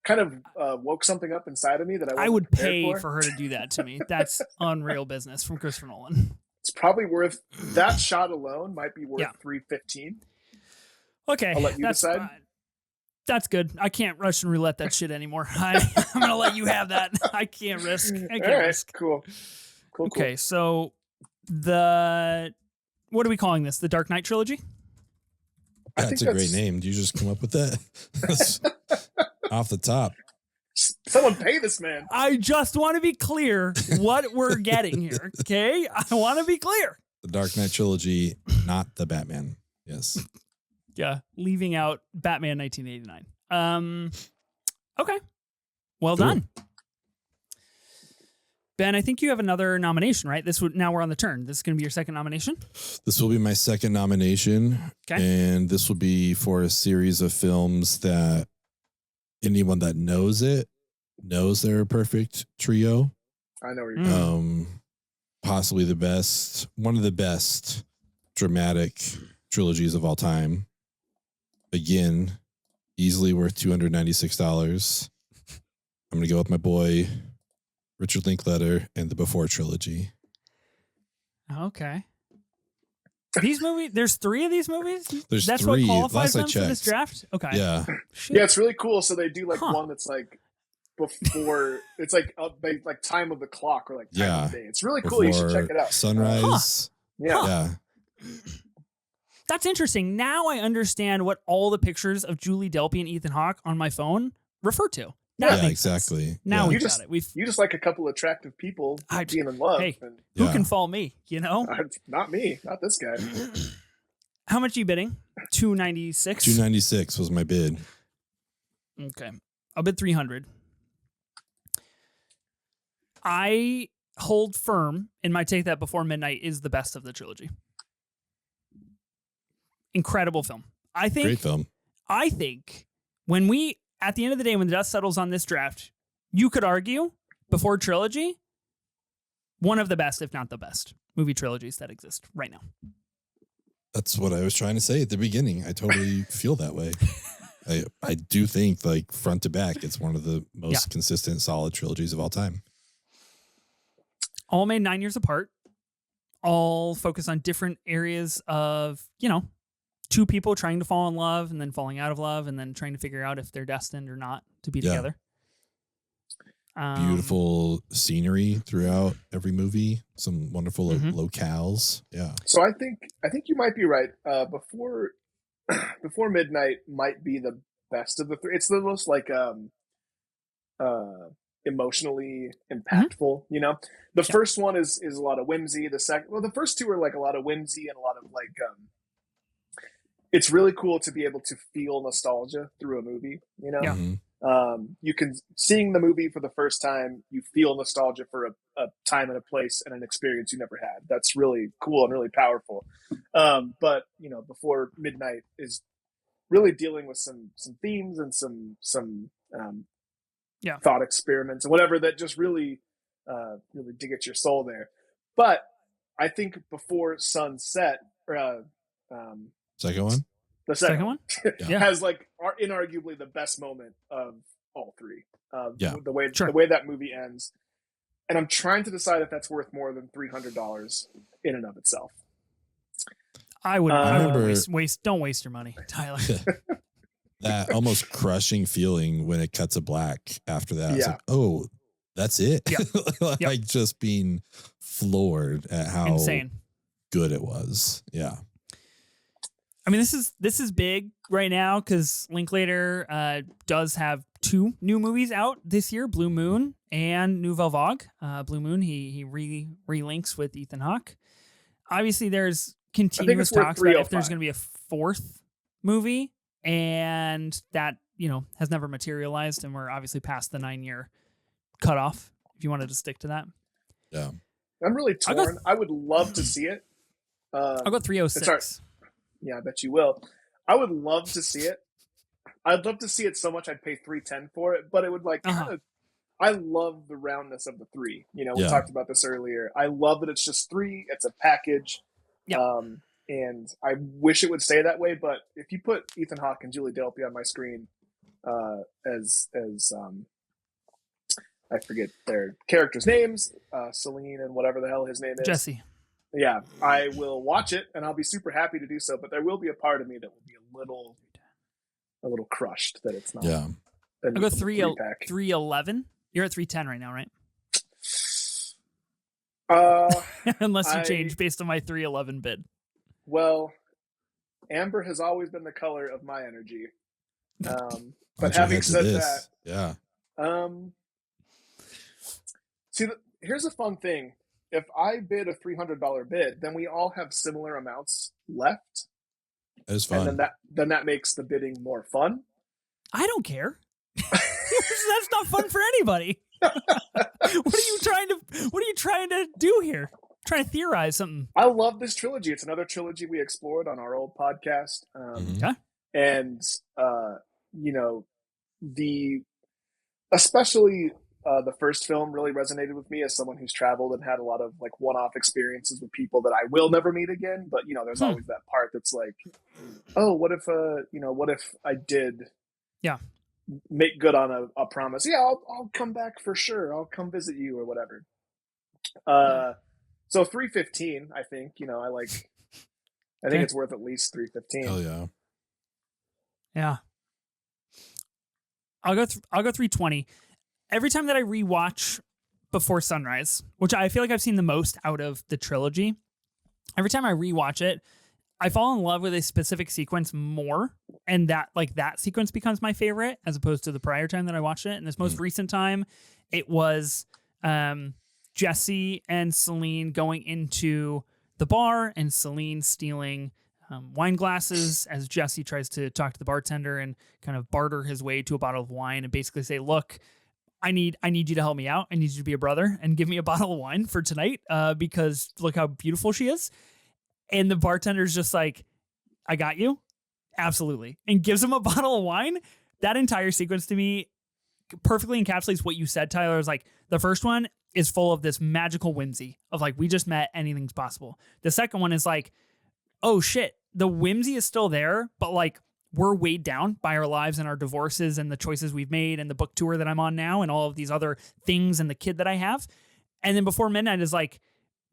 kind of woke something up inside of me that I would pay for her to do that to me. That's unreal business from Christopher Nolan. It's probably worth that shot alone. Might be worth $315. Okay, I'll let you decide. That's good. I can't Russian roulette that shit anymore. I'm gonna let you have that. I can't risk. Risk. Cool. Okay, so what are we calling this? The Dark Knight trilogy? That's a great name. Do you just come up with that? That's off the top. Someone pay this man. I just want to be clear what we're getting here. Okay, I want to be clear. The Dark Knight trilogy, not the Batman. Yes. Yeah, leaving out Batman 1989. Okay. Well done. Ben, I think you have another nomination, right? Now we're on the turn. This is going to be your second nomination? This will be my second nomination. Okay. And this will be for a series of films that anyone that knows it knows they're a perfect trio. I know where you're possibly one of the best dramatic trilogies of all time. Again, easily worth $296. I'm going to go with my boy, Richard Linklater, and the Before trilogy. Okay. These movies, there's 3 of these movies? That's 3. What qualifies them for this draft? Okay. Yeah. Yeah, it's really cool. So they do one that's like before, it's like time of the clock or time of the day. It's really cool. You should check it out. Sunrise. Yeah. That's interesting. Now I understand what all the pictures of Julie Delpy and Ethan Hawke on my phone refer to. That makes exactly. Sense. Now we got it. You just like a couple attractive people being in love. Hey, who can fault me? Not me. Not this guy. How much are you bidding? 296. 296 was my bid. Okay, I'll bid 300. I hold firm in my take that Before Midnight is the best of the trilogy. Incredible film. Great film. I think at the end of the day, when the dust settles on this draft, you could argue Before Trilogy, one of the best, if not the best, movie trilogies that exist right now. That's what I was trying to say at the beginning. I totally feel that way. I do think front to back, it's one of the most consistent, solid trilogies of all time. All made 9 years apart. All focus on different areas of, 2 people trying to fall in love and then falling out of love and then trying to figure out if they're destined or not to be together. Beautiful scenery throughout every movie. Some wonderful locales. Yeah. So I think you might be right. Before Midnight might be the best of the three. It's the most like emotionally impactful. You know, the first one is a lot of whimsy. The first two are like a lot of whimsy and a lot of like. It's really cool to be able to feel nostalgia through a movie. You know. Yeah. You can seeing the movie for the first time, you feel nostalgia for a time and a place and an experience you never had. That's really cool and really powerful. But you know, Before Midnight is really dealing with some themes and some thought experiments and whatever that just really dig at your soul there. But I think Before Sunset, Second one. The second one Yeah. has like inarguably the best moment of all three. The way that movie ends, and I'm trying to decide if that's worth more than $300 in and of itself. I wouldn't waste. Don't waste your money, Tyler. That almost crushing feeling when it cuts to black after that. It's like, oh, that's it. Yeah. Like just being floored at how insane good it was. Yeah. I mean, this is big right now because Linklater does have 2 new movies out this year: Blue Moon and Nouvelle Vague. Blue Moon, he relinks with Ethan Hawke. Obviously, there's continuous talks about if there's going to be a 4th movie, and that has never materialized, and we're obviously past the 9-year cutoff. If you wanted to stick to that, yeah, I'm really torn. I would love to see it. I'll go 306. Yeah, I bet you will. I would love to see it. I'd love to see it so much I'd pay $310 for it, but it would like kind of. I love the roundness of the 3. You know, we talked about this earlier. I love that it's just 3. It's a package. Yeah. And I wish it would stay that way, but if you put Ethan Hawke and Julie Delpy on my screen as I forget their characters' names, Celine and whatever the hell his name is. Jesse. Yeah, I will watch it and I'll be super happy to do so, but there will be a part of me that will be a little crushed that it's not. Yeah. I'll go 311. You're at 310 right now, right? Unless you change based on my 311 bid. Well, amber has always been the color of my energy. But having said that, yeah. See, here's a fun thing. If I bid a $300 bid, then we all have similar amounts left. It's fun. And then that makes the bidding more fun. I don't care. That's not fun for anybody. What are you trying to do here? Trying to theorize something. I love this trilogy. It's another trilogy we explored on our old podcast. And especially the first film really resonated with me as someone who's traveled and had a lot of like one-off experiences with people that I will never meet again. But there's always that part that's like, oh, what if I did make good on a promise? Yeah, I'll come back for sure. I'll come visit you or whatever. So 315, I think, I think it's worth at least 315. Oh yeah. Yeah. I'll go 320. Every time that I rewatch Before Sunrise, which I feel like I've seen the most out of the trilogy, every time I rewatch it, I fall in love with a specific sequence more, and that sequence becomes my favorite as opposed to the prior time that I watched it. And this most recent time, it was Jesse and Celine going into the bar and Celine stealing wine glasses as Jesse tries to talk to the bartender and kind of barter his way to a bottle of wine and basically say, look, I need you to help me out. I need you to be a brother and give me a bottle of wine for tonight because look how beautiful she is. And the bartender's just like, I got you. Absolutely. And gives him a bottle of wine. That entire sequence to me perfectly encapsulates what you said, Tyler. Is like the first one is full of this magical whimsy of like, we just met, anything's possible. The second one is like, oh shit, the whimsy is still there, but like we're weighed down by our lives and our divorces and the choices we've made and the book tour that I'm on now and all of these other things and the kid that I have. And then Before Midnight is like,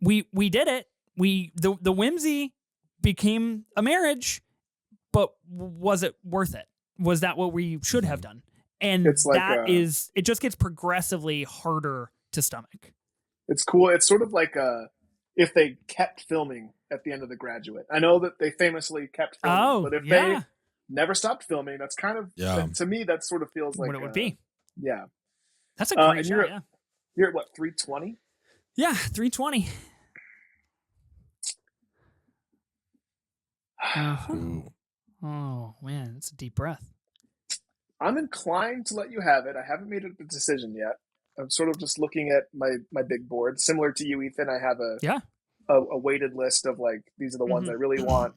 we did it. The whimsy became a marriage, but was it worth it? Was that what we should have done? And It's like it just gets progressively harder to stomach. It's cool. It's sort of like if they kept filming at the end of The Graduate. I know that they famously kept filming, but if they never stopped filming, that's kind of to me that sort of feels like what it would be. Yeah, that's a great show. You're at what, 320? Yeah, 320. Oh man, it's a deep breath. I'm inclined to let you have it. I haven't made a decision yet. I'm sort of just looking at my big board. Similar to you, Ethan, I have a weighted list of like, these are the ones I really want,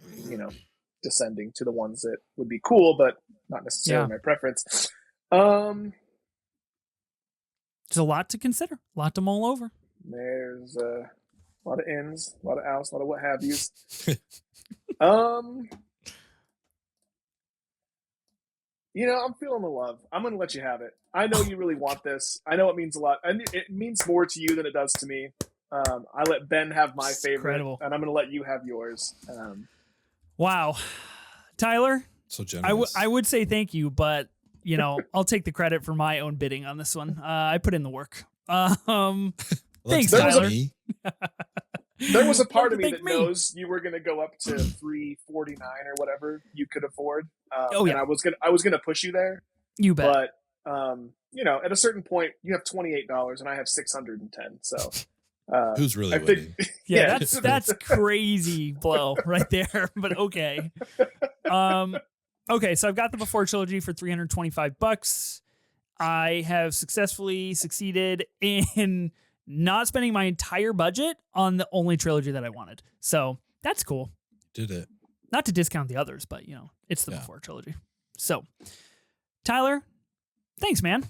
descending to the ones that would be cool, but not necessarily my preference. There's a lot to consider, a lot to mull over. There's a lot of ins, a lot of outs, a lot of what have yous. I'm feeling the love. I'm going to let you have it. I know you really want this. I know it means a lot. It means more to you than it does to me. I let Ben have my favorite, and I'm going to let you have yours. Wow. Tyler, so generous. I would say thank you, but, I'll take the credit for my own bidding on this one. I put in the work. Thanks, Tyler. There was a part of me that knows you were going to go up to $349 or whatever you could afford. And I was gonna push you there. You bet. But at a certain point, you have $28 and I have $610. So who's really winning? Yeah, that's crazy blow right there. But okay. Okay, so I've got the Before trilogy for $325. I have successfully succeeded in not spending my entire budget on the only trilogy that I wanted. So that's cool. Did it. Not to discount the others, but, it's the Before trilogy. So, Tyler, thanks, man.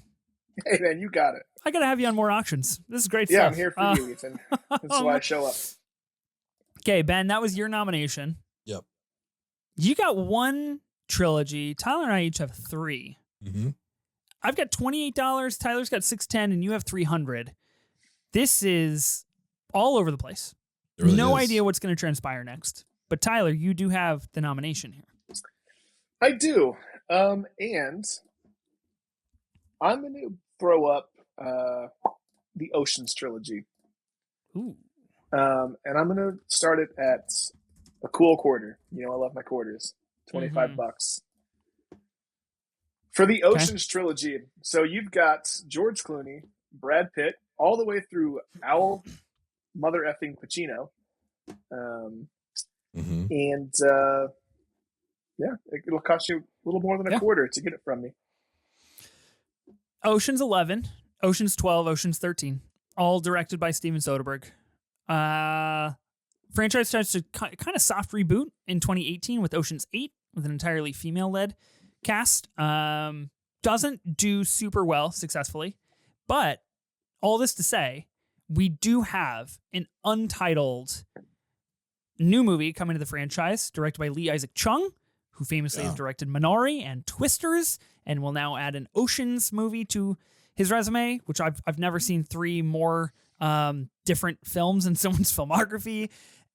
Hey, man, you got it. I got to have you on more auctions. This is great stuff. Yeah, I'm here for you, Ethan. That's why I show up. Okay, Ben, that was your nomination. Yep. You got one trilogy. Tyler and I each have 3. Mm-hmm. I've got $28. Tyler's got $610, and you have $300. This is all over the place. Really no idea what's going to transpire next. But Tyler, you do have the nomination here. I do. And I'm going to throw up the Oceans trilogy. Ooh. And I'm going to start it at a cool quarter. I love my quarters. $25. For the Oceans trilogy, so you've got George Clooney, Brad Pitt, all the way through Al Mother Effing Pacino. And it'll cost you a little more than a quarter to get it from me. Ocean's 11, Ocean's 12, Ocean's 13, all directed by Steven Soderbergh. Franchise starts a kind of soft reboot in 2018 with Ocean's 8 with an entirely female-led cast. Doesn't do super well successfully, but all this to say, we do have an untitled new movie coming to the franchise, directed by Lee Isaac Chung, who famously has directed Minari and Twisters, and will now add an Oceans movie to his resume, which I've never seen 3 more different films in someone's filmography,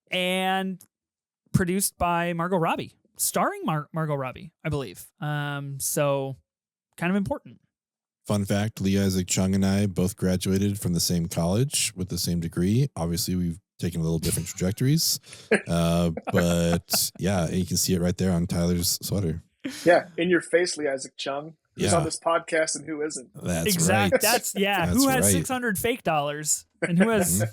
and produced by Margot Robbie, starring Margot Robbie, I believe. So kind of important. Fun fact, Lee Isaac Chung and I both graduated from the same college with the same degree. Obviously, we've taken a little different trajectories. But yeah, you can see it right there on Tyler's sweater. Yeah, in your face, Lee Isaac Chung. Who's on this podcast and who isn't? That's right. That's who has 600 fake dollars and who has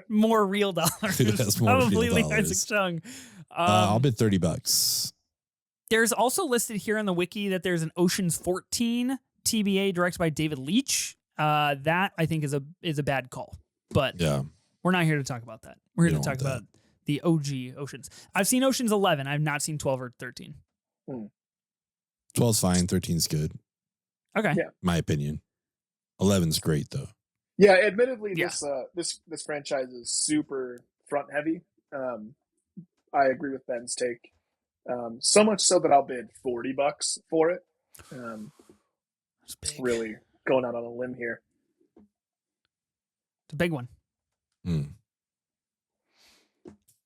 more real dollars? Who has more Probably real Lee dollars? Isaac Chung. I'll bid $30. There's also listed here in the wiki that there's an Ocean's 14 TBA directed by David Leitch. That I think is a bad call, but we're not here to talk about that. We're here to talk about the OG Oceans. I've seen Ocean's 11. I've not seen 12 or 13. 12's fine. 13's good. Okay. Yeah. My opinion. 11's great though. Yeah. Admittedly, this franchise is super front heavy. I agree with Ben's take. So much so that I'll bid $40 for it. It's really going out on a limb here. It's a big one.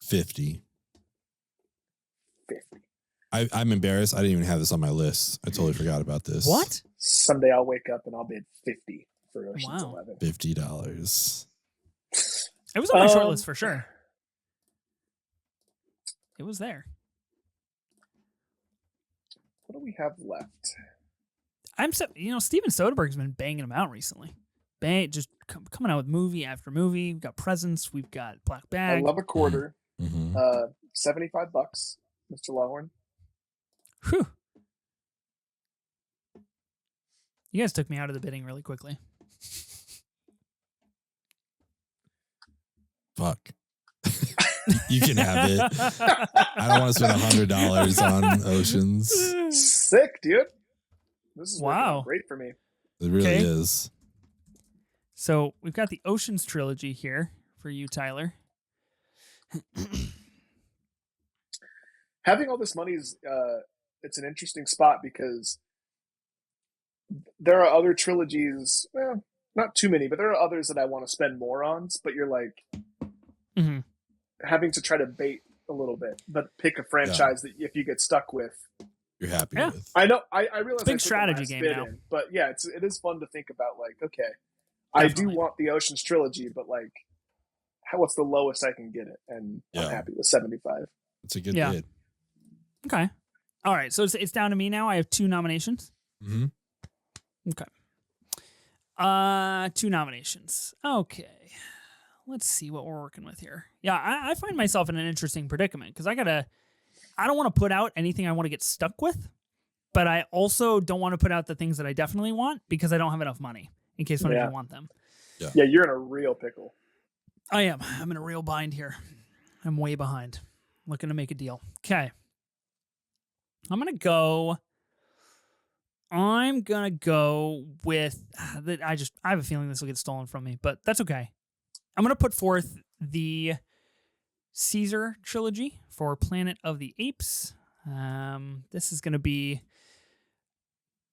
50. I'm embarrassed. I didn't even have this on my list. I totally forgot about this. What? Someday I'll wake up and I'll bid 50 for Ocean's Wow. 11. $50. It was on my short list for sure. It was there. What do we have left? Steven Soderbergh's been banging them out recently. Just coming out with movie after movie. We've got Presents. We've got Black Bag. I Love a Quarter. Mm-hmm. $75, Mr. Longhorn. Whew. You guys took me out of the bidding really quickly. Fuck. You can have it. I don't want to spend $100 on Oceans. Sick, dude. This is working Wow. out great for me. It really Okay. is. So we've got the Oceans trilogy here for you, Tyler. Having all this money is it's an interesting spot because there are other trilogies, well, not too many, but there are others that I want to spend more on. But you're like Mhm. having to try to bait a little bit, but pick a franchise that if you get stuck with, You're happy Yeah. with. I know. I realize Big I put the strategy last game bid now. in, but yeah, it is fun to think about. Like, okay, I do Definitely. want the Ocean's trilogy, but like, what's the lowest I can get it? And Yeah. I'm happy with 75. It's a good Yeah. bid. Okay. All right. So it's down to me now. I have 2 nominations. Mm-hmm. Okay. 2 nominations. Okay. Let's see what we're working with here. Yeah, I find myself in an interesting predicament because I don't want to put out anything I want to get stuck with, but I also don't want to put out the things that I definitely want because I don't have enough money in case one of Yeah. you want them. Yeah, you're in a real pickle. I am. I'm in a real bind here. I'm way behind. Looking to make a deal. Okay. I'm going to go with I have a feeling this will get stolen from me, but that's okay. I'm going to put forth the Caesar trilogy for Planet of the Apes. This is going to be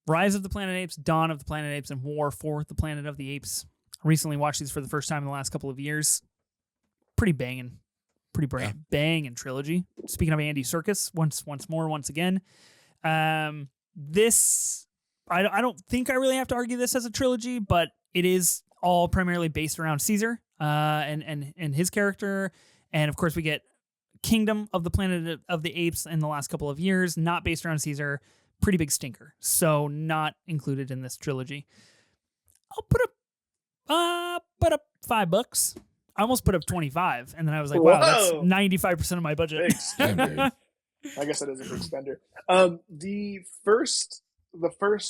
Rise of the Planet of the Apes, Dawn of the Planet of the Apes, and War for the Planet of the Apes. I recently watched these for the first time in the last couple of years. Pretty banging trilogy. Speaking of Andy Serkis, once again. This, I don't think I really have to argue this as a trilogy, but it is all primarily based around Caesar and his character. And of course, we get Kingdom of the Planet of the Apes in the last couple of years, not based around Caesar. Pretty big stinker. So not included in this trilogy. I'll put up $5. I almost put up 25, and then I was like, wow, that's 95% of my budget. Big spender. I guess that is a big spender. The first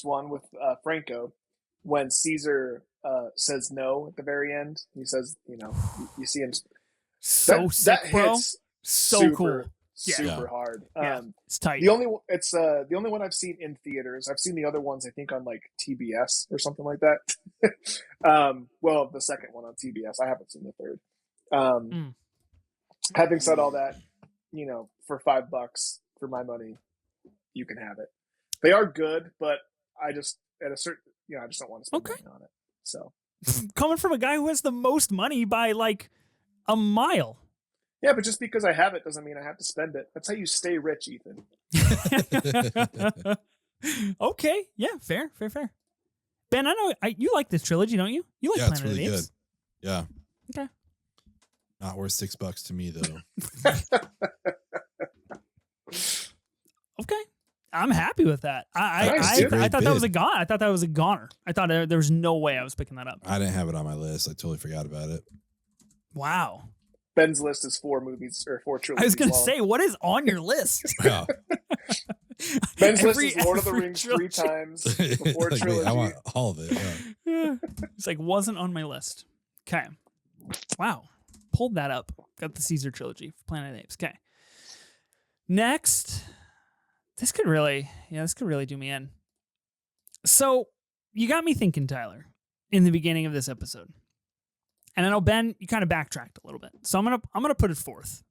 one with Franco, when Caesar says no at the very end, he says, you see him. So sick, that bro. hits So super, cool. super hard. Yeah, it's tight. The only one I've seen in theaters. I've seen the other ones, I think, on like TBS or something like that. Well, the second one on TBS. I haven't seen the third. Having said all that, for $5 for my money, you can have it. They are good, but I just at a certain, I just don't want to spend money on it. So coming from a guy who has the most money by like a mile. Yeah, but just because I have it doesn't mean I have to spend it. That's how you stay rich, Ethan. Okay, yeah, fair. Ben, I know you like this trilogy, don't you? You like Yeah, Planet it's really of the Apes. good. Yeah. Okay. Not worth $6 to me though. Okay. I'm happy with that. I Great thought that was bid. a goner. I thought that was a goner. I thought there was no way I was picking that up. I didn't have it on my list. I totally forgot about it. Wow. Ben's list is 4 movies or 4 trilogies. I was going to long. say, what is on your list? Wow. Ben's list is Lord of the Rings trilogy. 3 times before Like, trilogy. wait, I want all of it. Yeah. Yeah. It's like, wasn't on my list. Okay. Wow. Pulled that up. Got the Caesar trilogy for Planet of the Apes. Okay. Next. This could really do me in. So you got me thinking, Tyler, in the beginning of this episode. And I know, Ben, you kind of backtracked a little bit. So I'm gonna put it forth.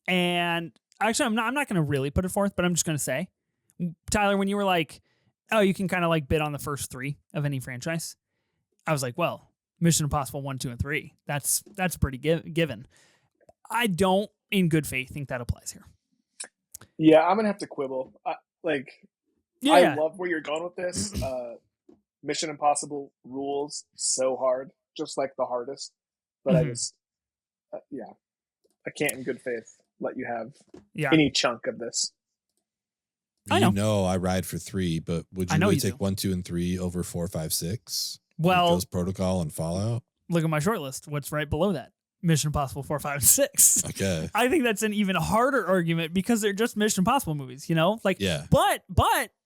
And actually, I'm not gonna really put it forth, but I'm just gonna say, Tyler, when you were like, oh, you can kind of like bid on the first 3 of any franchise, I was like, well, Mission Impossible 1, 2, and 3. That's pretty given. I don't, in good faith, think that applies here. Yeah, I'm gonna have to quibble. I Yeah. love where you're going with this. Mission Impossible rules so hard, just like the hardest. But I just, yeah, I can't in good faith let you have any chunk of this. I know. I ride for 3, but would you really take 1, 2, and 3 over 4, 5, 6? Well, Ghost Protocol and Fallout. Look at my short list. What's right below that? Mission Impossible 4, 5, and 6. Okay. I think that's an even harder argument because they're just Mission Impossible movies, you know? Like, yeah. But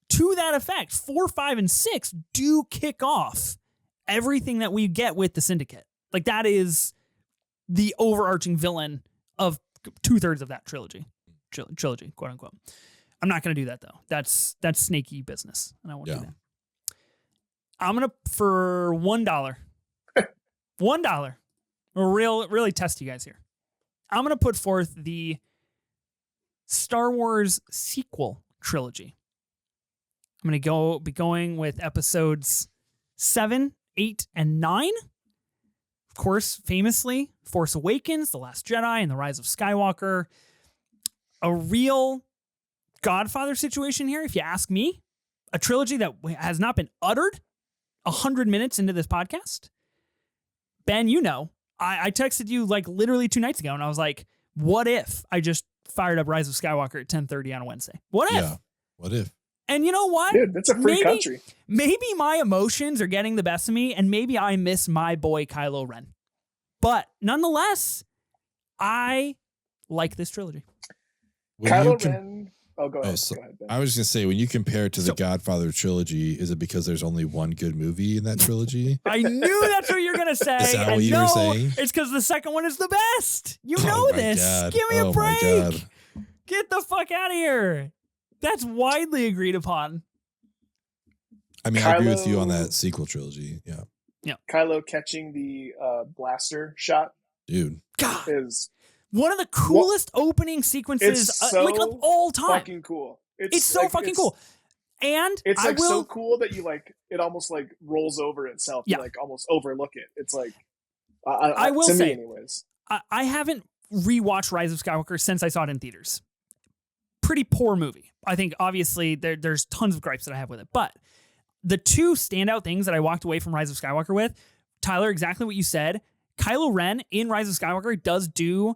to that effect, 4, 5, and 6 do kick off everything that we get with the Syndicate. Like, that is the overarching villain of 2/3 of that trilogy, quote unquote. I'm not going to do that though. That's snaky business, and I won't do that. I'm gonna for $1. $1. Really test you guys here. I'm gonna put forth the Star Wars sequel trilogy. I'm gonna be going with episodes 7, 8, and 9. Of course, famously, Force Awakens, The Last Jedi, and The Rise of Skywalker. A real Godfather situation here, if you ask me. A trilogy that has not been uttered 100 minutes into this podcast. Ben, you know, I texted you like literally 2 nights ago, and I was like, what if I just fired up Rise of Skywalker at 10:30 on a Wednesday? What if? Yeah, what if? And you know what? Dude, that's a free country. Maybe my emotions are getting the best of me, and maybe I miss my boy Kylo Ren. But nonetheless, I like this trilogy. Kylo Ren. Oh, go ahead. Go ahead, Ben. I was going to say, when you compare it to the Godfather trilogy, is it because there's only one good movie in that trilogy? I knew that's what you're going to say. Is that what you were saying? It's because the second one is the best. You know this. God. Give me a break. My God. Get the fuck out of here. That's widely agreed upon. I mean, I agree with you on that sequel trilogy. Yeah. Kylo catching the blaster shot. Dude. God. Is one of the coolest opening sequences like of all time. Fucking cool. It's so like, fucking cool. And it's like so cool that you like it almost like rolls over itself. You like almost overlook it. It's like I will say, anyways. I haven't rewatched Rise of Skywalker since I saw it in theaters. Pretty poor movie. I think obviously there's tons of gripes that I have with it, but the 2 standout things that I walked away from Rise of Skywalker with, Tyler, exactly what you said. Kylo Ren in Rise of Skywalker does do.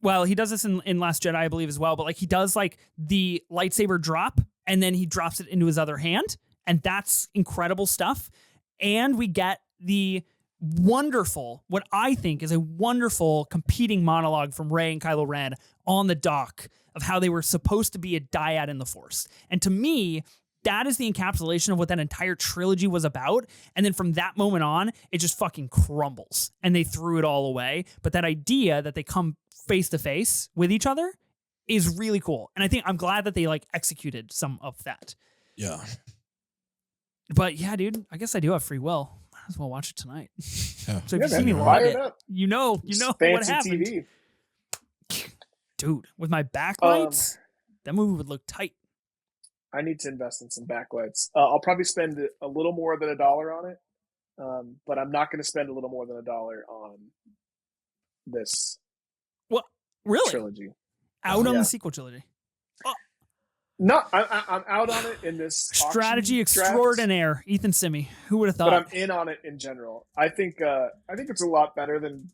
Well, he does this in Last Jedi, I believe, as well. But like he does like the lightsaber drop, and then he drops it into his other hand, and that's incredible stuff. And we get the wonderful, what I think is a wonderful competing monologue from Rey and Kylo Ren on the dock of how they were supposed to be a dyad in the Force. And to me, that is the encapsulation of what that entire trilogy was about. And then from that moment on, it just fucking crumbles and they threw it all away. But that idea that they come face to face with each other is really cool. And I think I'm glad that they like executed some of that. Yeah. But yeah, dude, I guess I do have free will. Might as well watch it tonight. Yeah. So if you see me log it, you know what happened. TV. Dude, with my backlights, that movie would look tight. I need to invest in some backlights. I'll probably spend a little more than $1 on it, but I'm not going to spend a little more than $1 on this. What? Really? Trilogy. Out on the sequel trilogy. Oh. No, I'm out on it in this strategy extraordinaire. Draft. Ethan Simi. Who would have thought? But I'm in on it in general. I think it's a lot better than.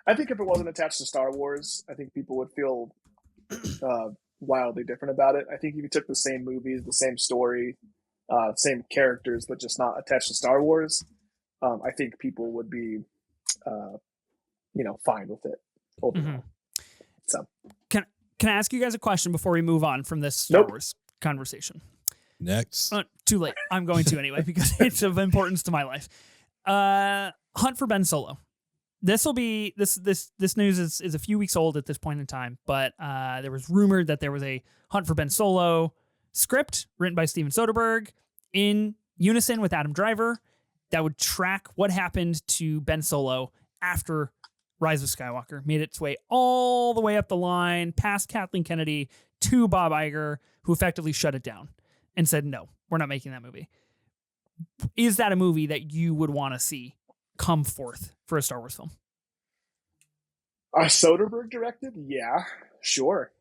I think if it wasn't attached to Star Wars, I think people would feel wildly different about it. I think if you took the same movies, the same story, same characters, but just not attached to Star Wars, I think people would be, fine with it overall. Mm-hmm. So, can I ask you guys a question before we move on from this Star Wars conversation? Next. Too late. I'm going to anyway because it's of importance to my life. Hunt for Ben Solo. This news is a few weeks old at this point in time, but there was rumored that there was a Hunt for Ben Solo script written by Steven Soderbergh in unison with Adam Driver that would track what happened to Ben Solo after Rise of Skywalker, made its way all the way up the line, past Kathleen Kennedy to Bob Iger, who effectively shut it down and said, no, we're not making that movie. Is that a movie that you would want to see come forth for a Star Wars film? Soderbergh directed? Yeah, sure.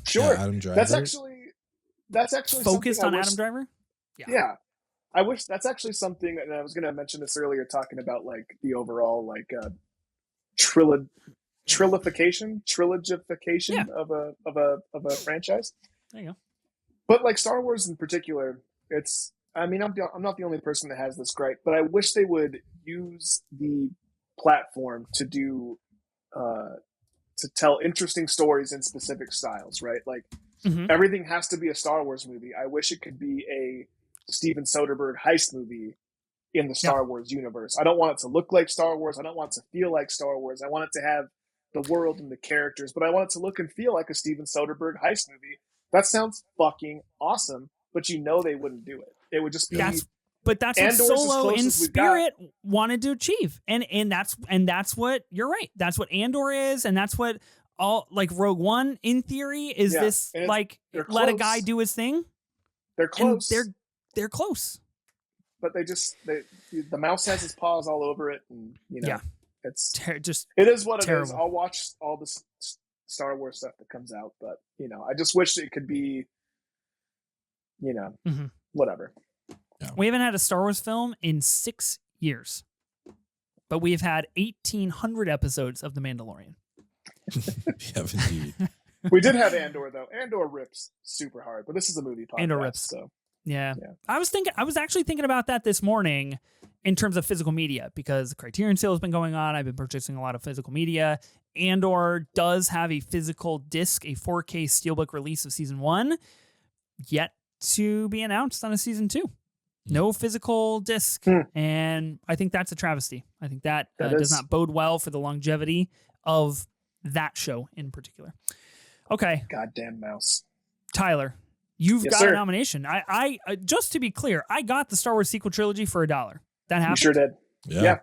Sure. Yeah, Adam Driver. That's actually Focused on something Adam Driver. Yeah. I wish that's actually something, and I was going to mention this earlier, talking about like the overall like trilogification of a franchise. There you go. But like Star Wars in particular, I'm not the only person that has this gripe, but I wish they would use the platform to do to tell interesting stories in specific styles, right? Like everything has to be a Star Wars movie. I wish it could be a Steven Soderbergh heist movie in the Star Wars universe. I don't want it to look like Star Wars. I don't want it to feel like Star Wars. I want it to have the world and the characters, but I want it to look and feel like a Steven Soderbergh heist movie. That sounds fucking awesome, but they wouldn't do it. It would just be. But that's what Solo in Spirit wanted to achieve, and that's what you're right. That's what Andor is, and that's what all like Rogue One in theory is. This like let a guy do his thing. They're close. They're close, but the mouse has his paws all over it, and it's it is what it is. I'll watch all this Star Wars stuff that comes out, but I just wish it could be, whatever. Yeah. We haven't had a Star Wars film in 6 years, but we've had 1,800 episodes of The Mandalorian. We have indeed. We did have Andor though. Andor rips super hard, but this is a movie podcast. Andor rips. So yeah. I was actually thinking about that this morning in terms of physical media, because the Criterion sale has been going on. I've been purchasing a lot of physical media. Andor does have a physical disc, a 4K steelbook release of season 1, yet to be announced on a season 2. No physical disc, and I think that's a travesty. I think that does not bode well for the longevity of that show in particular. Okay. Goddamn mouse. Tyler, you've got a nomination. I just to be clear, I got the Star Wars sequel trilogy for $1. That happened? You sure did. Yeah.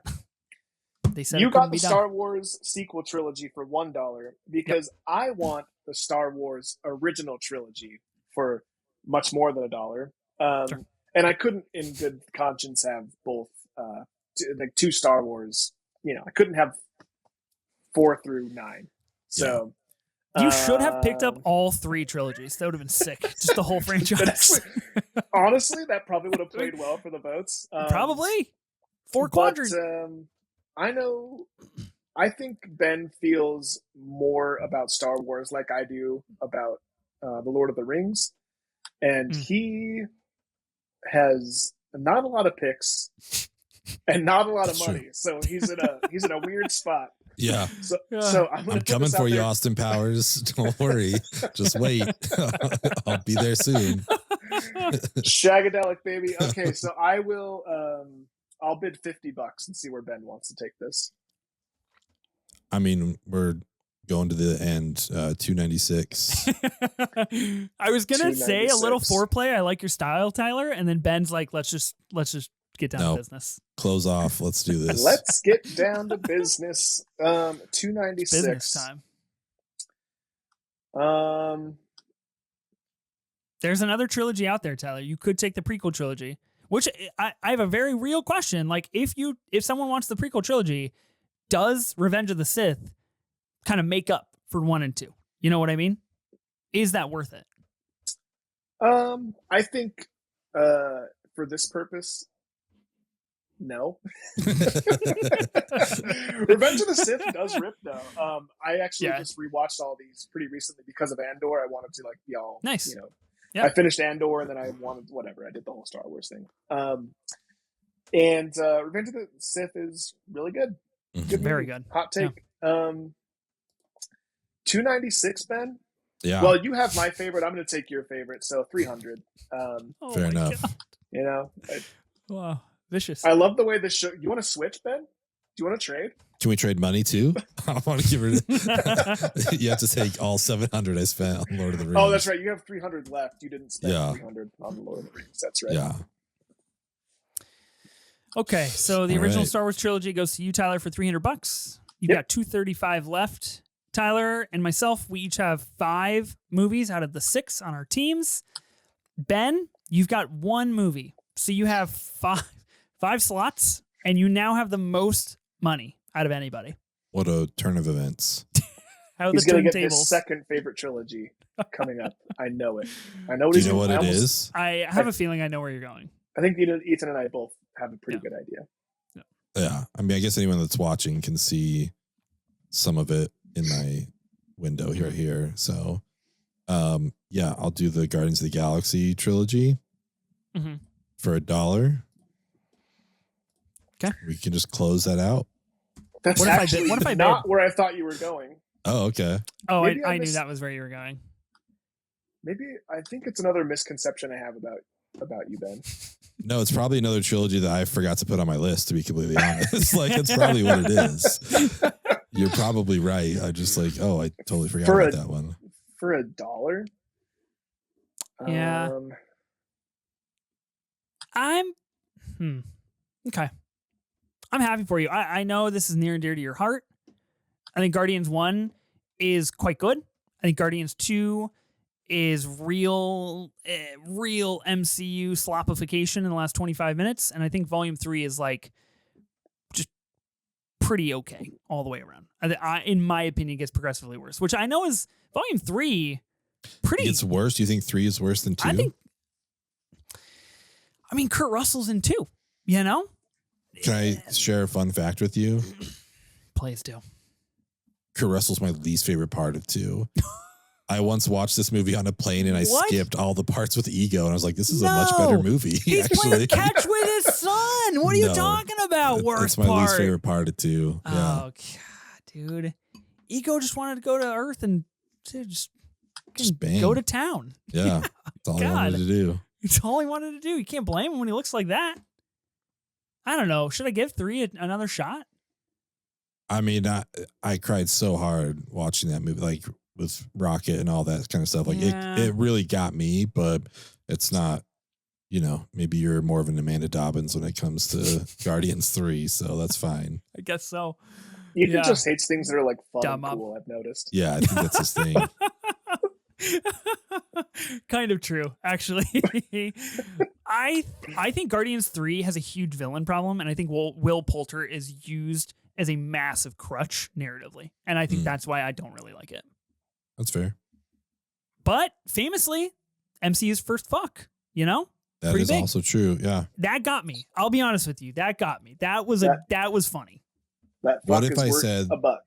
They said you got the Star Wars sequel trilogy for $1 because I want the Star Wars original trilogy for much more than $1. Sure. And I couldn't, in good conscience, have both, like 2 Star Wars. I couldn't have 4 through 9. So you should have picked up all 3 trilogies. That would have been sick. Just the whole franchise. Honestly, that probably would have played well for the votes. Probably 4 quadrants. I think Ben feels more about Star Wars like I do about the Lord of the Rings, and he has not a lot of picks and not a lot of money, so he's in a weird spot. Yeah. So I'm coming for you, Austin Powers. Don't worry, just wait. I'll be there soon. Shagadelic, baby. Okay, so I will. I'll bid $50 and see where Ben wants to take this. I mean, we're going to the end. 296. I was gonna say a little foreplay. I like your style, Tyler, and then Ben's like, let's just get down to business. Close off. Let's do this. Let's get down to business. 296. Business time. There's another trilogy out there, Tyler. You could take the prequel trilogy, which I have a very real question. Like, if someone wants the prequel trilogy, does Revenge of the Sith kind of make up for 1 and 2? You know what I mean? Is that worth it? I think for this purpose, no. Revenge of the Sith does rip though. I actually just rewatched all these pretty recently because of Andor. I wanted to be all nice. I finished Andor and then I wanted whatever. I did the whole Star Wars thing. And Revenge of the Sith is really good. Good, very good. Hot take. Yeah. 296, Ben. Yeah. Well, you have my favorite. I'm going to take your favorite. So 300. Fair enough. God. Wow. Vicious. I love the way this show. You want to switch, Ben? Do you want to trade? Can we trade money too? I want to give her. You have to take all 700 I spent on Lord of the Rings. Oh, that's right. You have 300 left. You didn't spend 300 on the Lord of the Rings. That's right. Yeah. Okay, so the original Star Wars trilogy goes to you, Tyler, for $300. You've got 235 left. Tyler and myself, we each have 5 movies out of the 6 on our teams. Ben, you've got 1 movie, so you have 5 slots, and you now have the most money out of anybody. What a turn of events. How He's the gonna get turntables. his second favorite trilogy coming up. I know it. I know what Do he's you know gonna what it almost- is? I have a feeling I know where you're going. I think Ethan and I both have a pretty good idea. Yeah. I mean, I guess anyone that's watching can see some of it in my window here. So, yeah, I'll do the Guardians of the Galaxy trilogy for $1. Okay. We can just close that out. That's What if I actually bid- what if I not bid? where I thought you were going. Oh, okay. Oh, Maybe I I knew missed- that was where you were going. Maybe I think it's another misconception I have about you, Ben. No, it's probably another trilogy that I forgot to put on my list, to be completely honest. Like, that's probably what it is. You're probably right. I just like, oh, I totally forgot about that one. For $1? Yeah. I'm okay. I'm happy for you. I know this is near and dear to your heart. I think Guardians 1 is quite good. I think Guardians 2 is real MCU slopification in the last 25 minutes. And I think Volume 3 is like just pretty okay all the way around. In my opinion, it gets progressively worse, which I know is Volume 3 pretty. It's worse. Do you think 3 is worse than 2? I mean, Kurt Russell's in 2, you know? Can I share a fun fact with you? Please do. Kurt Russell's my least favorite part of 2. I once watched this movie on a plane and I skipped all the parts with Ego, and I was like, this is a much better movie. He's playing catch with his son. What are you talking about? Worst part. It's my part. least favorite part of 2. Oh, Yeah. God, dude. Ego just wanted to go to Earth and just bang. go to town. Yeah. That's all I wanted to do. It's all he wanted to do. You can't blame him when he looks like that. I don't know. Should I give 3 another shot? I mean, I cried so hard watching that movie, like with Rocket and all that kind of stuff. Like it really got me, but it's not, maybe you're more of an Amanda Dobbins when it comes to Guardians 3. So that's fine. I guess so. Ethan just hates things that are like fun and cool, I've noticed. Yeah, I think that's his thing. Kind of true, actually. I think Guardians 3 has a huge villain problem, and I think Will Poulter is used as a massive crutch narratively, and I think that's why I don't really like it. That's fair. But famously, MCU's first fuck, That Pretty is big. also true. Yeah. That got me. I'll be honest with you. That got me. That was funny. That What fuck if is I worth said $1?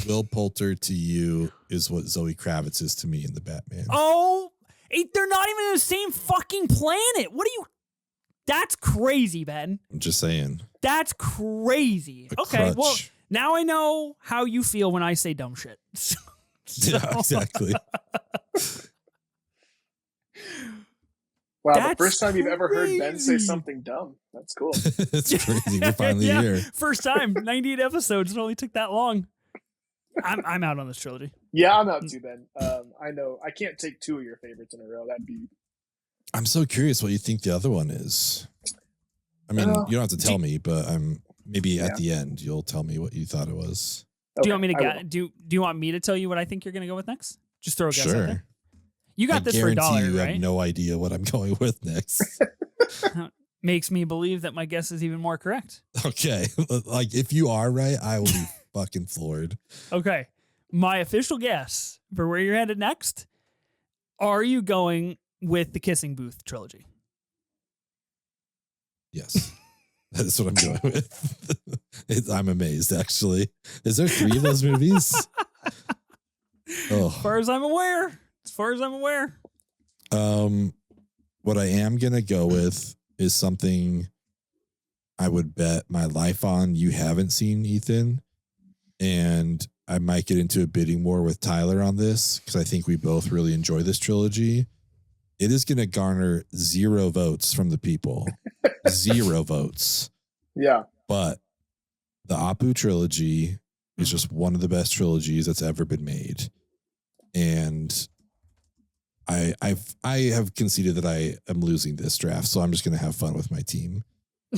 Will Poulter to you is what Zoe Kravitz is to me in the Batman? Oh, they're not even in the same fucking planet. That's crazy, Ben. I'm just saying. That's crazy. Okay, well, now I know how you feel when I say dumb shit. Yeah, exactly. Wow, That's the first time you've ever heard Ben say crazy. something dumb. That's cool. It's crazy. We're finally here. First time, 98 episodes. It only took that long. I'm out on this trilogy. Yeah, I'm out too, Ben. I know I can't take 2 of your favorites in a row. That'd be. I'm so curious what you think the other one is. I mean, you don't have to tell me, but maybe at the end you'll tell me what you thought it was. Do you want me to get? Do you want me to tell you what I think you're going to go with next? Just throw a guess out there. You got this for $1, you right? have no idea what I'm going with next. Makes me believe that my guess is even more correct. Okay. Like, if you are right, I will be fucking floored. Okay. My official guess for where you're headed next, are you going with the Kissing Booth trilogy? Yes. That is what I'm going with. I'm amazed, actually. Is there 3 of those movies? As far as I'm aware. What I am going to go with is something I would bet my life on you haven't seen, Ethan. And I might get into a bidding war with Tyler on this because I think we both really enjoy this trilogy. It is going to garner 0 votes from the people. 0 votes. Yeah. But the Apu trilogy is just one of the best trilogies that's ever been made. And I have conceded that I am losing this draft, so I'm just going to have fun with my team.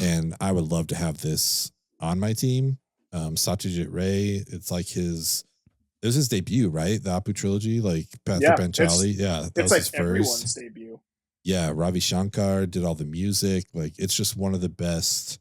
And I would love to have this on my team. Satyajit Ray, it's like it was his debut, right? The Apu trilogy, like Pather Panchali. Yeah, that was like his first. Everyone's debut. Yeah, Ravi Shankar did all the music. Like, it's just one of the best.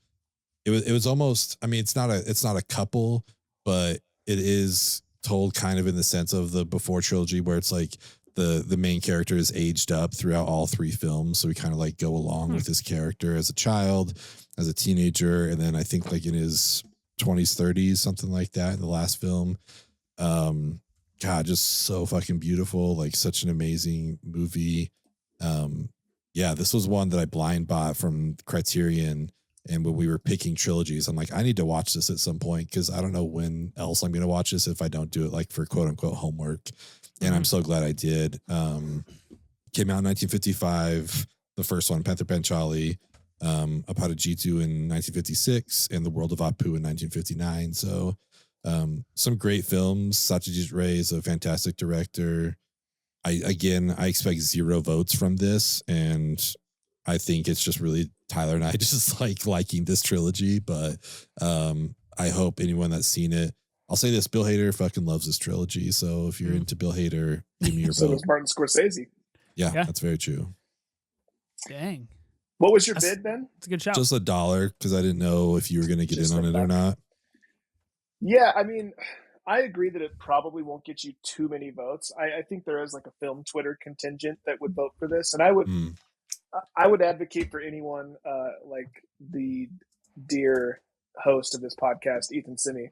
It was almost. I mean, it's not a couple, but it is told kind of in the sense of the before trilogy, where it's like the main character is aged up throughout all three films. So we kind of like go along with his character as a child, as a teenager, and then I think like in his 20s, 30s, something like that in the last film. God, just so fucking beautiful. Like such an amazing movie. Yeah, this was one that I blind bought from Criterion. And when we were picking trilogies, I'm like, I need to watch this at some point because I don't know when else I'm going to watch this if I don't do it like for quote unquote homework. And I'm so glad I did. Came out in 1955. The first one, Panther Panchali, Apadajitu in 1956, and The World of Apu in 1959. So some great films. Satyajit Ray is a fantastic director. I expect 0 votes from this, and I think it's just really Tyler and I just like liking this trilogy. But I hope anyone that's seen it, I'll say this: Bill Hader fucking loves this trilogy. So if you're into Bill Hader, give me your so vote. does Martin Scorsese. Yeah, that's very true. Dang. What was your bid, Ben? It's a good shout. Just $1 because I didn't know if you were going to get in on it or not. Yeah, I mean, I agree that it probably won't get you too many votes. I think there is like a film Twitter contingent that would vote for this, and I would advocate for anyone like the dear host of this podcast, Ethan Sinney,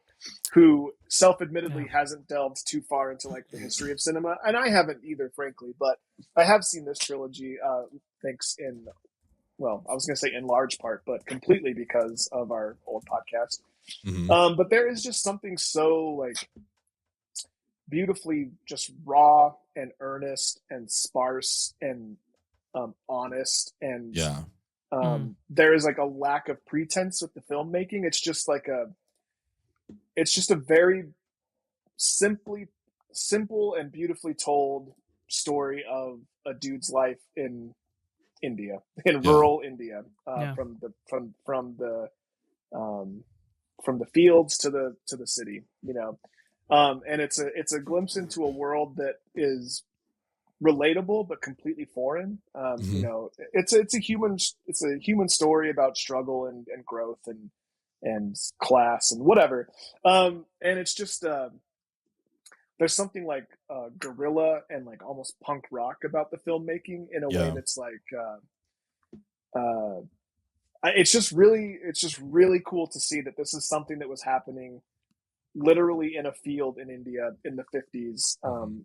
who self-admittedly hasn't delved too far into like the history of cinema, and I haven't either, frankly. But I have seen this trilogy, thanks in, well, I was going to say in large part, but completely because of our old podcast. But there is just something so like beautifully just raw and earnest and sparse and honest, and there is like a lack of pretense with the filmmaking. It's just a very simple and beautifully told story of a dude's life in India, in rural India, from the fields to the city, you know. And it's a glimpse into a world that is relatable but completely foreign. You know, it's a human story about struggle and growth and class and whatever. And it's just there's something like guerrilla and like almost punk rock about the filmmaking in a way that's like it's just really cool to see that this is something that was happening literally in a field in India in the 50s,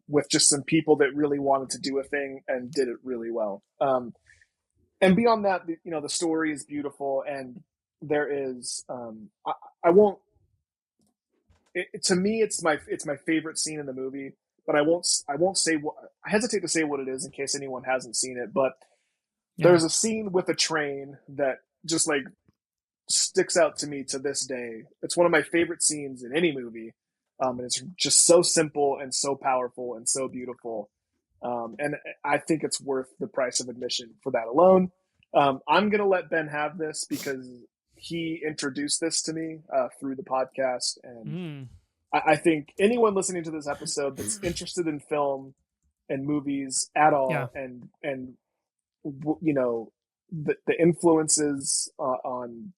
with just some people that really wanted to do a thing and did it really well. And beyond that, you know, the story is beautiful, and there is I won't. To me, it's my favorite scene in the movie, but I won't say what. I hesitate to say what it is in case anyone hasn't seen it. But there's a scene with a train that just like sticks out to me to this day. It's one of my favorite scenes in any movie, and it's just so simple and so powerful and so beautiful. And I think it's worth the price of admission for that alone. I'm gonna let Ben have this because he introduced this to me through the podcast, and I think anyone listening to this episode that's interested in film and movies at all, and you know the influences on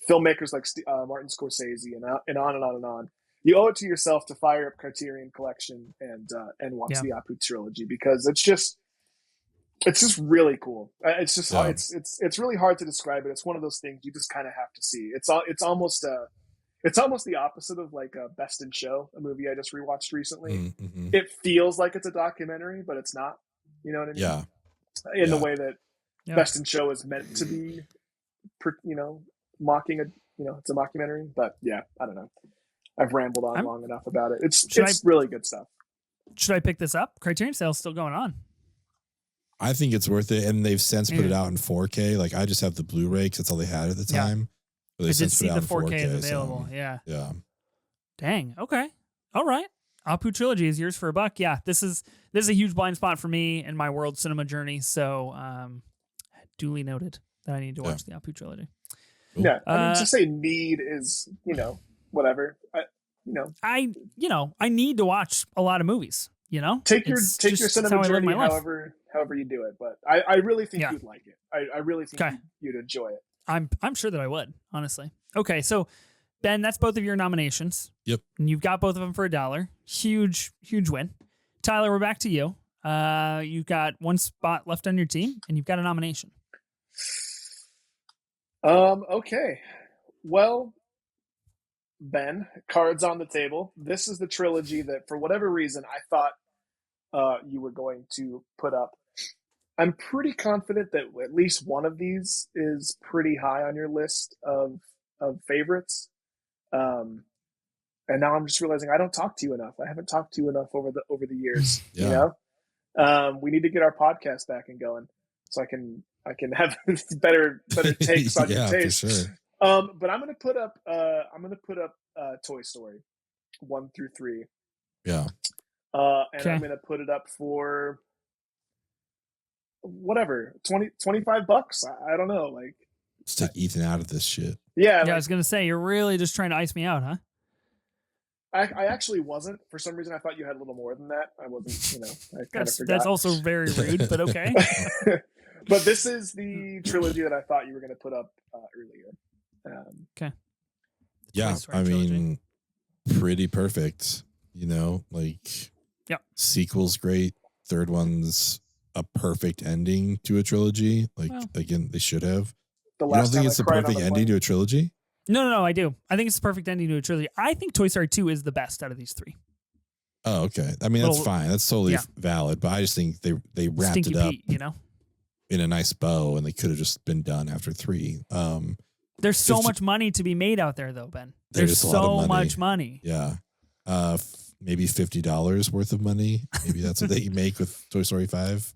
filmmakers like Martin Scorsese and on and on and on, you owe it to yourself to fire up Criterion Collection and watch the Apu trilogy, because it's just really cool. It's just it's really hard to describe it. It's one of those things you just kind of have to see. It's almost the opposite of like Best in Show, a movie I just rewatched recently. It feels like it's a documentary, but it's not. You know what I mean? In the way that Best in Show is meant to be, you know, mocking it's a mockumentary. But yeah, I don't know. I've rambled on long enough about it. It's really good stuff. Should I pick this up? Criterion sale's still going on. I think it's worth it, and they've since put it out in 4K. Like I just have the Blu-ray because that's all they had at the time. But I did see the 4K is available. So, yeah. Dang. Okay. All right. Apu Trilogy is yours for $1. Yeah. This is a huge blind spot for me in my world cinema journey. So, duly noted that I need to watch the Apu Trilogy. Cool. Yeah. I mean, to say need is, you know, whatever. I need to watch a lot of movies. You know, take your cinema journey however you do it. But I really think you'd like it. I really think you'd enjoy it. I'm sure that I would, honestly. Okay, so Ben, that's both of your nominations. Yep. And you've got both of them for $1. Huge win. Tyler, we're back to you. You've got one spot left on your team, and you've got a nomination. Okay. Well, Ben, cards on the table. This is the trilogy that, for whatever reason, I thought you were going to put up. I'm pretty confident that at least one of these is pretty high on your list of favorites. And now I'm just realizing I don't talk to you enough. I haven't talked to you enough over the years. Yeah. You know, we need to get our podcast back and going so I can have better takes on your taste. For sure. But I'm gonna put up Toy Story 1 through 3. Yeah. And I'm gonna put it up for whatever, $25. I don't know, like, let's take Ethan out of this shit. Yeah, I was gonna say, you're really just trying to ice me out, huh? I actually wasn't. For some reason, I thought you had a little more than that. I wasn't, I kind of forgot. That's also very rude, but okay. But this is the trilogy that I thought you were going to put up earlier. Okay. Yeah, I mean, pretty perfect. Like, sequel's great. Third one's a perfect ending to a trilogy. Like, again, they should have. You don't think it's the perfect ending to a trilogy? No, I do. I think it's the perfect ending to a trilogy. I think Toy Story 2 is the best out of these three. Oh, okay. I mean, that's fine. That's totally valid. But I just think they wrapped Stinky it up, Pete, in a nice bow, and they could have just been done after 3. There's so much money to be made out there, though, Ben. There's so much money. Yeah. Maybe $50 worth of money. Maybe that's what they make with Toy Story 5.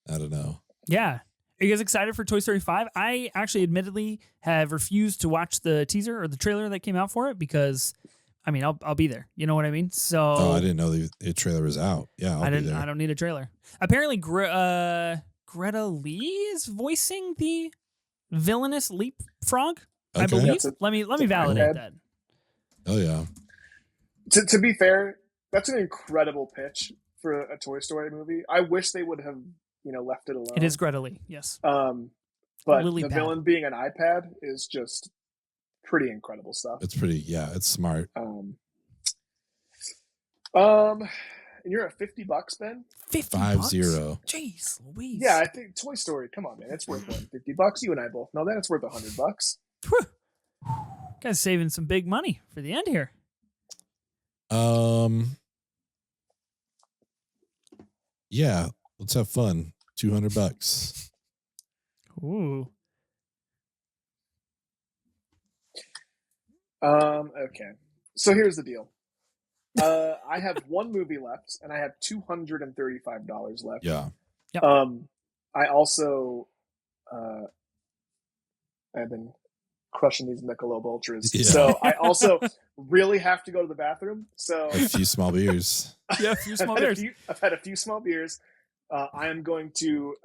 I don't know. Yeah. Are you guys excited for Toy Story 5? I actually admittedly have refused to watch the teaser or the trailer that came out for it because, I mean, I'll be there. You know what I mean? So I didn't know the trailer was out. Yeah, I'll be there. I don't need a trailer. Apparently, Greta Lee is voicing the villainous leapfrog. Okay. I believe. Let me validate that. Oh yeah. To be fair, that's an incredible pitch for a Toy Story movie. I wish they would have left it alone. It is Greta Lee, yes. But the villain being an iPad is just pretty incredible stuff. It's pretty, it's smart. And you're at $50, Ben? 50 50. Jeez Louise. Yeah, I think Toy Story. Come on, man, it's worth $50. You and I both know that it's worth $100. Guys, saving some big money for the end here. Yeah, let's have fun. $200. Ooh. Okay. So here's the deal. I have one movie left, and I have $235 left. Yeah. Yep. I also, I've been crushing these Michelob Ultras, so I also really have to go to the bathroom. So a few small beers. Yeah, a few small beers. I've had a few small beers. I am going to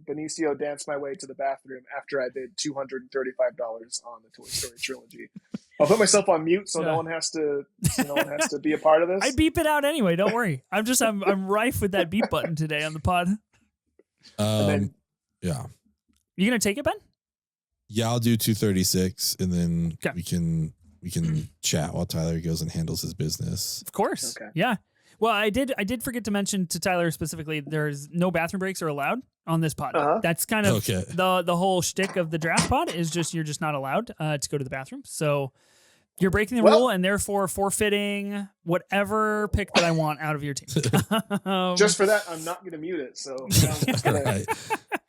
Benicio dance my way to the bathroom after I bid $235 on the Toy Story trilogy. I'll put myself on mute so no one has to be a part of this. I beep it out anyway. Don't worry. I'm rife with that beep button today on the pod. Yeah. You gonna take it, Ben? Yeah, I'll do 236, and then we can chat while Tyler goes and handles his business. Of course. Okay. Yeah. Well, I did forget to mention to Tyler specifically, there's no bathroom breaks are allowed on this pod. Uh-huh. That's kind of the whole shtick of the draft pod is just you're just not allowed to go to the bathroom. So you're breaking the rule and therefore forfeiting whatever pick that I want out of your team. Just for that, I'm not going to mute it. So right.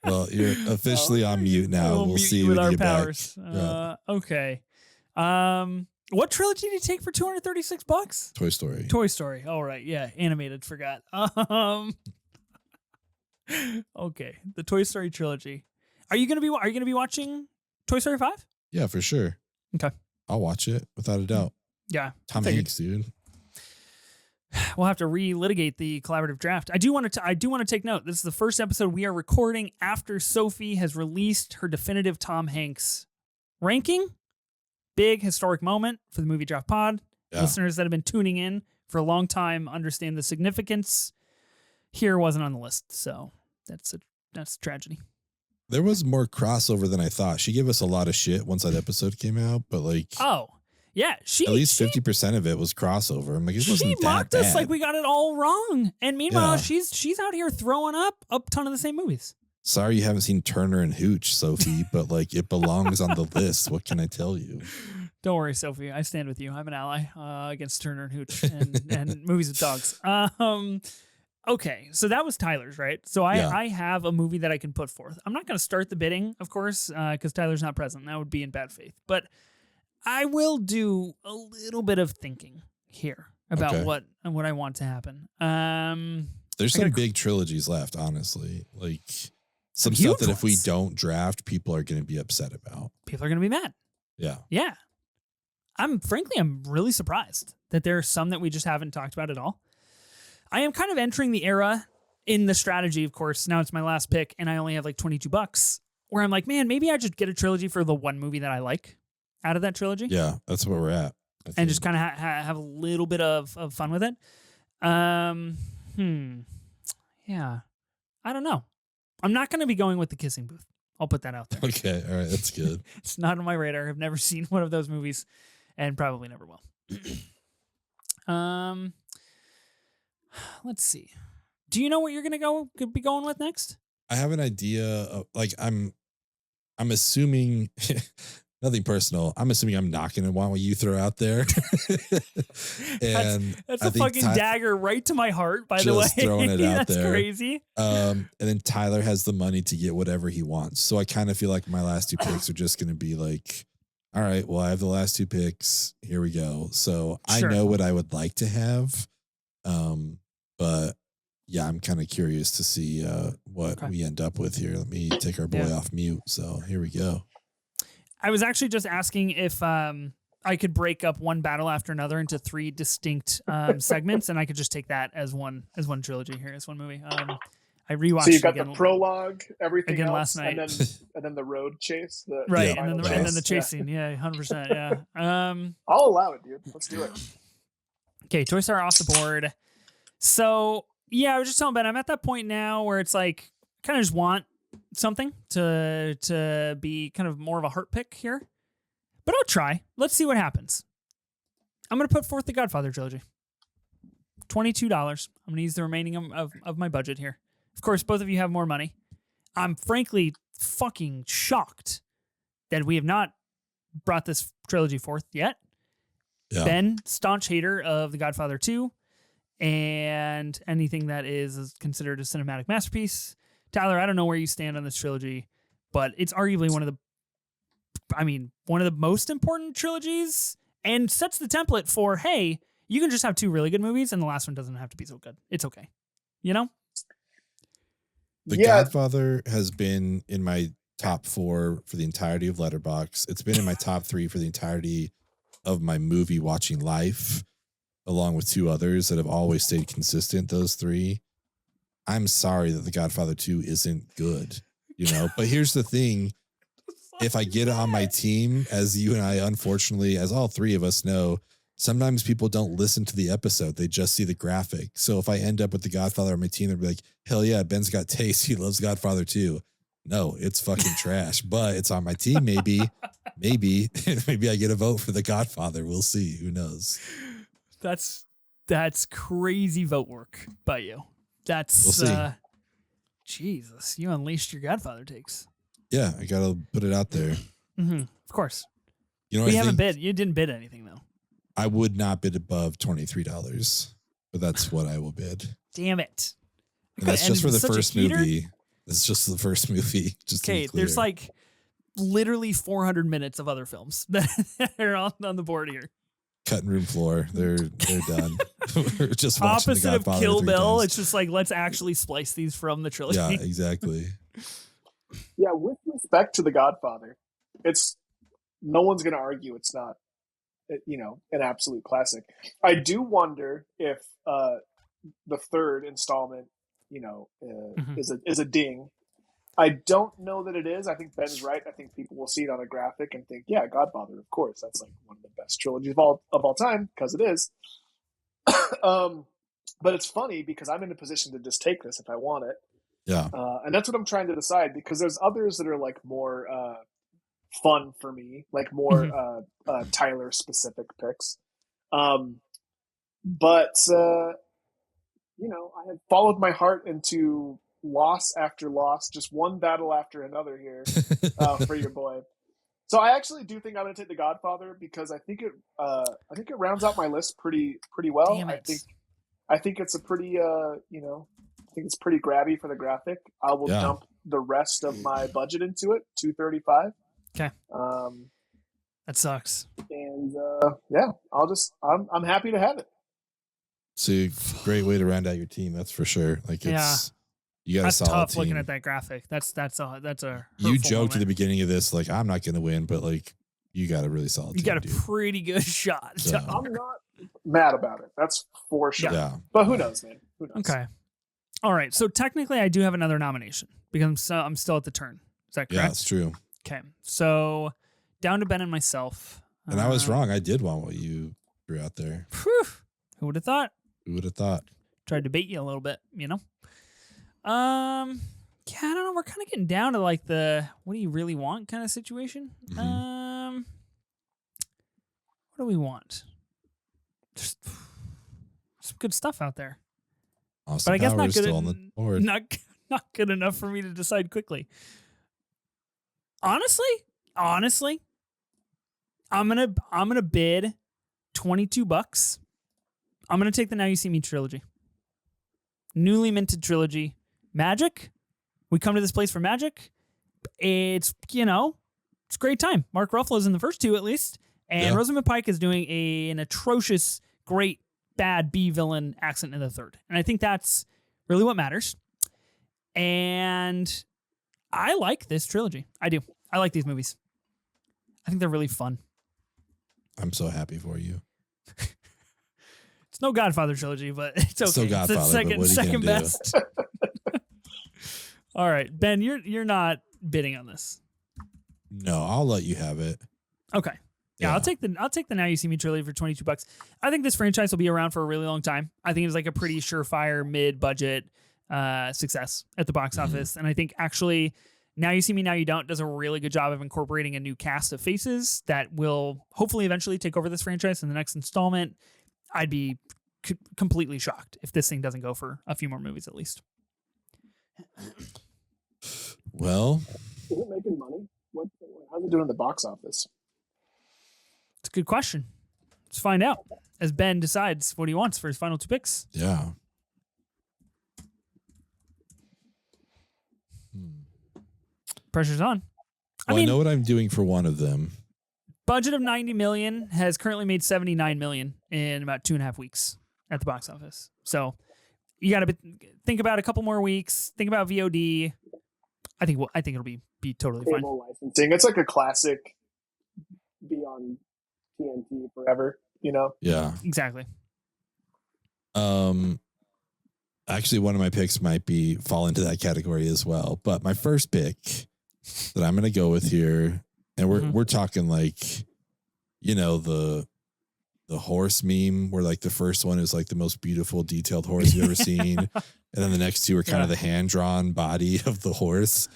Well, you're officially on mute now. We'll see you with when our you get powers. back. Okay. What trilogy did you take for $236? Toy Story. Toy Story. All right. Yeah. Animated. Forgot. Okay. The Toy Story trilogy. Are you gonna be watching Toy Story 5? Yeah, for sure. Okay. I'll watch it without a doubt. Yeah. Tom Hanks, dude. We'll have to relitigate the collaborative draft. I do want to take note. This is the first episode we are recording after Sophie has released her definitive Tom Hanks ranking. Big historic moment for the Movie Draft pod. Yeah. Listeners that have been tuning in for a long time understand the significance. Here wasn't on the list, so that's a tragedy. There was more crossover than I thought. She gave us a lot of shit once that episode came out, but Yeah, at least 50% of it was crossover. I'm like, it wasn't she that mocked bad. us like we got it all wrong. And meanwhile, Yeah. she's out here throwing up a ton of the same movies. Sorry you haven't seen Turner and Hooch, Sophie, but like it belongs on the list. What can I tell you? Don't worry, Sophie. I stand with you. I'm an ally against Turner and Hooch and movies with dogs. Okay, so that was Tyler's, right? So I have a movie that I can put forth. I'm not going to start the bidding, of course, because Tyler's not present. That would be in bad faith. But I will do a little bit of thinking here about what I want to happen. There's some big trilogies left, honestly. Like some stuff that if we don't draft, people are going to be upset about. People are going to be mad. Yeah. Yeah. I'm really surprised that there are some that we just haven't talked about at all. I am kind of entering the era in the strategy, of course. Now it's my last pick and I only have like $22 where I'm like, man, maybe I just get a trilogy for the one movie that I like out of that trilogy. Yeah, that's where we're at. And just kind of have a little bit of fun with it. Yeah. I don't know. I'm not going to be going with The Kissing Booth. I'll put that out there. Okay. All right. That's good. It's not on my radar. I've never seen one of those movies and probably never will. Let's see. Do you know what you're going to be going with next? I have an idea of like, I'm assuming nothing personal. I'm assuming I'm not going to want what you throw out there. And that's a fucking dagger right to my heart, by the way. Just throwing it out there. That's crazy. And then Tyler has the money to get whatever he wants. So I kind of feel like my last two picks are just going to be like, all right, well, I have the last two picks. Here we go. So I know what I would like to have. But yeah, I'm kind of curious to see what we end up with here. Let me take our boy off mute. So here we go. I was actually just asking if I could break up one battle after another into 3 distinct segments, and I could just take that as one trilogy here, as one movie. I rewatched. So you got the prologue, everything again else, last night, and then the road chase, and then the chase scene. Yeah, 100%. Yeah. I'll allow it, dude. Let's do it. Okay, Toy Story off the board. So yeah, I was just telling Ben, I'm at that point now where it's like kind of just want something to be kind of more of a heart pick here, but I'll try. Let's see what happens. I'm going to put forth the Godfather trilogy. $22. I'm going to use the remaining of my budget here. Of course, both of you have more money. I'm frankly fucking shocked that we have not brought this trilogy forth yet. Yeah. Ben, staunch hater of The Godfather 2 and anything that is considered a cinematic masterpiece. Tyler, I don't know where you stand on this trilogy, but it's arguably one of the most important trilogies and sets the template for, hey, you can just have 2 really good movies and the last one doesn't have to be so good. It's okay. You know? The Godfather has been in my top 4 for the entirety of Letterboxd. It's been in my top 3 for the entirety of my movie watching life, along with 2 others that have always stayed consistent, those 3. I'm sorry that The Godfather 2 isn't good, but here's the thing. If I get it on my team, as you and I, unfortunately, as all 3 of us know, sometimes people don't listen to the episode. They just see the graphic. So if I end up with The Godfather on my team, they'll be like, hell yeah, Ben's got taste. He loves Godfather 2. No, it's fucking trash, but it's on my team. Maybe I get a vote for The Godfather. We'll see. Who knows? That's crazy vote work by you. We'll see. Jesus, you unleashed your Godfather takes. Yeah, I gotta put it out there. Mm-hmm. Of course. You haven't bid. You didn't bid anything though. I would not bid above $23, but that's what I will bid. Damn it! And that's just for the first movie. That's just the first movie. Okay, there's like literally 400 minutes of other films that are on the board here. Cutting room floor. They're done. We're just watching opposite The Godfather of Kill Bill. times. It's just like, let's actually splice these from the trilogy. Yeah, exactly. Yeah, with respect to The Godfather, no one's going to argue it's not, an absolute classic. I do wonder if the third installment, is a ding. I don't know that it is. I think Ben's right. I think people will see it on a graphic and think, yeah, Godfather, of course. That's like one of the best trilogies of all time, because it is. But it's funny because I'm in a position to just take this if I want it. Yeah. And that's what I'm trying to decide, because there's others that are like more fun for me, like more Tyler specific picks. But I have followed my heart into loss after loss, just one battle after another here for your boy. So I actually do think I'm going to take The Godfather because I think it rounds out my list pretty well. Damn it. I think it's a pretty I think it's pretty grabby for the graphic. I will dump the rest of my budget into it, $235. Okay. That sucks. And I'm happy to have it. It's a great way to round out your team, that's for sure. Like you got a solid tough team. looking at that graphic. That's a you joked moment. at the beginning of this like I'm not going to win, but like you got a really solid team. You got a pretty good shot. So. I'm not mad about it. That's for sure. Yeah. But who knows, man? Who knows? Okay. All right. So technically, I do have another nomination because I'm still at the turn. Is that correct? Yeah, that's true. Okay. So down to Ben and myself. And I was wrong. I did want what you threw out there. Whew, who would have thought? Who would have thought? Tried to bait you a little bit, Yeah, I don't know. We're kind of getting down to like the what do you really want kind of situation. Mm-hmm. What do we want? There's some good stuff out there. Austin But I guess Powers not good. still on the board. Not good enough for me to decide quickly. Honestly, I'm gonna bid $22. I'm gonna take the Now You See Me trilogy, newly minted trilogy. Magic. We come to this place for magic. It's it's a great time. Mark Ruffalo's in the first two at least, and Rosamund Pike is doing an atrocious, great, bad B villain accent in the third, and I think that's really what matters. And I like this trilogy. I do. I like these movies. I think they're really fun. I'm so happy for you. It's no Godfather trilogy, but it's okay. Still Godfather, it's the but what are you second gonna do? best. All right, Ben, you're not bidding on this. No, I'll let you have it. Okay. Yeah, I'll take the Now You See Me trilogy for $22. I think this franchise will be around for a really long time. I think it's like a pretty surefire mid-budget success at the box office, and I think actually Now You See Me, Now You Don't does a really good job of incorporating a new cast of faces that will hopefully eventually take over this franchise in the next installment. I'd be completely shocked if this thing doesn't go for a few more movies at least. Well, is it making money? How's it doing in the box office? It's a good question. Let's find out as Ben decides what he wants for his final two picks. yeah. Pressure's on. Well, I know what I'm doing for one of them. Budget of $90 million has currently made $79 million in about 2.5 weeks at the box office. So you got to think about a couple more weeks. Think about VOD. I think it'll be totally fine. Licensing. It's like a classic. Be on TNT forever. Yeah. Exactly. Actually, one of my picks might fall into that category as well. But my first pick that I'm going to go with here, and we're talking like, the horse meme where like the first one is like the most beautiful detailed horse you've ever seen, and then the next two are kind of the hand drawn body of the horse.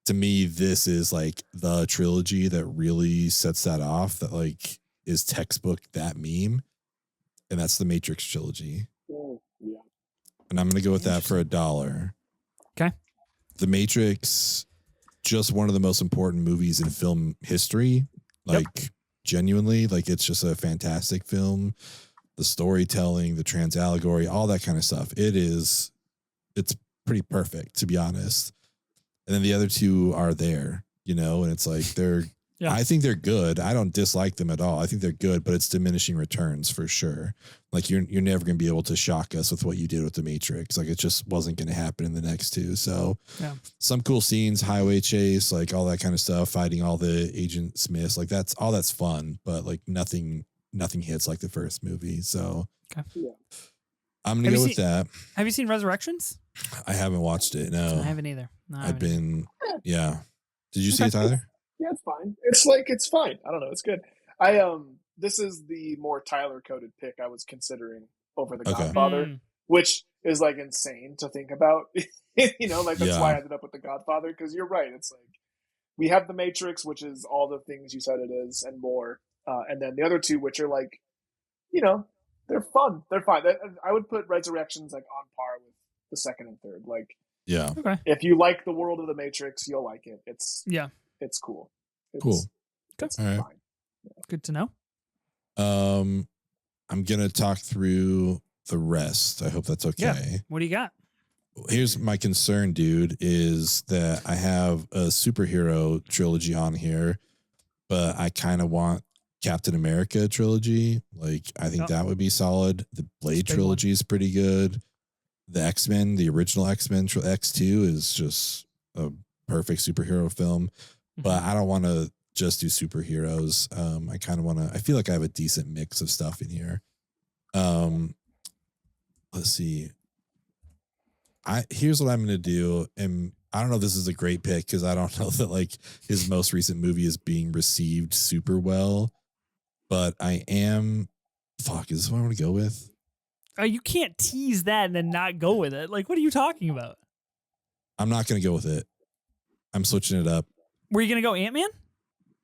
To me, this is like the trilogy that really sets that off. That like is textbook that meme, and that's the Matrix trilogy. Yeah. And I'm going to go with that for $1. Okay. The Matrix, just one of the most important movies in film history. Like, genuinely, like, it's just a fantastic film. The storytelling, the trans allegory, all that kind of stuff. It's pretty perfect, to be honest. And then the other two are there, and it's like I think they're good. I don't dislike them at all. I think they're good, but it's diminishing returns for sure. Like you're never going to be able to shock us with what you did with the Matrix. Like it just wasn't going to happen in the next two. So some cool scenes, highway chase, like all that kind of stuff, fighting all the Agent Smiths, like that's fun, but like nothing hits like the first movie. So I'm going to go with that. Have you seen Resurrections? I haven't watched it. No, I haven't either. No, I've been, yeah. Did you see it, Tyler? Yeah, it's fine. It's fine. I don't know. It's good. This is the more Tyler coded pick I was considering over the Godfather, which is like insane to think about. Like that's why I ended up with the Godfather. Because you're right. It's like we have the Matrix, which is all the things you said it is and more, and then the other two, which are like, they're fun, they're fine. I would put Resurrections like on par with the second and third. Like, Yeah. Okay. if you like the world of the Matrix, you'll like it. It's cool. Cool. It's All right. fine. Good to know. I'm gonna talk through the rest. I hope that's okay. Yeah. What do you got? Here's my concern, dude, is that I have a superhero trilogy on here, but I kind of want Captain America trilogy. Like, I think that would be solid. The Blade trilogy is pretty good. The X-Men, the original X-Men, X2 is just a perfect superhero film. But I don't want to just do superheroes. I kind of want to, I feel like I have a decent mix of stuff in here. Let's see. Here's what I'm going to do. And I don't know if this is a great pick because I don't know that like his most recent movie is being received super well, but is this what I want to go with? You can't tease that and then not go with it. Like, what are you talking about? I'm not going to go with it. I'm switching it up. Were you going to go Ant-Man?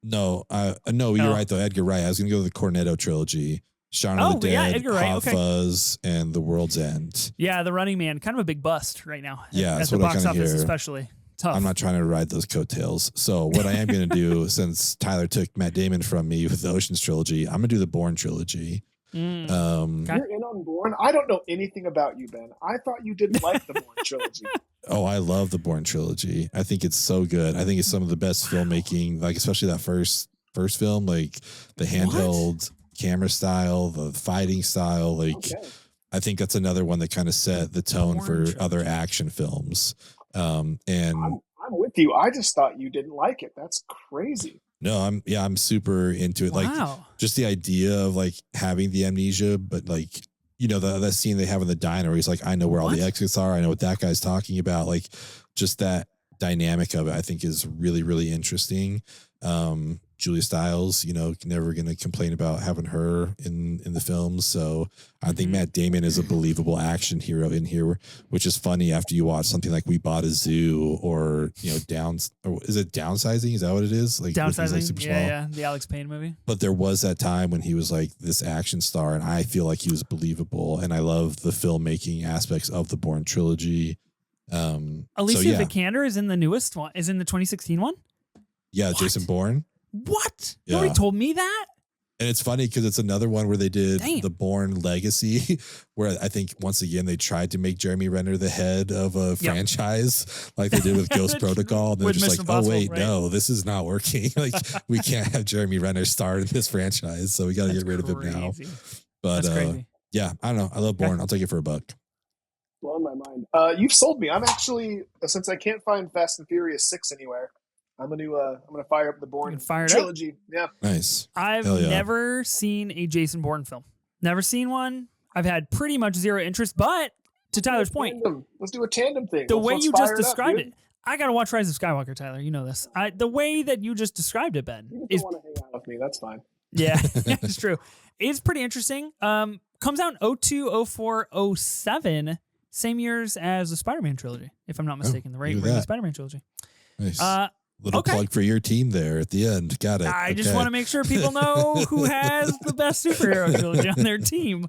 No, you're right though. Edgar Wright. I was going to go with the Cornetto trilogy. Shaun of the Dead, Edgar Wright. Hot Fuzz, and The World's End. Yeah, The Running Man, kind of a big bust right now. Yeah, at the box office, especially. Tough. I'm not trying to ride those coattails. So what I am going to do, since Tyler took Matt Damon from me with the Ocean's trilogy, I'm going to do the Bourne trilogy. You're in on Bourne? I don't know anything about you, Ben. I thought you didn't like the Bourne trilogy. Oh, I love the Bourne trilogy. I think it's so good. I think it's some of the best filmmaking, like especially that first film, like the handheld camera style, the fighting style. Like, I think that's another one that kind of set the tone for other action films. And I'm with you. I just thought you didn't like it. That's crazy. No, I'm super into it. Wow. Like, just the idea of like having the amnesia, but like, that scene they have in the diner where he's like, I know where all the exits are. I know what that guy's talking about. Like, just that dynamic of it, I think is really, really interesting. Julia Stiles, never going to complain about having her in the film. So I think Matt Damon is a believable action hero in here, which is funny after you watch something like We Bought a Zoo or, is it Downsizing? Is that what it is? Like Downsizing. Yeah. The Alex Payne movie. But there was that time when he was like this action star and I feel like he was believable. And I love the filmmaking aspects of the Bourne trilogy. Alicia Vikander is in the newest one, is in the 2016 one. Yeah. What? Jason Bourne. What? Yeah. Nobody told me that. And it's funny because it's another one where they did the Bourne Legacy, where I think once again they tried to make Jeremy Renner the head of a franchise, like they did with Ghost Protocol. And they're just like, oh wait, no, this is not working. Like we can't have Jeremy Renner star in this franchise, so we got to get rid of him now. But yeah, I don't know. I love Bourne. I'll take it for $1. Blowing my mind. You've sold me. I'm actually, since I can't find Fast and Furious 6 anywhere, I'm gonna fire up the Bourne trilogy. Yeah, nice. I've never seen a Jason Bourne film. Never seen one. I've had pretty much zero interest. But to Tyler's point, let's do a tandem thing. The way you just described it, I gotta watch Rise of Skywalker. Tyler, you know this. The way that you just described it, Ben, you want to hang out with me. That's fine. Yeah, it's true. It's pretty interesting. Comes out in 02, 04, 07, same years as the Spider-Man trilogy, if I'm not mistaken. The Raimi Spider-Man trilogy. Nice. Little plug for your team there at the end. Got it. I just want to make sure people know who has the best superhero trilogy on their team.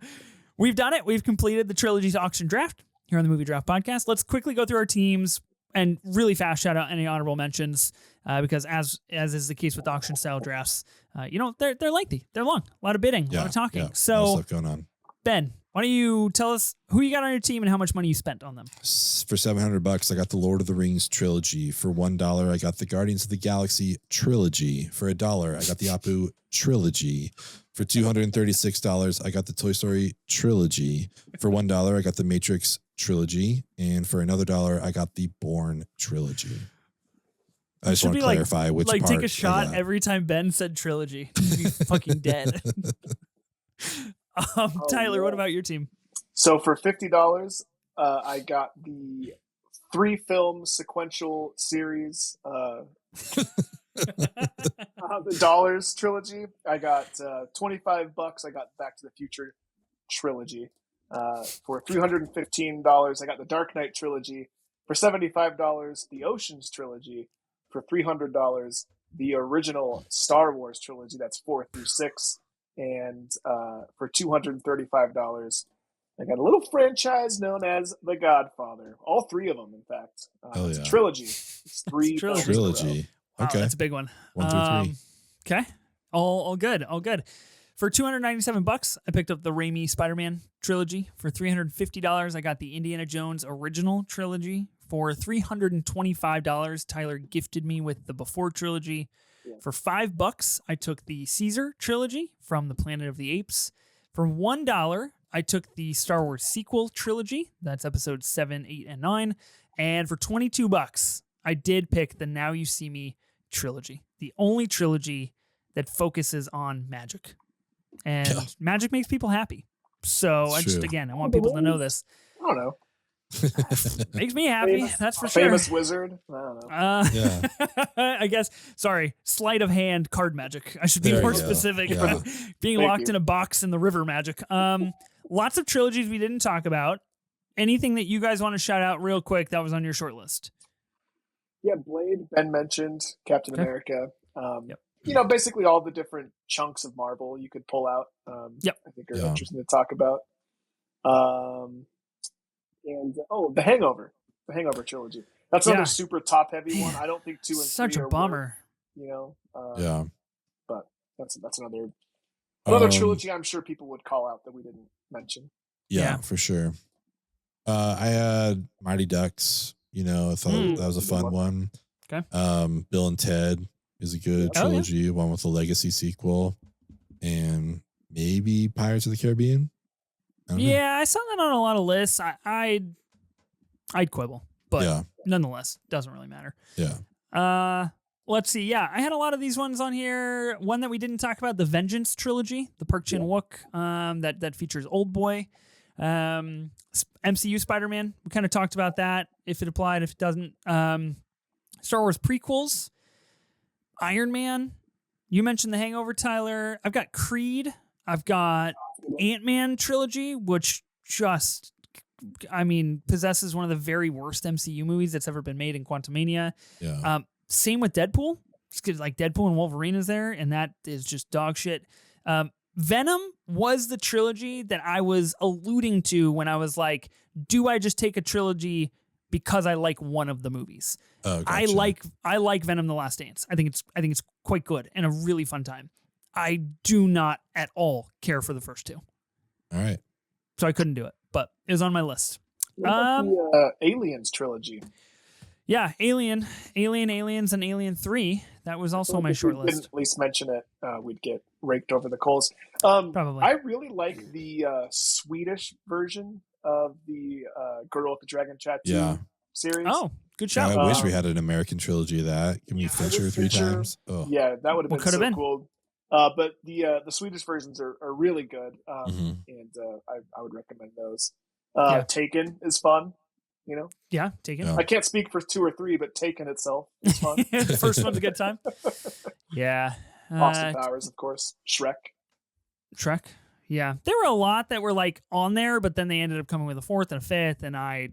We've done it. We've completed the Trilogies auction draft here on the Movie Draft podcast. Let's quickly go through our teams and really fast shout out any honorable mentions because as is the case with auction style drafts, they're lengthy. They're long. A lot of bidding, a lot of talking. Yeah, so a lot of stuff going on. Ben, why don't you tell us who you got on your team and how much money you spent on them? For $700, I got the Lord of the Rings trilogy. For $1, I got the Guardians of the Galaxy trilogy. For $1, I got the Apu trilogy. For $236, I got the Toy Story trilogy. For $1, I got the Matrix trilogy. And for another $1, I got the Bourne trilogy. I just want to clarify which part. Take a shot every time Ben said trilogy. You'd be fucking dead. Tyler, what about your team? So for $50, I got the 3-film sequential series, the Dollars trilogy. I got $25. I got Back to the Future trilogy. For $315, I got the Dark Knight trilogy. For $75, the Oceans trilogy. for $300 the original Star Wars trilogy, that's 4 through 6, and for $235, I got a little franchise known as The Godfather. All 3 of them, in fact. It's a trilogy. It's 3 films in a row. Trilogy. Wow, Okay. that's a big one. 1 through 3. Okay. All good. All good. For $297, I picked up the Raimi Spider-Man trilogy. For $350, I got the Indiana Jones original trilogy. For $325, Tyler gifted me with the Before trilogy. Yeah. For $5, I took the Caesar trilogy from the Planet of the Apes. For $1, I took the Star Wars sequel trilogy. That's episodes 7, 8, and 9. And for $22, I did pick the Now You See Me trilogy, the only trilogy that focuses on magic. And magic makes people happy. So I want people to know this. I don't know. Makes me happy. That's for sure. Famous wizard. I don't know. I guess. Sorry, sleight of hand card magic. I should be more specific. Yeah. Being locked in a box in the river magic. Lots of trilogies we didn't talk about. Anything that you guys want to shout out real quick that was on your short list? Yeah, Blade. Ben mentioned Captain America. Basically all the different chunks of Marvel you could pull out. I think are interesting to talk about. The Hangover. The Hangover trilogy. That's another super top heavy one. I don't think 2 and 3 such a are bummer. But that's another trilogy I'm sure people would call out that we didn't mention. Yeah, for sure. I had Mighty Ducks. I thought that was a fun one. Okay. Bill and Ted is a good trilogy, one with a legacy sequel, and maybe Pirates of the Caribbean. I saw that on a lot of lists. I'd quibble, but nonetheless, doesn't really matter. Yeah. Let's see. Yeah, I had a lot of these ones on here. One that we didn't talk about, the Vengeance trilogy, the Park Chan-wook, that features Old Boy. MCU Spider-Man, we kind of talked about that, if it applied, if it doesn't. Star Wars prequels, Iron Man. You mentioned The Hangover, Tyler. I've got Creed. I've got Ant-Man trilogy, which possesses one of the very worst MCU movies that's ever been made in Quantumania. Yeah. Same with Deadpool. Just 'cause, Deadpool and Wolverine is there, and that is just dog shit. Venom was the trilogy that I was alluding to when I was like, do I just take a trilogy because I like one of the movies? Oh, gotcha. I like Venom: The Last Dance. I think it's quite good and a really fun time. I do not at all care for the first 2. All right. So I couldn't do it, but it was on my list. What about the Aliens trilogy? Yeah, Aliens, and Alien 3. That was also on my short list. list. Didn't at least mention it, we'd get raked over the coals. Probably. I really like the Swedish version of the Girl with the Dragon Tattoo series. Oh, good shout. I wish we had an American trilogy of that. Give me Fincher 3 times. Oh. Yeah, that would have been so cool. But the Swedish versions are really good, and I would recommend those. Taken is fun, Yeah, Taken. Yeah. I can't speak for 2 or 3, but Taken itself is fun. The first one's a good time. Yeah. Austin Powers, of course. Shrek. Yeah, there were a lot that were on there, but then they ended up coming with a 4th and a 5th, and I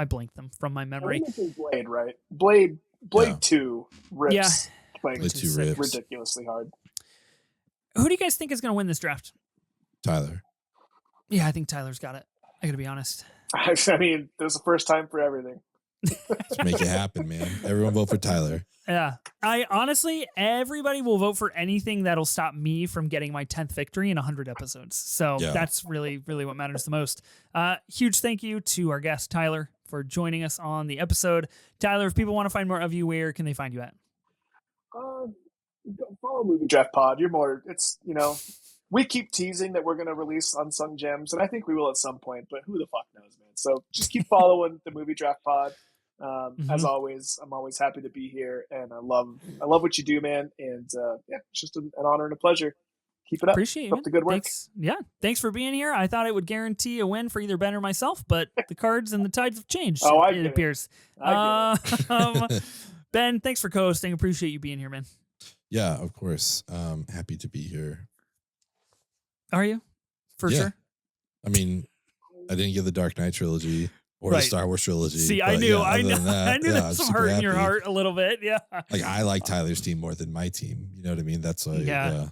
blinked them from my memory. Blade, right? Blade 2 rips. Yeah. Blade 2 rips ridiculously hard. Who do you guys think is going to win this draft? Tyler. Yeah, I think Tyler's got it. I got to be honest. I mean, there's a first time for everything. Let's make it happen, man. Everyone vote for Tyler. Yeah. Everybody will vote for anything that'll stop me from getting my 10th victory in 100 episodes. So that's really, really what matters the most. Huge thank you to our guest, Tyler, for joining us on the episode. Tyler, if people want to find more of you, where can they find you at? Follow Movie Draft Pod. We keep teasing that we're going to release Unsung Gems, and I think we will at some point, but who the fuck knows, man? So just keep following the Movie Draft Pod. As always, I'm always happy to be here, and I love what you do, man. And it's just an honor and a pleasure. Keep it up. Appreciate it. Keep the good work. Thanks for being here. I thought it would guarantee a win for either Ben or myself, but the cards and the tides have changed. It appears. Ben, thanks for co-hosting. Appreciate you being here, man. Yeah, of course. Happy to be here. Are you? For sure. I mean, I didn't get the Dark Knight trilogy or Right. the Star Wars trilogy. See, But I knew, yeah, I other knew, than that, I knew yeah, there I'm was some super hurt in your happy. heart a little bit. Yeah. Like I like Tyler's team more than my team. You know what I mean? That's like, Yeah.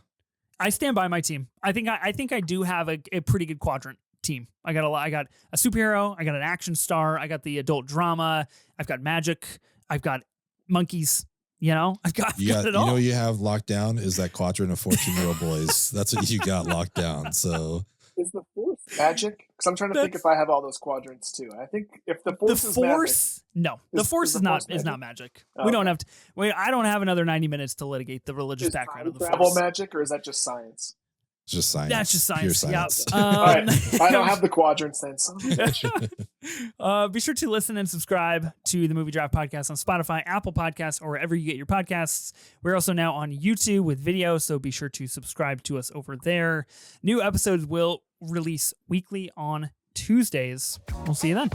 I stand by my team. I think I do have a pretty good quadrant team. I got a superhero. I got an action star. I got the adult drama. I've got magic. I've got monkeys. You know, I've got it all. You know, you have locked down is that quadrant of 14-year-old boys. That's what you got locked down. So Is the Force magic? Because I'm trying to think if I have all those quadrants too. I think if the Force is magic, no, the Force is not magic. Oh, we don't have to. Wait, I don't have another 90 minutes to litigate the religious is background of the travel Force. magic, or is that just science? it's just science. That's just Pure science. science. All right, I don't have the quadrants then. So. Be sure to listen and subscribe to the Movie Draft podcast on Spotify, Apple Podcasts, or wherever you get your podcasts. We're also now on YouTube with video, so be sure to subscribe to us over there. New episodes will release weekly on Tuesdays. We'll see you then.